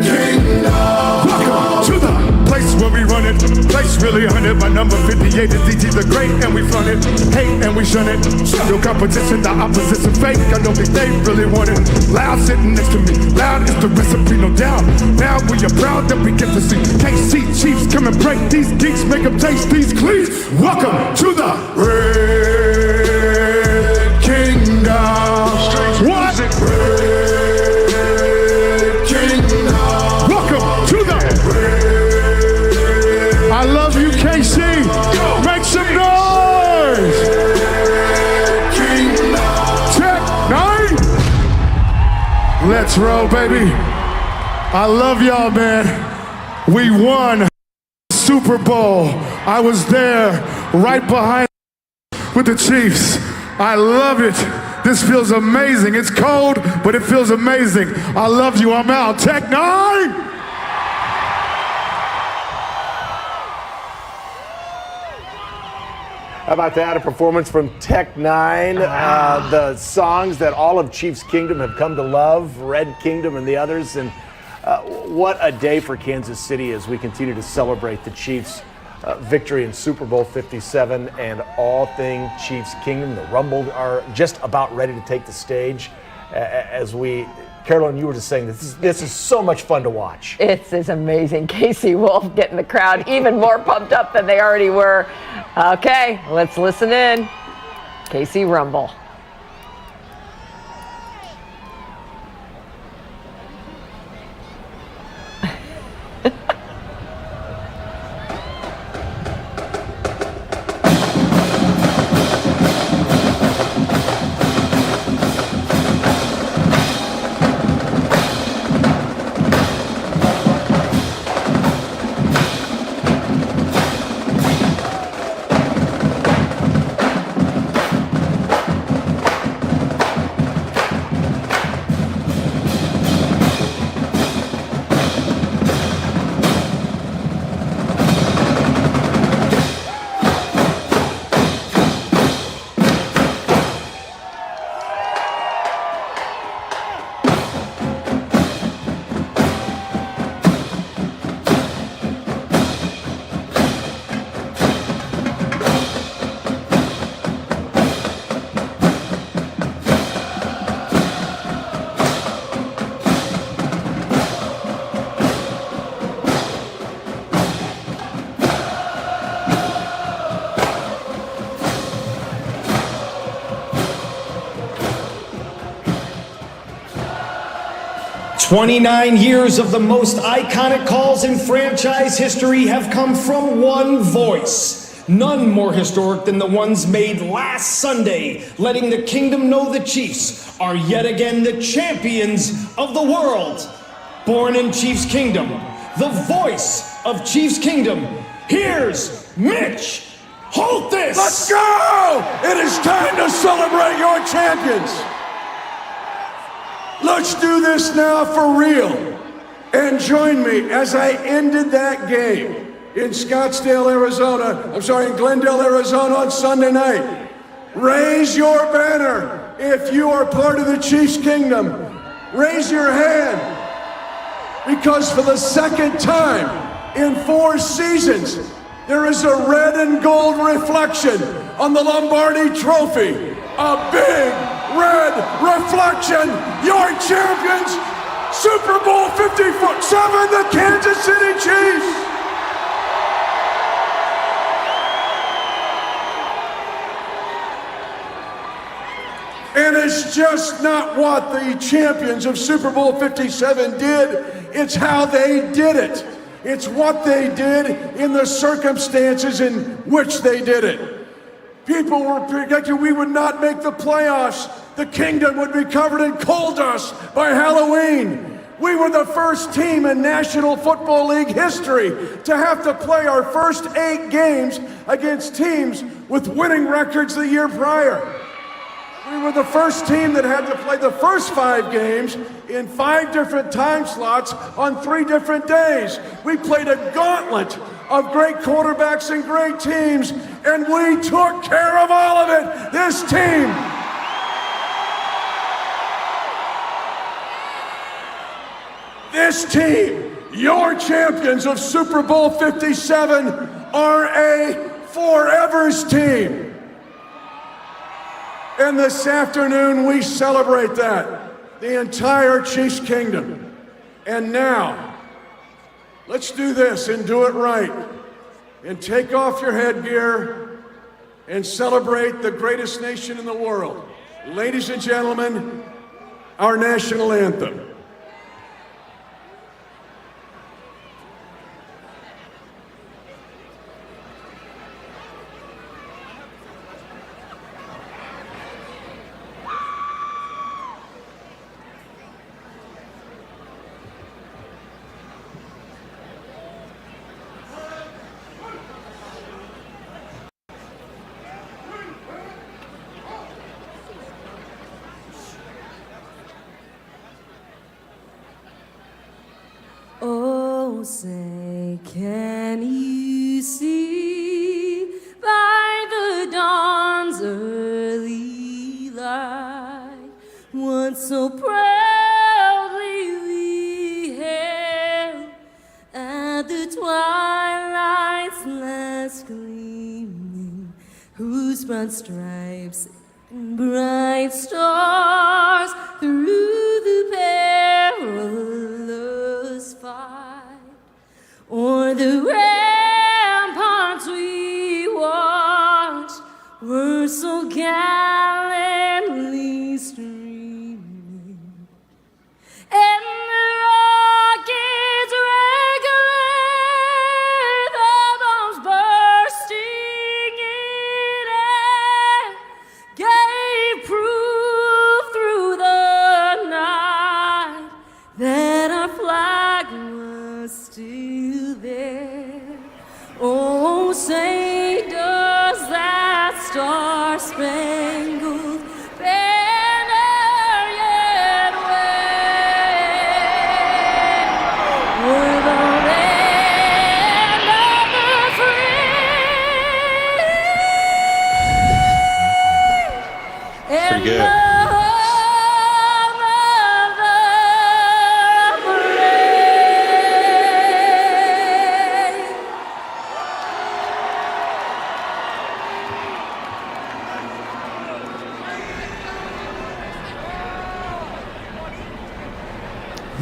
Kingdom. Welcome to the place where we run it. Place really hunted. My number 58 is DT the Great, and we front it. Hate and we shun it. No competition, the opposition fake. I don't think they really want it. Loud sitting next to me. Loud is the recipe, no doubt. Now we are proud that we get to see KC Chiefs come and break these geeks, make them taste these cleats. Welcome to the Red Kingdom. What? Red Kingdom. Welcome to the Red. I love you, KC. Make some noise. Check 9. Let's roll, baby. I love y'all, man. We won Super Bowl. I was there right behind with the Chiefs. I love it. This feels amazing. It's cold, but it feels amazing. I love you. I'm out. Tech 9. How about that? A performance from Tech 9. The songs that all of Chiefs Kingdom have come to love, Red Kingdom and the others. And what a day for Kansas City as we continue to celebrate the Chiefs' victory in Super Bowl 57 and all thing Chiefs Kingdom. The Rumble are just about ready to take the stage as we... Carolyn, you were just saying this is so much fun to watch. It's amazing. Casey Wolf getting the crowd even more pumped up than they already were. Okay, let's listen in. KC Rumble. 29 years of the most iconic calls in franchise history have come from one voice. None more historic than the ones made last Sunday, letting the kingdom know the Chiefs are yet again the champions of the world. Born in Chiefs Kingdom, the voice of Chiefs Kingdom, here's Mitch Holthus. Let's go! It is time to celebrate your champions. Let's do this now for real. And join me as I ended that game in Scottsdale, Arizona. In Glendale, Arizona on Sunday night. Raise your banner if you are part of the Chiefs Kingdom. Raise your hand. Because for the second time in 4 seasons, there is a red and gold reflection on the Lombardi Trophy. A big red reflection. Your champions, Super Bowl 57, the Kansas City Chiefs. And it's just not what the champions of Super Bowl 57 did, it's how they did it. It's what they did in the circumstances in which they did it. People were predicting we would not make the playoffs. The kingdom would be covered in coal dust by Halloween. We were the first team in National Football League history to have to play our first 8 games against teams with winning records the year prior. We were the first team that had to play the first 5 games in 5 different time slots on 3 different days. We played a gauntlet of great quarterbacks and great teams, and we took care of all of it. This team. This team, your champions of Super Bowl 57, are a forevers team. And this afternoon, we celebrate that, the entire Chiefs Kingdom. And now, let's do this and do it right. And take off your headgear and celebrate the greatest nation in the world. Ladies and gentlemen, our national anthem. Oh, say, can you see by the dawn's early light what so proudly we hailed at the twilight's last gleaming, whose broad stripes and bright stars through the perilous fight, o'er the ramparts we watched were so gallantly streaming, and the rockets regular, the bombs bursting in air, gave proof through the night that our flag was still there. Oh, say does that star-spangled banner yet wave o'er the land of the free? Pretty good.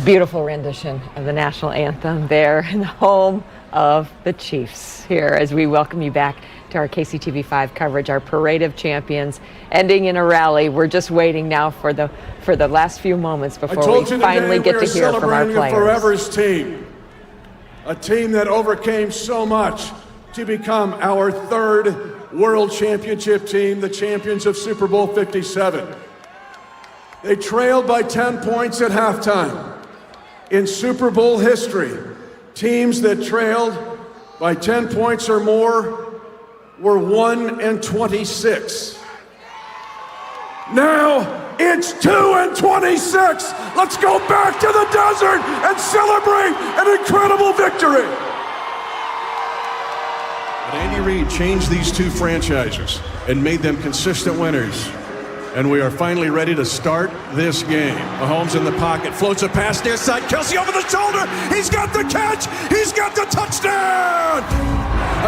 Beautiful rendition of the national anthem there in the home of the Chiefs here as we welcome you back to our KCTV5 coverage, our Parade of Champions ending in a rally. We're just waiting now for the last few moments before we finally get to hear from our players. Forever's team, a team that overcame so much to become our third World Championship team, the champions of Super Bowl 57. They trailed by 10 points at halftime. In Super Bowl history, teams that trailed by 10 points or more were 1-26. Now it's 2-26. Let's go back to the desert and celebrate an incredible victory. But Andy Reid changed these two franchises and made them consistent winners. And we are finally ready to start this game. Mahomes in the pocket, floats a pass near side. Kelsey over the shoulder. He's got the catch. He's got the touchdown.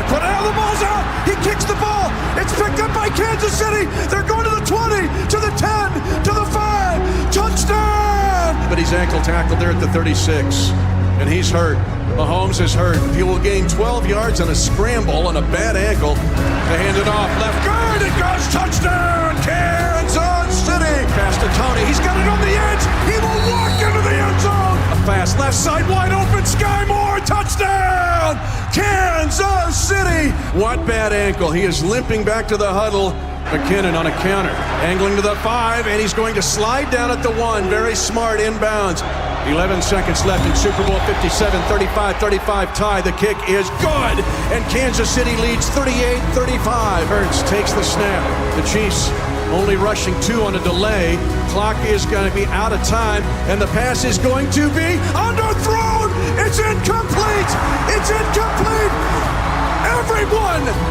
Cornell, the ball's out. He kicks the ball. It's picked up by Kansas City. They're going to the 20, to the 10, to the 5. Touchdown. But he's ankle tackled there at the 36. And he's hurt. Mahomes is hurt. He will gain 12 yards on a scramble on a bad ankle. They hand it off. Left guard. It goes. Touchdown. Kansas City. Pass to Tony. He's got it on the edge. He will walk into the end zone. A fast left side wide open. Sky Moore. Touchdown. Kansas City. What bad ankle. He is limping back to the huddle. McKinnon on a counter. Angling to the 5. And he's going to slide down at the 1. Very smart inbounds. 11 seconds left in Super Bowl 57, 35-35 tie. The kick is good, and Kansas City leads 38-35. Hurts takes the snap. The Chiefs only rushing 2 on a delay. Clock is going to be out of time, and the pass is going to be underthrown. It's incomplete. It's incomplete.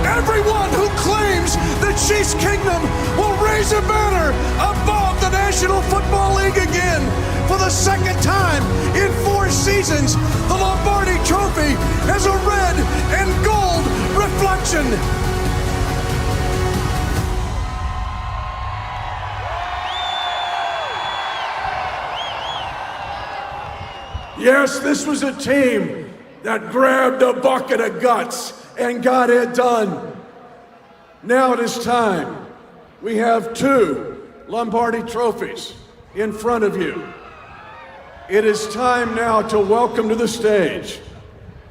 Everyone who claims the Chiefs Kingdom will raise a banner above the National Football League again. For the second time in 4 seasons, the Lombardi Trophy has a red and gold reflection. Yes, this was a team that grabbed a bucket of guts and got it done. Now it is time. We have 2 Lombardi trophies in front of you. It is time now to welcome to the stage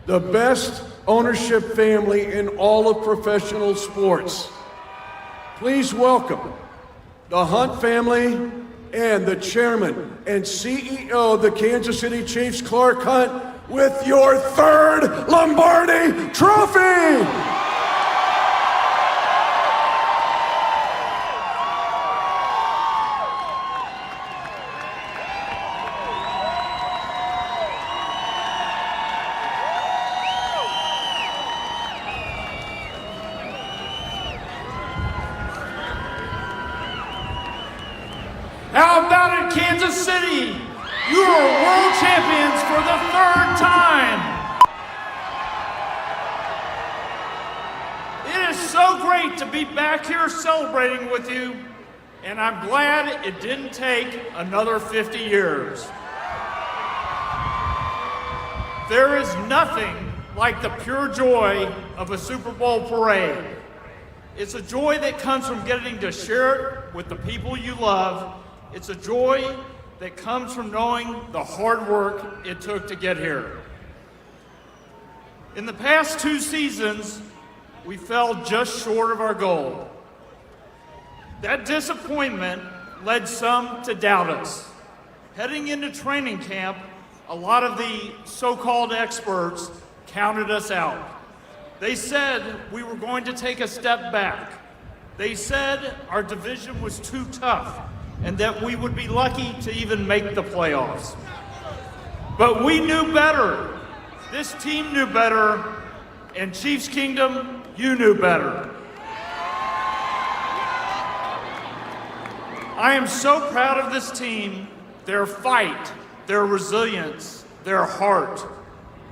the best ownership family in all of professional sports. Please welcome the Hunt family and the chairman and CEO of the Kansas City Chiefs, Clark Hunt, with your 3rd Lombardi Trophy. How about it, Kansas City? You are world champions for the 3rd time. It is so great to be back here celebrating with you, and I'm glad it didn't take another 50 years. There is nothing like the pure joy of a Super Bowl parade. It's a joy that comes from getting to share it with the people you love. It's a joy that comes from knowing the hard work it took to get here. In the past 2 seasons, we fell just short of our goal. That disappointment led some to doubt us. Heading into training camp, a lot of the so-called experts counted us out. They said we were going to take a step back. They said our division was too tough and that we would be lucky to even make the playoffs. But we knew better. This team knew better, and Chiefs Kingdom, you knew better. I am so proud of this team, their fight, their resilience, their heart.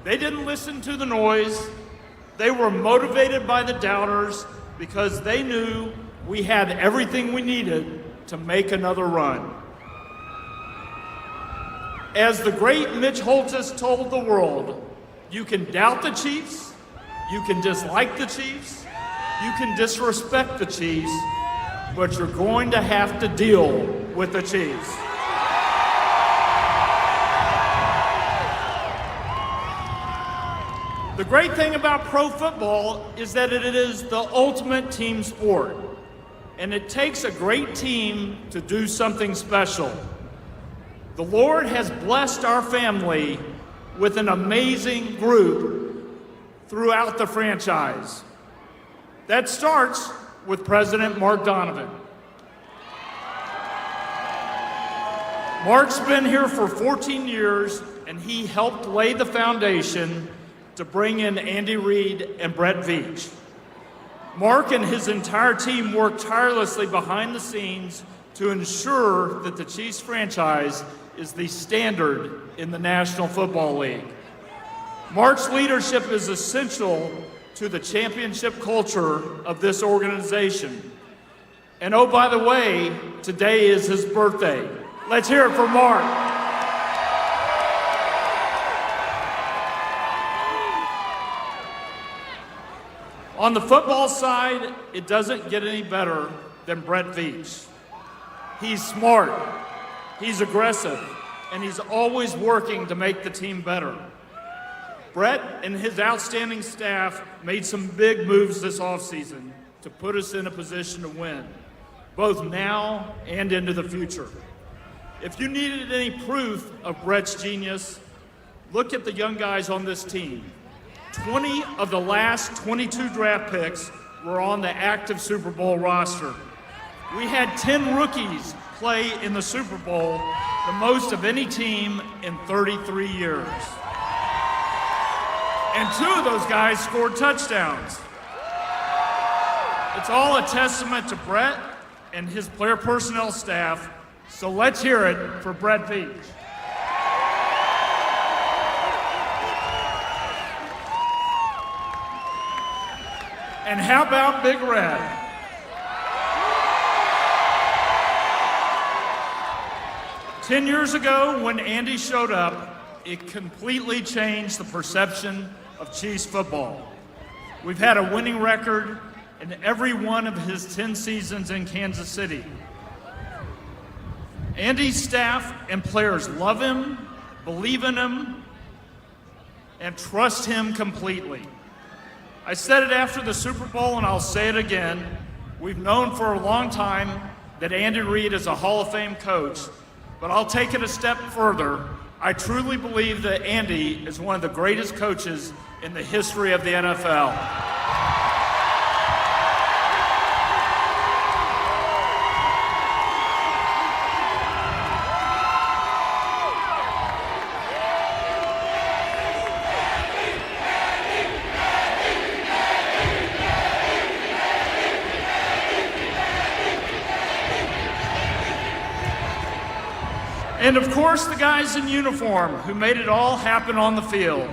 They didn't listen to the noise. They were motivated by the doubters because they knew we had everything we needed to make another run. As the great Mitch Holthus told the world, you can doubt the Chiefs, you can dislike the Chiefs, you can disrespect the Chiefs, but you're going to have to deal with the Chiefs. The great thing about pro football is that it is the ultimate team sport, and it takes a great team to do something special. The Lord has blessed our family with an amazing group throughout the franchise. That starts with President Mark Donovan. Mark's been here for 14 years, and he helped lay the foundation to bring in Andy Reid and Brett Veach. Mark and his entire team worked tirelessly behind the scenes to ensure that the Chiefs franchise is the standard in the National Football League. Mark's leadership is essential to the championship culture of this organization. And oh, by the way, today is his birthday. Let's hear it for Mark. On the football side, it doesn't get any better than Brett Veach. He's smart, he's aggressive, and he's always working to make the team better. Brett and his outstanding staff made some big moves this offseason to put us in a position to win, both now and into the future. If you needed any proof of Brett's genius, look at the young guys on this team. 20 of the last 22 draft picks were on the active Super Bowl roster. We had 10 rookies play in the Super Bowl, the most of any team in 33 years. And 2 of those guys scored touchdowns. It's all a testament to Brett and his player personnel staff, so let's hear it for Brett Veach. And how about Big Red? Ten years ago, when Andy showed up, it completely changed the perception of Chiefs football. We've had a winning record in every one of his 10 seasons in Kansas City. Andy's staff and players love him, believe in him, and trust him completely. I said it after the Super Bowl, and I'll say it again. We've known for a long time that Andy Reid is a Hall of Fame coach, but I'll take it a step further. I truly believe that Andy is one of the greatest coaches in the history of the NFL. And of course, the guys in uniform who made it all happen on the field.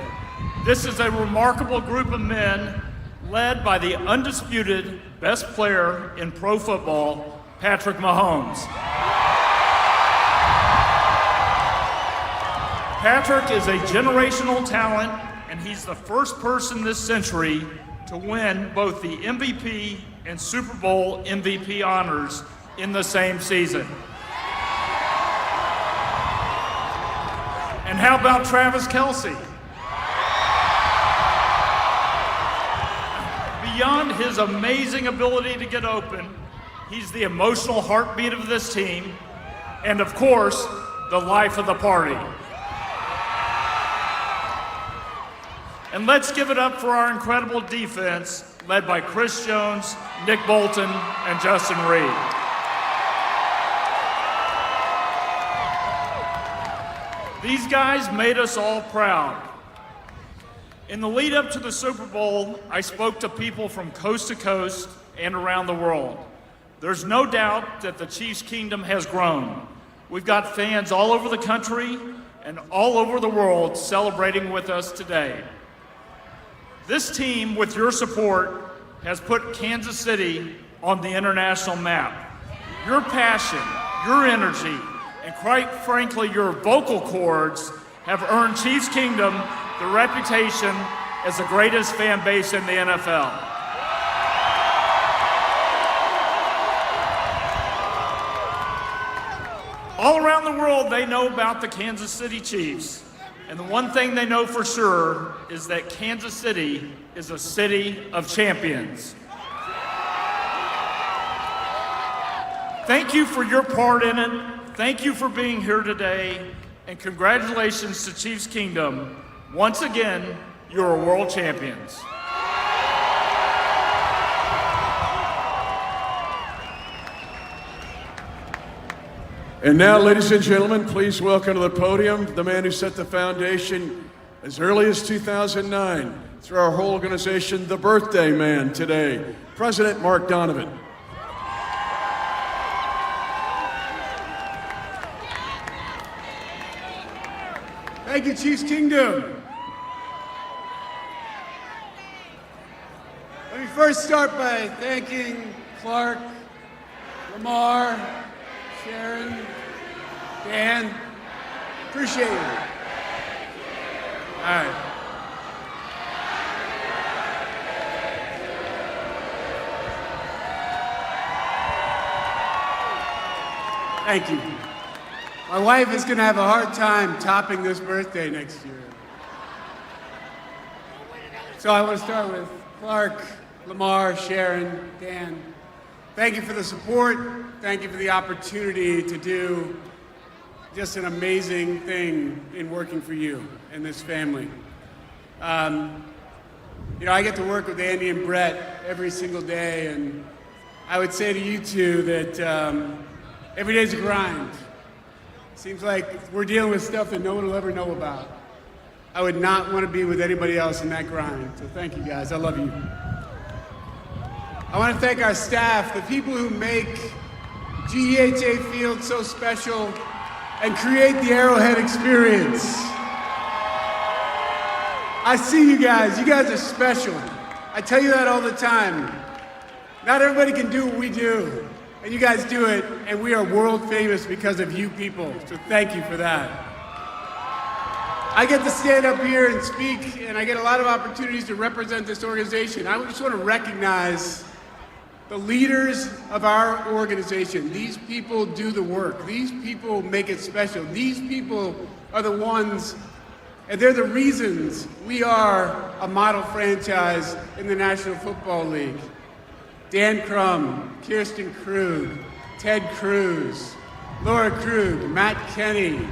This is a remarkable group of men led by the undisputed best player in pro football, Patrick Mahomes. Patrick is a generational talent, and he's the first person this century to win both the MVP and Super Bowl MVP honors in the same season. And how about Travis Kelce? Beyond his amazing ability to get open, he's the emotional heartbeat of this team, and of course, the life of the party. And let's give it up for our incredible defense, led by Chris Jones, Nick Bolton, and Justin Reed. These guys made us all proud. In the lead up to the Super Bowl, I spoke to people from coast to coast and around the world. There's no doubt that the Chiefs Kingdom has grown. We've got fans all over the country and all over the world celebrating with us today. This team, with your support, has put Kansas City on the international map. Your passion, your energy, and quite frankly, your vocal cords have earned Chiefs Kingdom the reputation as the greatest fan base in the NFL. All around the world, they know about the Kansas City Chiefs. And the one thing they know for sure is that Kansas City is a city of champions. Thank you for your part in it. Thank you for being here today. And congratulations to Chiefs Kingdom. Once again, you are world champions. And now, ladies and gentlemen, please welcome to the podium the man who set the foundation as early as 2009 through our whole organization, the birthday man today, President Mark Donovan. Thank you, Chiefs Kingdom. Let me first start by thanking Clark, Lamar, Sharon, Dan. Appreciate it. All right. Thank you. My wife is going to have a hard time topping this birthday next year. So I want to start with Clark, Lamar, Sharon, Dan. Thank you for the support. Thank you for the opportunity to do just an amazing thing in working for you and this family. You know, I get to work with Andy and Brett every single day, and I would say to you two that every day's a grind. Seems like we're dealing with stuff that no one will ever know about. I would not want to be with anybody else in that grind. So thank you guys, I love you. I want to thank our staff, the people who make GEHA Field so special and create the Arrowhead experience. I see you guys are special. I tell you that all the time. Not everybody can do what we do. And you guys do it, and we are world famous because of you people. So thank you for that. I get to stand up here and speak, and I get a lot of opportunities to represent this organization. I just want to recognize the leaders of our organization. These people do the work. These people make it special. These people are the ones, and they're the reasons we are a model franchise in the National Football League. Dan Crum, Kirsten Krug, Ted Cruz, Laura Krug, Matt Kenny,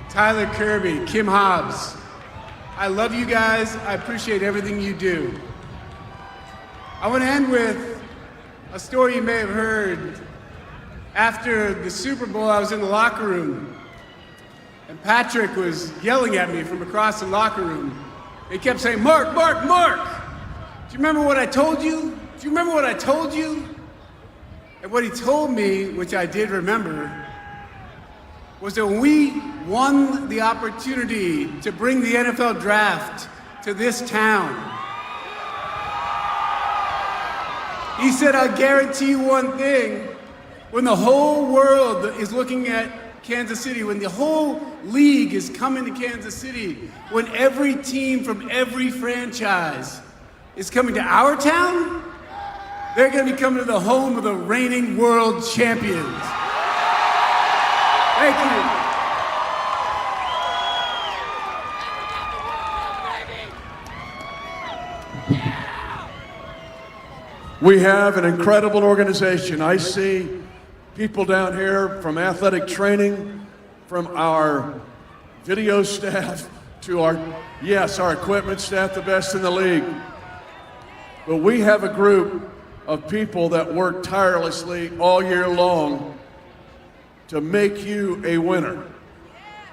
Tyler Kirby, Kim Hobbs. I love you guys. I appreciate everything you do. I want to end with a story you may have heard. After the Super Bowl, I was in the locker room, and Patrick was yelling at me from across the locker room. He kept saying, "Mark, Mark, Mark, do you remember what I told you? Do you remember what I told you?" And what he told me, which I did remember, was that when we won the opportunity to bring the NFL draft to this town, he said, "I'll guarantee you one thing, when the whole world is looking at Kansas City, when the whole league is coming to Kansas City, when every team from every franchise is coming to our town, they're going to be coming to the home of the reigning world champions." Thank you. We have an incredible organization. I see people down here from athletic training, from our video staff to our equipment staff, the best in the league. But we have a group of people that work tirelessly all year long to make you a winner.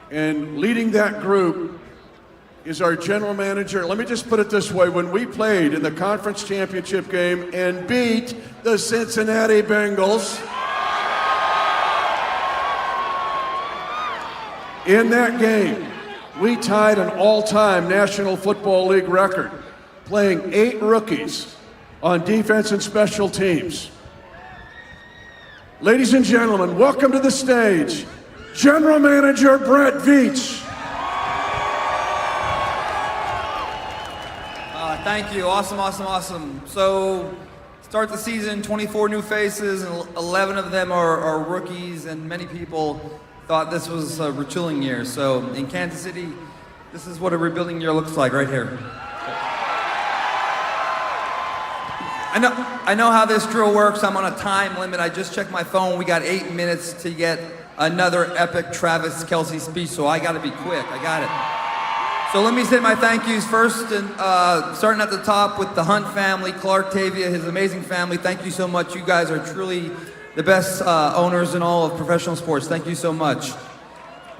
And leading that group is our general manager. Let me just put it this way. When we played in the conference championship game and beat the Cincinnati Bengals, in that game, we tied an all-time National Football League record, playing 8 rookies on defense and special teams. Ladies and gentlemen, welcome to the stage, General Manager Brett Veach. Thank you. Awesome. So, start the season, 24 new faces, and 11 of them are rookies, and many people thought this was a retooling year. So, in Kansas City, this is what a rebuilding year looks like right here. I know how this drill works. I'm on a time limit. I just checked my phone. We got 8 minutes to get another epic Travis Kelce speech, so I gotta be quick. I got it. So let me say my thank yous first, and starting at the top with the Hunt family, Clark Tavia, his amazing family. Thank you so much. You guys are truly the best owners in all of professional sports. Thank you so much.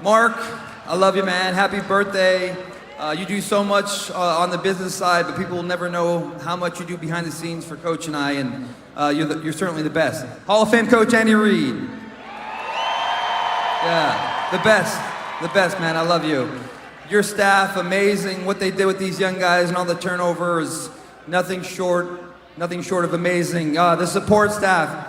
Mark, I love you, man. Happy birthday. You do so much on the business side, but people will never know how much you do behind the scenes for Coach and I, and you're certainly the best. Hall of Fame Coach Andy Reid. Yeah, the best, man. I love you. Your staff, amazing. What they did with these young guys and all the turnover is nothing short of amazing. The support staff,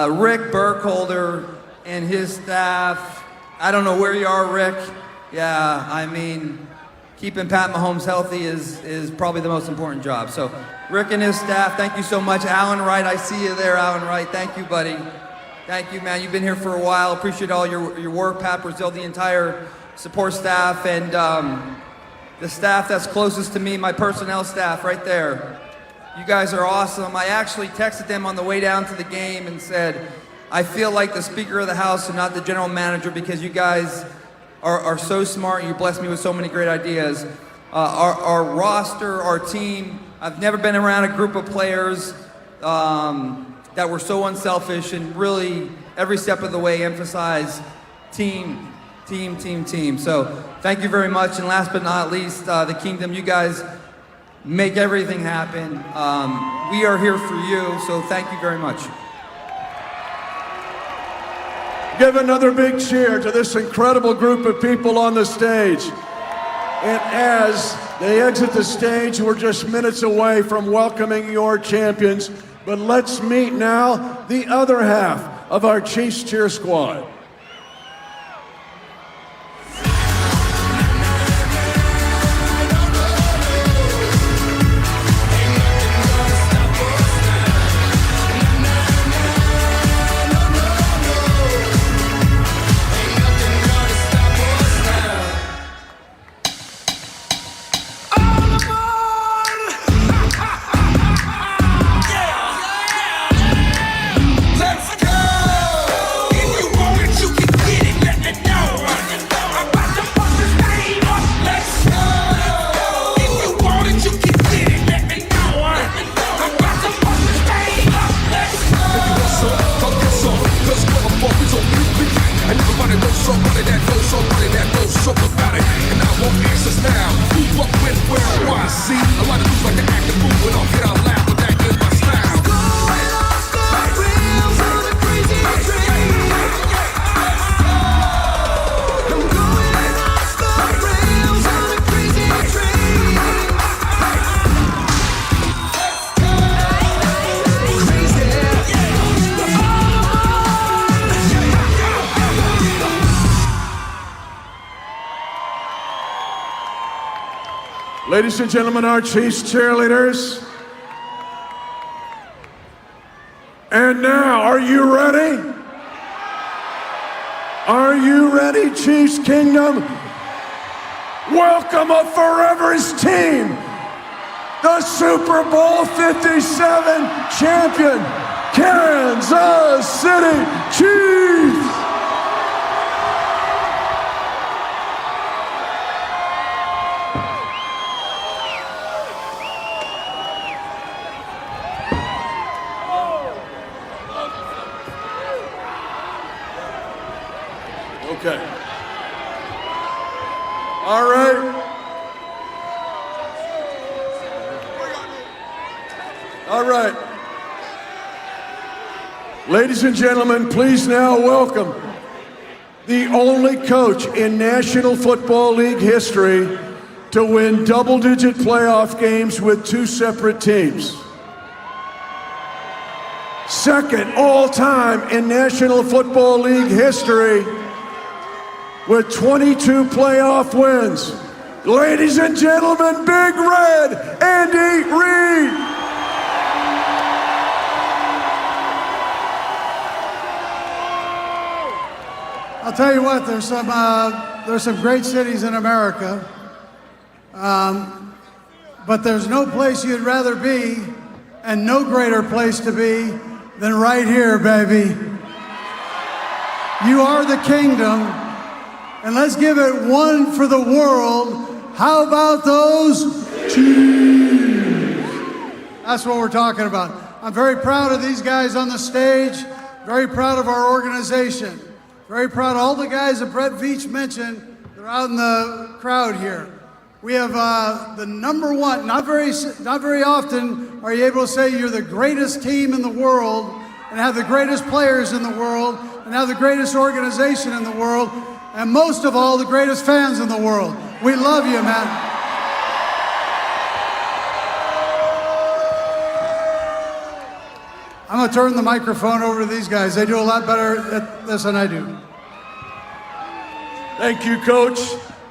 Rick Burkholder and his staff. I don't know where you are, Rick. Yeah, I mean, keeping Pat Mahomes healthy is probably the most important job. So, Rick and his staff, thank you so much. Alan Wright, I see you there, Alan Wright. Thank you, buddy. Thank you, man. You've been here for a while. Appreciate all your work, Pat Brazil, the entire support staff, and the staff that's closest to me, my personnel staff right there. You guys are awesome. I actually texted them on the way down to the game and said, I feel like the Speaker of the House and not the General Manager, because you guys are so smart and you blessed me with so many great ideas. Our roster, our team, I've never been around a group of players that were so unselfish and really every step of the way emphasize team. So thank you very much. And last but not least, the Kingdom, you guys make everything happen. We are here for you, so thank you very much. Give another big cheer to this incredible group of people on the stage. And as they exit the stage, we're just minutes away from welcoming your champions. But let's meet now the other half of our Chiefs cheer squad. Ladies and gentlemen, our Chiefs cheerleaders. And now, are you ready? Are you ready, Chiefs Kingdom? Welcome a Forever's team, the Super Bowl 57 champion, Kansas City Chiefs. Okay. All right. All right. Ladies and gentlemen, please now welcome the only coach in National Football League history to win double-digit playoff games with two separate teams. Second all-time in National Football League history with 22 playoff wins. Ladies and gentlemen, Big Red, Andy Reid. I'll tell you what, there's some great cities in America, but there's no place you'd rather be and no greater place to be than right here, baby. You are the kingdom, and let's give it one for the world. How about those Chiefs? That's what we're talking about. I'm very proud of these guys on the stage, very proud of our organization, very proud of all the guys that Brett Veach mentioned that are out in the crowd here. We have the number one, not very often are you able to say you're the greatest team in the world and have the greatest players in the world and have the greatest organization in the world and most of all, the greatest fans in the world. We love you, man. I'm gonna turn the microphone over to these guys. They do a lot better at this than I do. Thank you, Coach.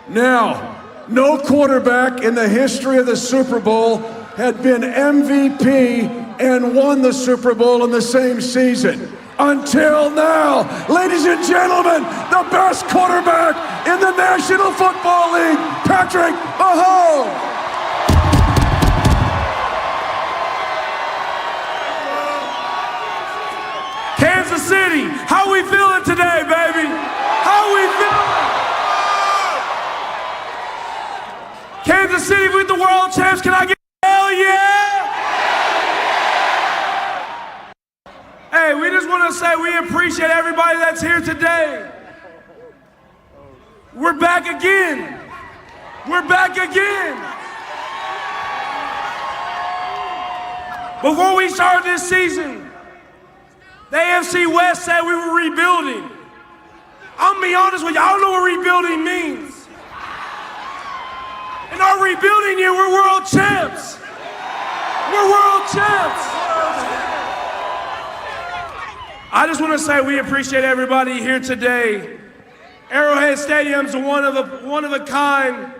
Now, no quarterback in the history of the Super Bowl had been MVP and won the Super Bowl in the same season. Until now, ladies and gentlemen, the best quarterback in the National Football League, Patrick Mahomes. Kansas City, how we feeling today, baby? How we feeling? Kansas City with the world champs, can I get hell yeah? Hey, we just want to say we appreciate everybody that's here today. We're back again. We're back again. Before we started this season, the AFC West said we were rebuilding. I'm gonna be honest with you, I don't know what rebuilding means. In our rebuilding year, we're world champs. We're world champs. I just want to say we appreciate everybody here today. Arrowhead Stadium's one of a kind,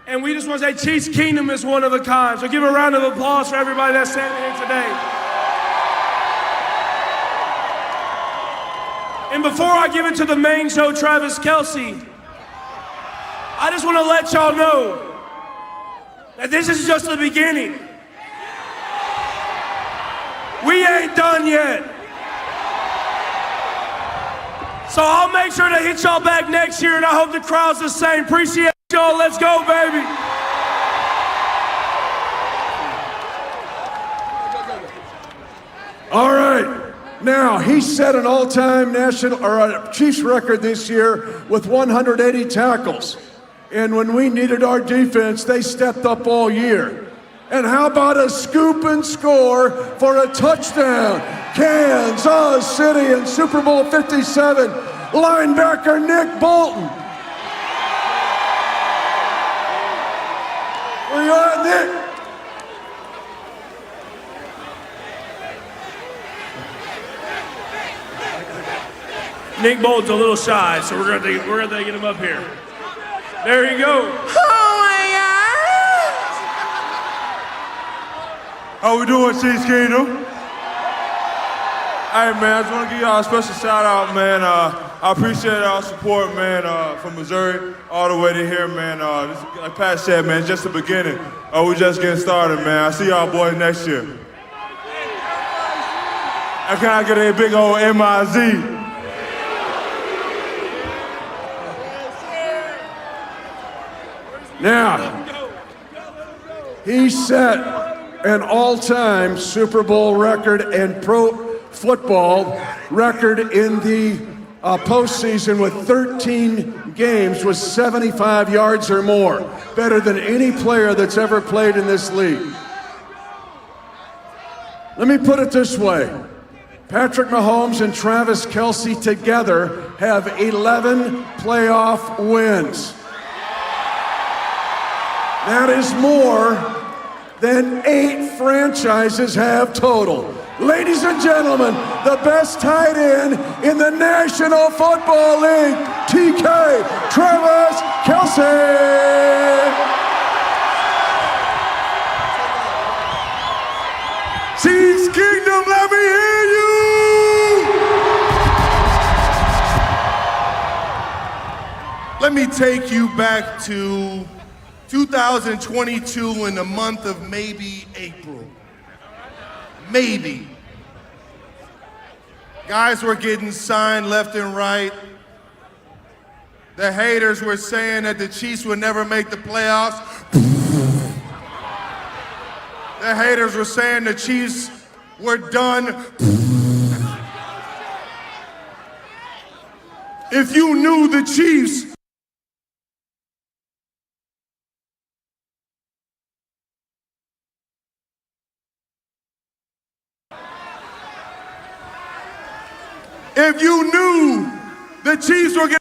and we just want to say Chiefs Kingdom is one of a kind. So give a round of applause for everybody that's standing here today. And before I give it to the main show, Travis Kelce, I just want to let y'all know that this is just the beginning. We ain't done yet. So I'll make sure to hit y'all back next year, and I hope the crowd's the same. Appreciate y'all. Let's go, baby. All right. Now, he set an all-time Chiefs record this year with 180 tackles. And when we needed our defense, they stepped up all year. And how about a scoop and score for a touchdown? Kansas City in Super Bowl 57, linebacker Nick Bolton. Where you at, Nick? Nick Bolton's a little shy, so we're gonna get him up here. There you go. Oh my God! How we doing, Chiefs Kingdom? Hey man, I just want to give y'all a special shout out, man. I appreciate our support, man, from Missouri all the way to here, man. This, like Pat said, man, it's just the beginning. We're just getting started, man. I see y'all boys next year. And can I get a big old M-I-Z? Now, he set an all-time Super Bowl record and pro football record in the postseason with 13 games with 75 yards or more. Better than any player that's ever played in this league. Let me put it this way. Patrick Mahomes and Travis Kelce together have 11 playoff wins. That is more than 8 franchises have total. Ladies and gentlemen, the best tight end in the National Football League, TK, Travis Kelce. Chiefs Kingdom, let me hear you! Let me take you back to 2022 in the month of maybe April. Maybe. Guys were getting signed left and right. The haters were saying that the Chiefs would never make the playoffs. The haters were saying the Chiefs were done. If you knew the Chiefs, if you knew the Chiefs were going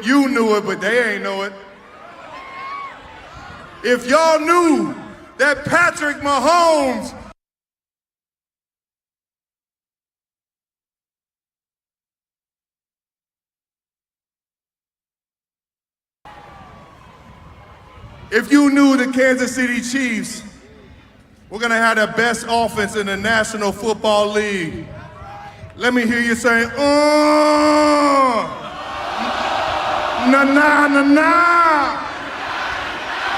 you knew it, but they ain't know it. If y'all knew that Patrick Mahomes if you knew the Kansas City Chiefs were gonna have the best offense in the National Football League, let me hear you say, na na na na.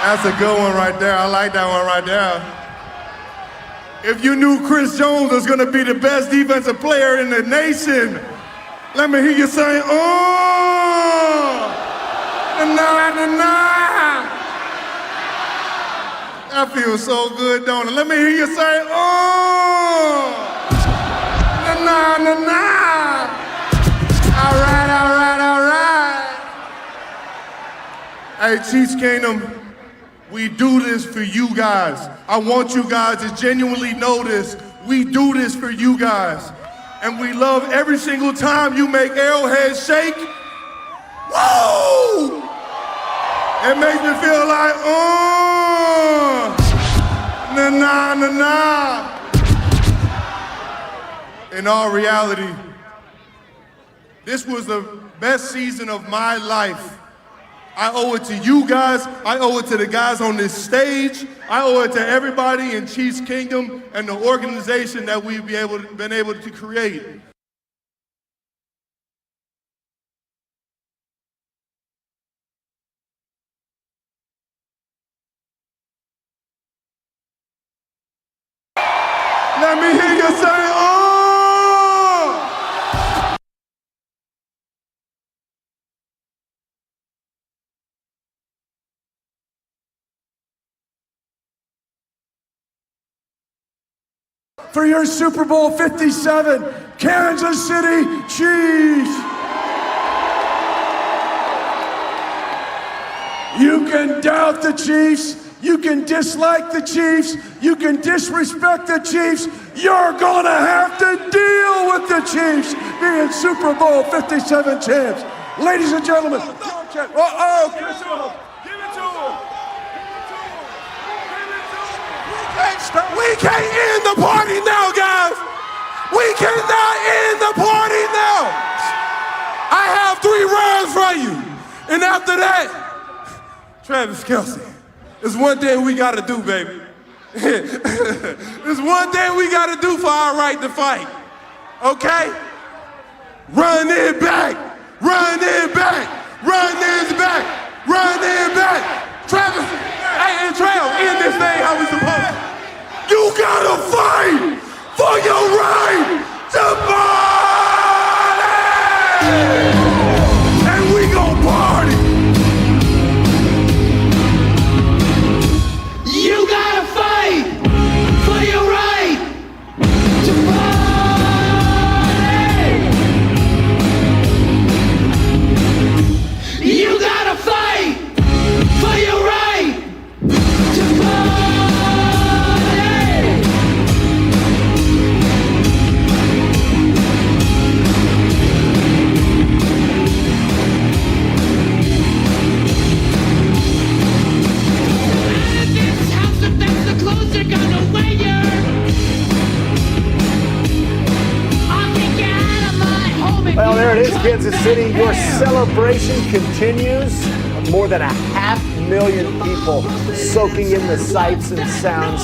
That's a good one right there. I like that one right there. If you knew Chris Jones was gonna be the best defensive player in the nation, let me hear you say, na na na na. That feels so good, don't it? Let me hear you say, na na na na. All right, all right, all right. Hey, Chiefs Kingdom, we do this for you guys. I want you guys to genuinely know this. We do this for you guys. And we love every single time you make Arrowhead shake. Woo! It makes me feel like, na na na na. In all reality, this was the best season of my life. I owe it to you guys. I owe it to the guys on this stage. I owe it to everybody in Chiefs Kingdom and the organization that we've been able to create. Let me hear you say, for your Super Bowl 57 Kansas City Chiefs. You can doubt the Chiefs, you can dislike the Chiefs, you can disrespect the Chiefs. You're gonna have to deal with the Chiefs being Super Bowl 57 champs. Ladies and gentlemen, Chris Hill. We can't end the party now, guys. We cannot end the party now. I have 3 rounds for you. And after that, Travis Kelce, there's one thing we gotta do, baby. There's one thing we gotta do for our right to fight. Okay? Run it back. Run it back. Run it back. Run it back. Travis, hey, and Trail, end this thing how we supposed to. You gotta fight for your right to party! And we gon' party! You gotta fight for your right to party! You gotta fight for your right to party! Kansas City, your celebration continues. More than 500,000 people soaking in the sights and sounds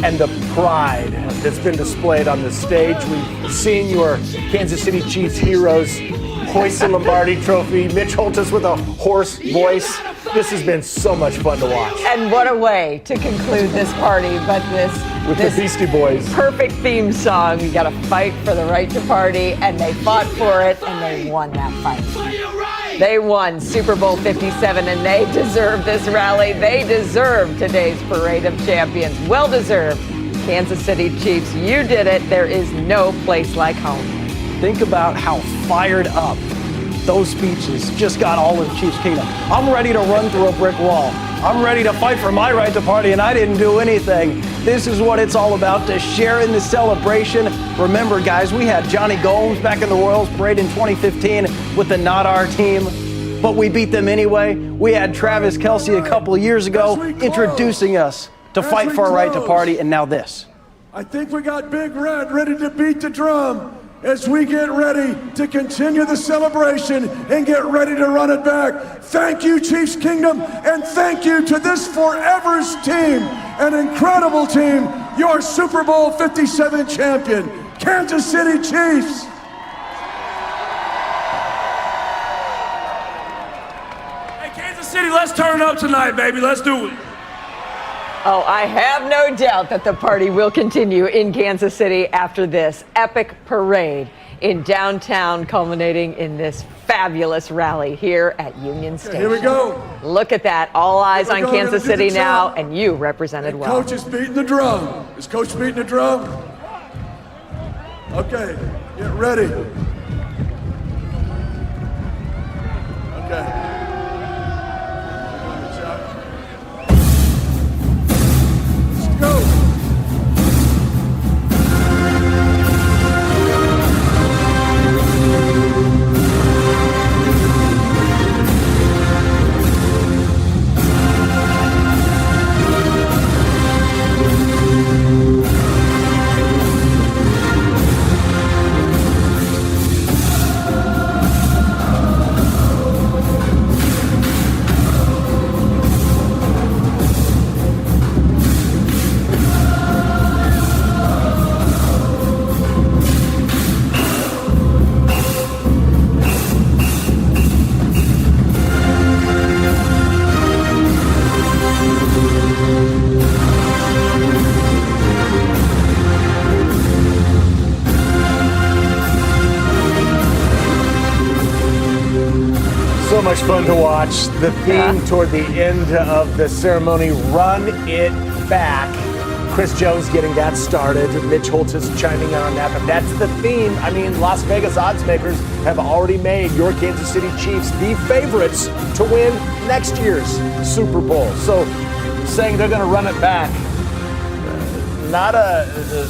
and the pride that's been displayed on the stage. We've seen your Kansas City Chiefs heroes hoist the Lombardi Trophy. Mitch Holthus with a hoarse voice. This has been so much fun to watch. And what a way to conclude this party, but with the Beastie Boys. Perfect theme song. You got to fight for the right to party, and they fought for it, and they won that fight. They won Super Bowl 57, and they deserve this rally. They deserve today's Parade of Champions. Well deserved. Kansas City Chiefs, you did it. There is no place like home. Think about how fired up those speeches just got all of Chiefs Kingdom. I'm ready to run through a brick wall. I'm ready to fight for my right to party, and I didn't do anything. This is what it's all about, to share in the celebration. Remember, guys, we had Johnny Gomes back in the Royals Parade in 2015 with the Not Our Team, but we beat them anyway. We had Travis Kelce a couple of years ago introducing us to fight for our right to party, and now this. I think we got Big Red ready to beat the drum as we get ready to continue the celebration and get ready to run it back. Thank you, Chiefs Kingdom, and thank you to this Forever's team, an incredible team, your Super Bowl 57 champion, Kansas City Chiefs. Hey, Kansas City, let's turn up tonight, baby. Let's do it. Oh, I have no doubt that the party will continue in Kansas City after this epic parade in downtown, culminating in this fabulous rally here at Union Station. Here we go. Look at that. All eyes on Kansas City now, and you represented well. Coach is beating the drum. Is Coach beating the drum? Okay, get ready. Okay. So much fun to watch. The theme toward the end of the ceremony, Run It Back. Chris Jones getting that started. Mitch Holthus chiming in on that. But that's the theme. I mean, Las Vegas odds makers have already made your Kansas City Chiefs the favorites to win next year's Super Bowl. So saying they're going to run it back,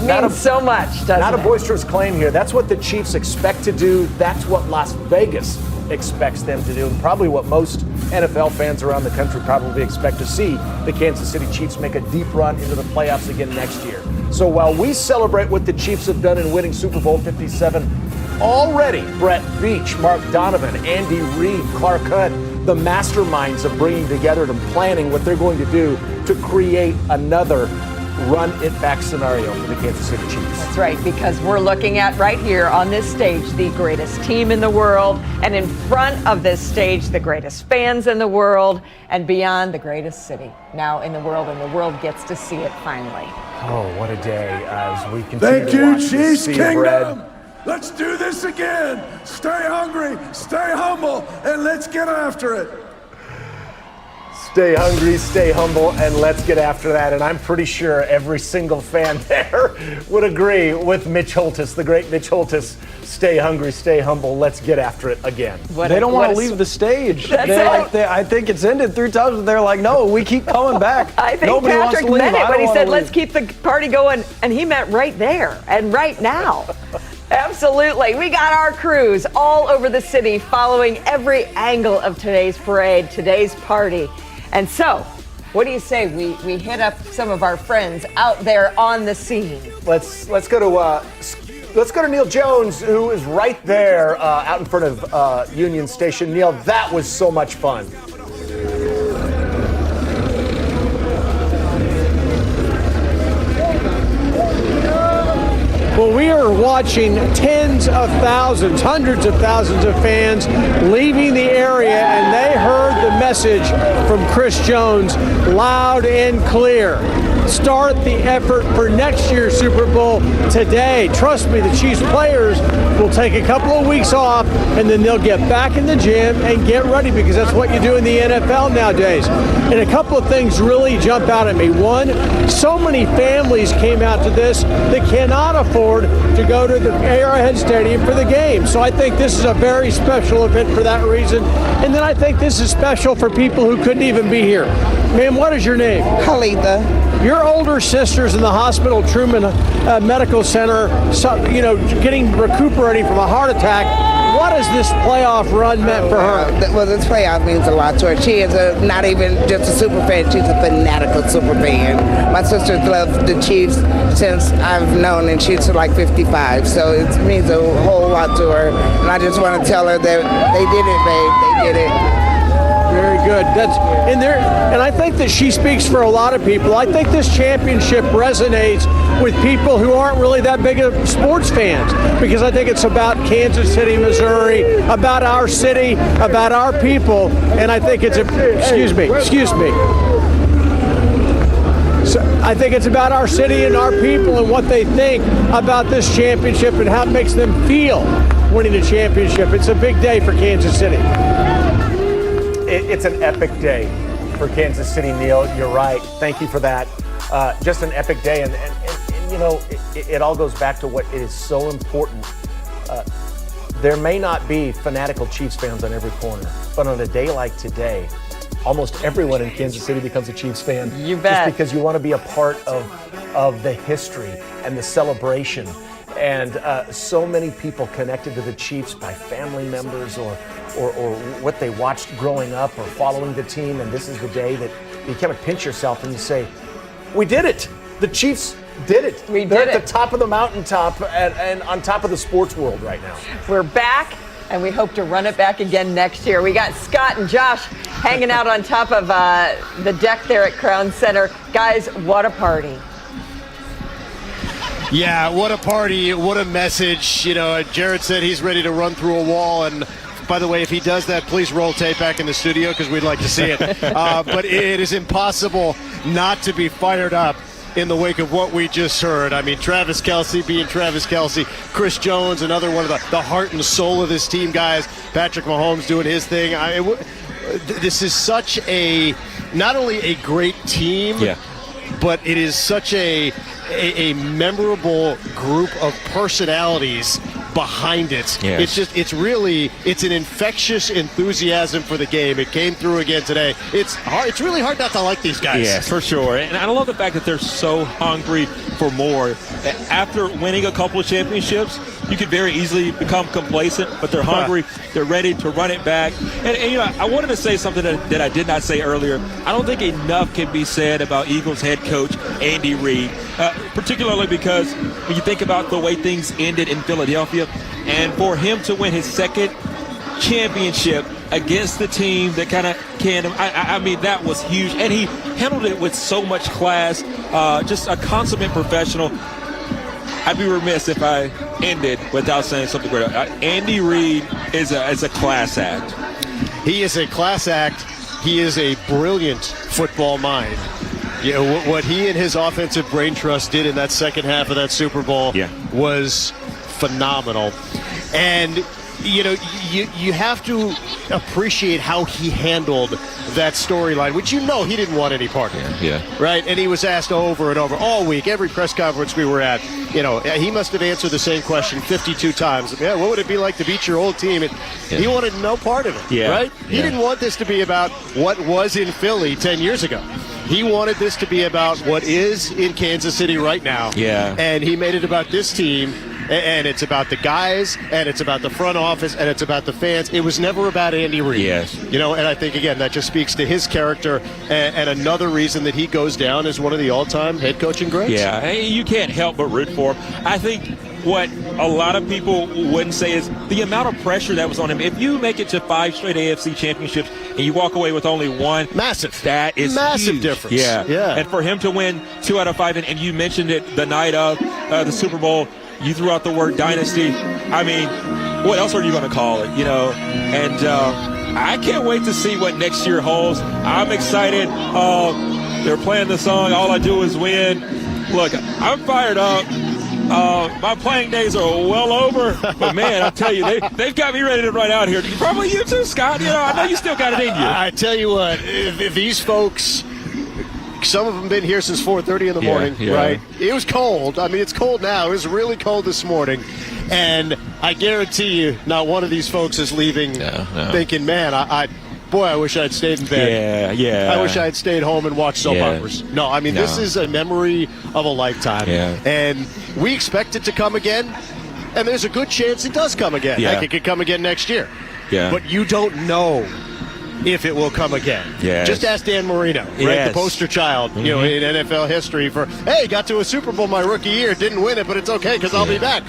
means so much, doesn't it? Not a boisterous claim here. That's what the Chiefs expect to do. That's what Las Vegas expects them to do, and probably what most NFL fans around the country probably expect to see the Kansas City Chiefs make a deep run into the playoffs again next year. So while we celebrate what the Chiefs have done in winning Super Bowl 57, already Brett Veach, Mark Donovan, Andy Reid, Clark Hunt, the masterminds of bringing together and planning what they're going to do to create another run it back scenario for the Kansas City Chiefs. That's right, because we're looking at right here on this stage the greatest team in the world, and in front of this stage the greatest fans in the world, and beyond the greatest city now in the world, and the world gets to see it finally. Oh, what a day as we continue Thank to you, watch this Chiefs sea of Kingdom. red. Let's do this again. Stay hungry, stay humble, and let's get after it. Stay hungry, stay humble, and let's get after that. And I'm pretty sure every single fan there would agree with Mitch Holthus, the great Mitch Holthus. Stay hungry, stay humble, let's get after it again. They don't want to leave the stage. I think it's ended 3 times, but they're like, no, we keep coming back. I think Nobody wants Patrick to leave. meant it when he said, let's leave. keep the party going, and he meant right there and right now. Absolutely. We got our crews all over the city following every angle of today's parade, today's party. And so, what do you say we hit up some of our friends out there on the scene? Let's go to Let's go to Neil Jones, who is right there out in front of Union Station. Neil, that was so much fun. Well, we are watching tens of thousands, hundreds of thousands of fans leaving the area, and they heard the message from Chris Jones loud and clear. Start the effort for next year's Super Bowl today. Trust me, the Chiefs players will take a couple of weeks off, and then they'll get back in the gym and get ready, because that's what you do in the NFL nowadays. And a couple of things really jump out at me. One, so many families came out to this that cannot afford to go to the Arrowhead Stadium for the game. So I think this is a very special event for that reason. And then I think this is special for people who couldn't even be here. Ma'am, what is your name? Halitha. Your older sister's in the hospital, Truman Medical Center, getting recuperating from a heart attack. What has this playoff run meant for her? Well, this playoff means a lot to her. She is not even just a super fan, she's a fanatical super fan. My sister's loved the Chiefs since I've known, and she's like 55, so it means a whole lot to her. And I just want to tell her that they did it, babe. They did it. Very good. That's in there, and I think that she speaks for a lot of people. I think this championship resonates with people who aren't really that big of sports fans, because I think it's about Kansas City, Missouri, about our city, about our people, and I think it's excuse me. So I think it's about our city and our people and what they think about this championship and how it makes them feel winning a championship. It's a big day for Kansas City. It's an epic day for Kansas City, Neil. You're right. Thank you for that. Just an epic day. And it all goes back to what is so important. There may not be fanatical Chiefs fans on every corner, but on a day like today, almost everyone in Kansas City becomes a Chiefs fan. You bet. Just because you want to be a part of the history and the celebration. And so many people connected to the Chiefs by family members or what they watched growing up or following the team, and this is the day that you kind of pinch yourself and you say, we did it. The Chiefs did it. They're at the top of the mountaintop and on top of the sports world right now. We're back, and we hope to run it back again next year. We got Scott and Josh hanging out on top of the deck there at Crown Center. Guys, what a party. Yeah, what a party, what a message. Jared said he's ready to run through a wall, and by the way, if he does that, please roll tape back in the studio because we'd like to see it. But it is impossible not to be fired up in the wake of what we just heard. I mean, Travis Kelce being Travis Kelce, Chris Jones, another one of the heart and soul of this team, guys. Patrick Mahomes doing his thing. This is such not only a great team, but it is such a memorable group of personalities behind it. Yes. It's an infectious enthusiasm for the game. It came through again today. It's really hard not to like these guys. Yeah, for sure. And I love the fact that they're so hungry for more. After winning a couple of championships, you could very easily become complacent, but they're hungry. They're ready to run it back. And I wanted to say something that I did not say earlier. I don't think enough can be said about Eagles head coach Andy Reid, particularly because when you think about the way things ended in Philadelphia, and for him to win his second championship against the team that kind of I mean, that was huge. And he handled it with so much class, just a consummate professional. I'd be remiss if I ended without saying something great. Andy Reid is a class act. He is a class act. He is a brilliant football mind. What he and his offensive brain trust did in that second half of that Super Bowl was phenomenal. And you have to appreciate how he handled that storyline, which he didn't want any part of. Yeah. Right? And he was asked over and over all week, every press conference we were at, he must have answered the same question 52 times. Yeah, what would it be like to beat your old team? And he wanted no part of it, right? He didn't want this to be about what was in Philly 10 years ago. He wanted this to be about what is in Kansas City right now. Yeah. And he made it about this team. And it's about the guys, and it's about the front office, and it's about the fans. It was never about Andy Reid. Yes. And I think, again, that just speaks to his character and another reason that he goes down as one of the all-time head coaching greats. Yeah, you can't help but root for him. I think what a lot of people wouldn't say is the amount of pressure that was on him. If you make it to 5 straight AFC championships and you walk away with only one, massive. That is massive huge. difference. Yeah. And for him to win 2 out of 5, and you mentioned it the night of the Super Bowl, you threw out the word dynasty. I mean, what else are you going to call it, you know? And I can't wait to see what next year holds. I'm excited. They're playing the song, All I Do Is Win. Look, I'm fired up. My playing days are well over, but man, I'll tell you, they've got me ready to run out here. Probably you too, Scott. You know, I know you still got it in you. I tell you what, if these folks, some of them been here since 4:30 in the morning, right? It was cold. I mean, it's cold now. It was really cold this morning, and I guarantee you, not one of these folks is leaving thinking, "Man, I wish I'd stayed in bed. I wish I had stayed home and watched soap operas." No, I mean, this is a memory of a lifetime. And we expect it to come again, and there's a good chance it does come again. Like it could come again next year. But you don't know if it will come again. Just ask Dan Marino, right? The poster child, you know, in NFL history for, hey, got to a Super Bowl my rookie year, didn't win it, but it's okay because I'll be back.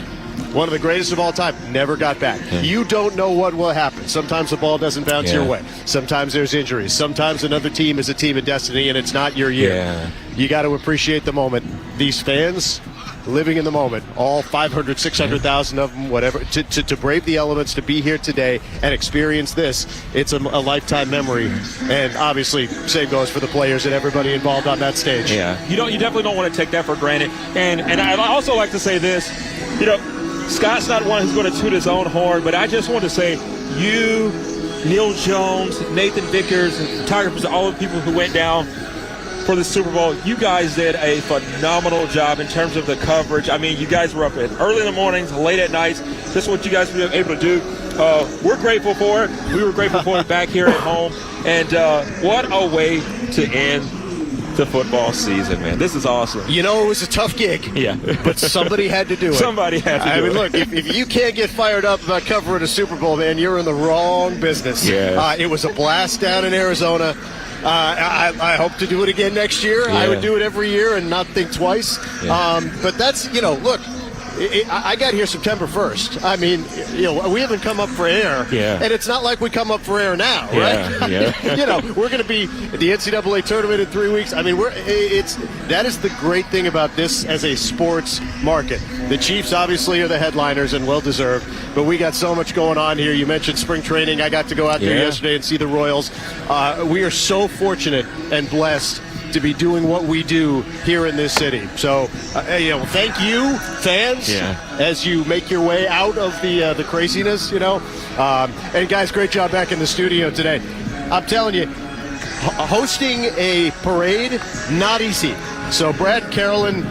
One of the greatest of all time, never got back. You don't know what will happen. Sometimes the ball doesn't bounce your way. Sometimes there's injuries. Sometimes another team is a team of destiny and it's not your year. You got to appreciate the moment. These fans living in the moment, all 500, 600,000 of them, whatever, to brave the elements, to be here today and experience this, it's a lifetime memory. And obviously, same goes for the players and everybody involved on that stage. You definitely don't want to take that for granted. And I'd also like to say this, you know, Scott's not one who's going to toot his own horn, but I just want to say you, Neil Jones, Nathan Vickers, and photographers, all the people who went down for the Super Bowl, you guys did a phenomenal job in terms of the coverage. I mean, you guys were up early in the mornings, late at nights. This is what you guys were able to do. We're grateful for it. We were grateful for it back here at home. And what a way to end the football season, man. This is awesome. You know, it was a tough gig. But somebody had to do it. Somebody had to do it. I mean, look, if you can't get fired up about covering a Super Bowl, man, you're in the wrong business. It was a blast down in Arizona. I hope to do it again next year. I would do it every year and not think twice. But that's, you know, look, I got here September 1st. I mean, you know, we haven't come up for air, and it's not like we come up for air now, right? You know, we're going to be at the NCAA tournament in 3 weeks. I mean, that is the great thing about this as a sports market. The Chiefs obviously are the headliners and well deserved, but we got so much going on here. You mentioned spring training. I got to go out there yesterday and see the Royals. We are so fortunate and blessed to be doing what we do here in this city. So, you know, thank you, fans, as you make your way out of the craziness, you know. And guys, great job back in the studio today. I'm telling you, hosting a parade, not easy. So, Brad, Carolyn,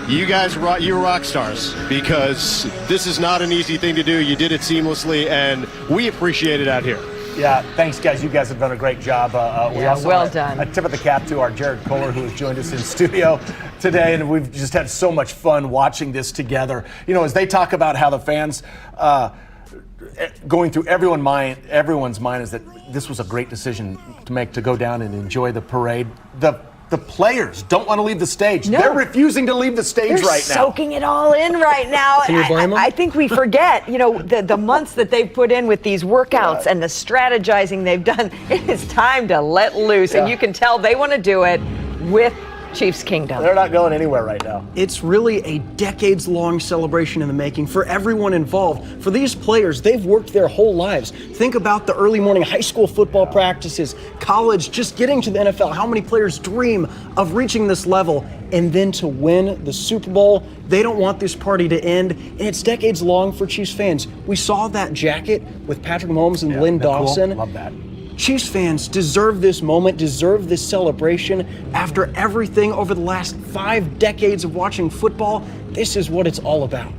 you guys, you're rock stars, because this is not an easy thing to do. You did it seamlessly, and we appreciate it out here. Yeah, thanks, guys. You guys have done a great job. We also well done. A tip of the cap to our Jared Kohler, who has joined us in studio today, and we've just had so much fun watching this together. You know, as they talk about how the fans going through everyone's mind is that this was a great decision to make, to go down and enjoy the parade. The players don't want to leave the stage. No. They're refusing to leave the stage right now. They're soaking it all in right now. Can you blame them? I think we forget, you know, the months that they've put in with these workouts and the strategizing they've done. It is time to let loose, and you can tell they want to do it with Chiefs Kingdom. They're not going anywhere right now. It's really a decades-long celebration in the making for everyone involved. For these players, they've worked their whole lives. Think about the early morning high school football practices, college, just getting to the NFL. How many players dream of reaching this level? And then to win the Super Bowl, they don't want this party to end. And it's decades long for Chiefs fans. We saw that jacket with Patrick Mahomes and Lynn Dawson. Cool? Love that. Chiefs fans deserve this moment, deserve this celebration. After everything over the last 5 decades of watching football, this is what it's all about.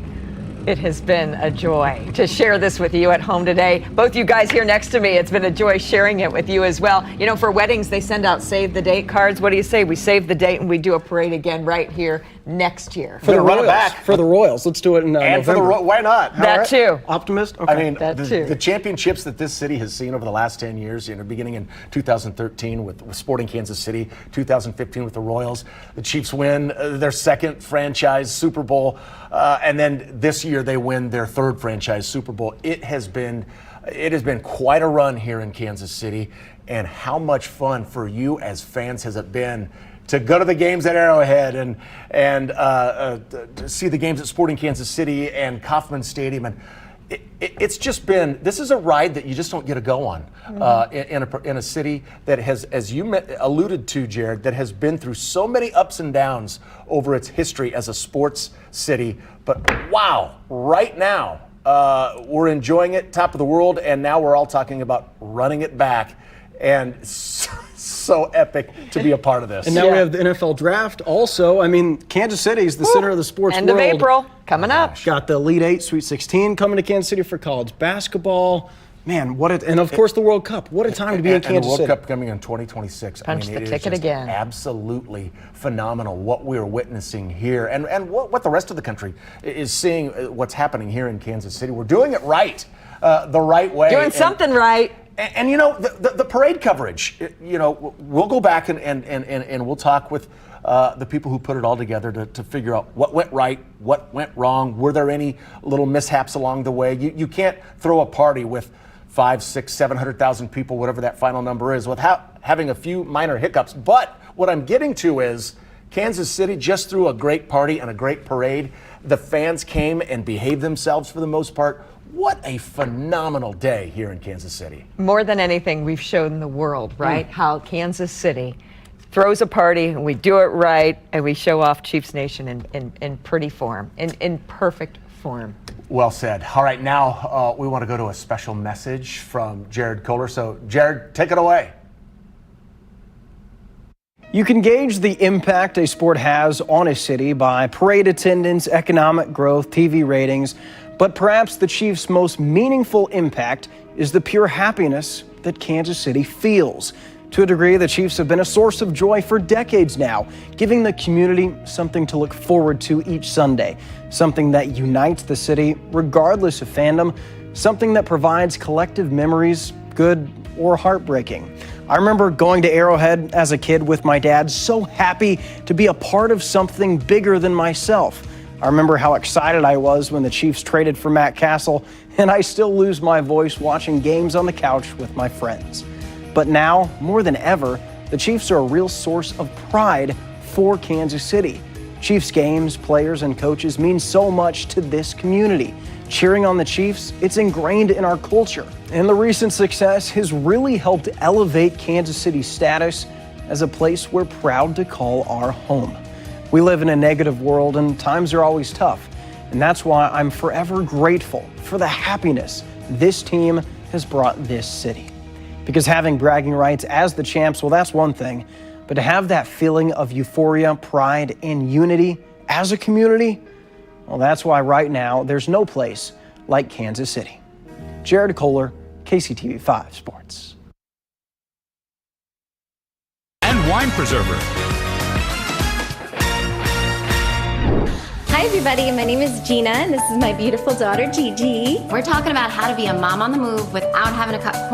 It has been a joy to share this with you at home today. Both you guys here next to me, it's been a joy sharing it with you as well. You know, for weddings, they send out save the date cards. What do you say? We save the date and we do a parade again right here next year. For the run it Royals. back. For the Royals. Let's do it in And for November. why not? That too. Optimist? Okay. I mean, That too. the championships that this city has seen over the last 10 years, beginning in 2013 with Sporting Kansas City, 2015 with the Royals. The Chiefs win their second franchise Super Bowl, and then this year they win their third franchise Super Bowl. It has been quite a run here in Kansas City, and how much fun for you as fans has it been to go to the games at Arrowhead and see the games at Sporting Kansas City and Kauffman Stadium. And it's just been, this is a ride that you just don't get to go on in a city that has, as you alluded to, Jared, that has been through so many ups and downs over its history as a sports city. But wow, right now, we're enjoying it, top of the world, and now we're all talking about running it back. And so epic to be a part of this. And now we have the NFL draft also. I mean, Kansas City is the center of the sports End world. of April, coming up. Got the Elite Eight, Sweet 16 coming to Kansas City for college basketball. Man, and of course the World Cup. What a time to be in Kansas City. And the World Cup coming in 2026. Punch the it is ticket just again. Absolutely phenomenal what we're witnessing here and what the rest of the country is seeing what's happening here in Kansas City. We're doing it right, the right way. Doing something right. And the parade coverage, we'll go back and we'll talk with the people who put it all together to figure out what went right, what went wrong. Were there any little mishaps along the way? You can't throw a party with 500,000, 600,000, 700,000 people, whatever that final number is, without having a few minor hiccups. But what I'm getting to is Kansas City just threw a great party and a great parade. The fans came and behaved themselves for the most part. What a phenomenal day here in Kansas City. More than anything, we've shown the world, right, how Kansas City throws a party and we do it right and we show off Chiefs Nation in pretty form, in perfect form. Well said. All right, now we want to go to a special message from Jared Kohler. So, Jared, take it away. You can gauge the impact a sport has on a city by parade attendance, economic growth, TV ratings, but perhaps the Chiefs' most meaningful impact is the pure happiness that Kansas City feels. To a degree, the Chiefs have been a source of joy for decades now, giving the community something to look forward to each Sunday, something that unites the city regardless of fandom, something that provides collective memories, good or heartbreaking. I remember going to Arrowhead as a kid with my dad, so happy to be a part of something bigger than myself. I remember how excited I was when the Chiefs traded for Matt Castle, and I still lose my voice watching games on the couch with my friends. But now, more than ever, the Chiefs are a real source of pride for Kansas City. Chiefs games, players, and coaches mean so much to this community. Cheering on the Chiefs, it's ingrained in our culture. And the recent success has really helped elevate Kansas City's status as a place we're proud to call our home. We live in a negative world and times are always tough. And that's why I'm forever grateful for the happiness this team has brought this city. Because having bragging rights as the champs, well, that's one thing. But to have that feeling of euphoria, pride, and unity as a community, well, that's why right now there's no place like Kansas City. Jared Kohler, KCTV5 Sports. And wine preserver. Hi everybody, my name is Gina and this is my beautiful daughter Gigi. We're talking about how to be a mom on the move without having to cut corners.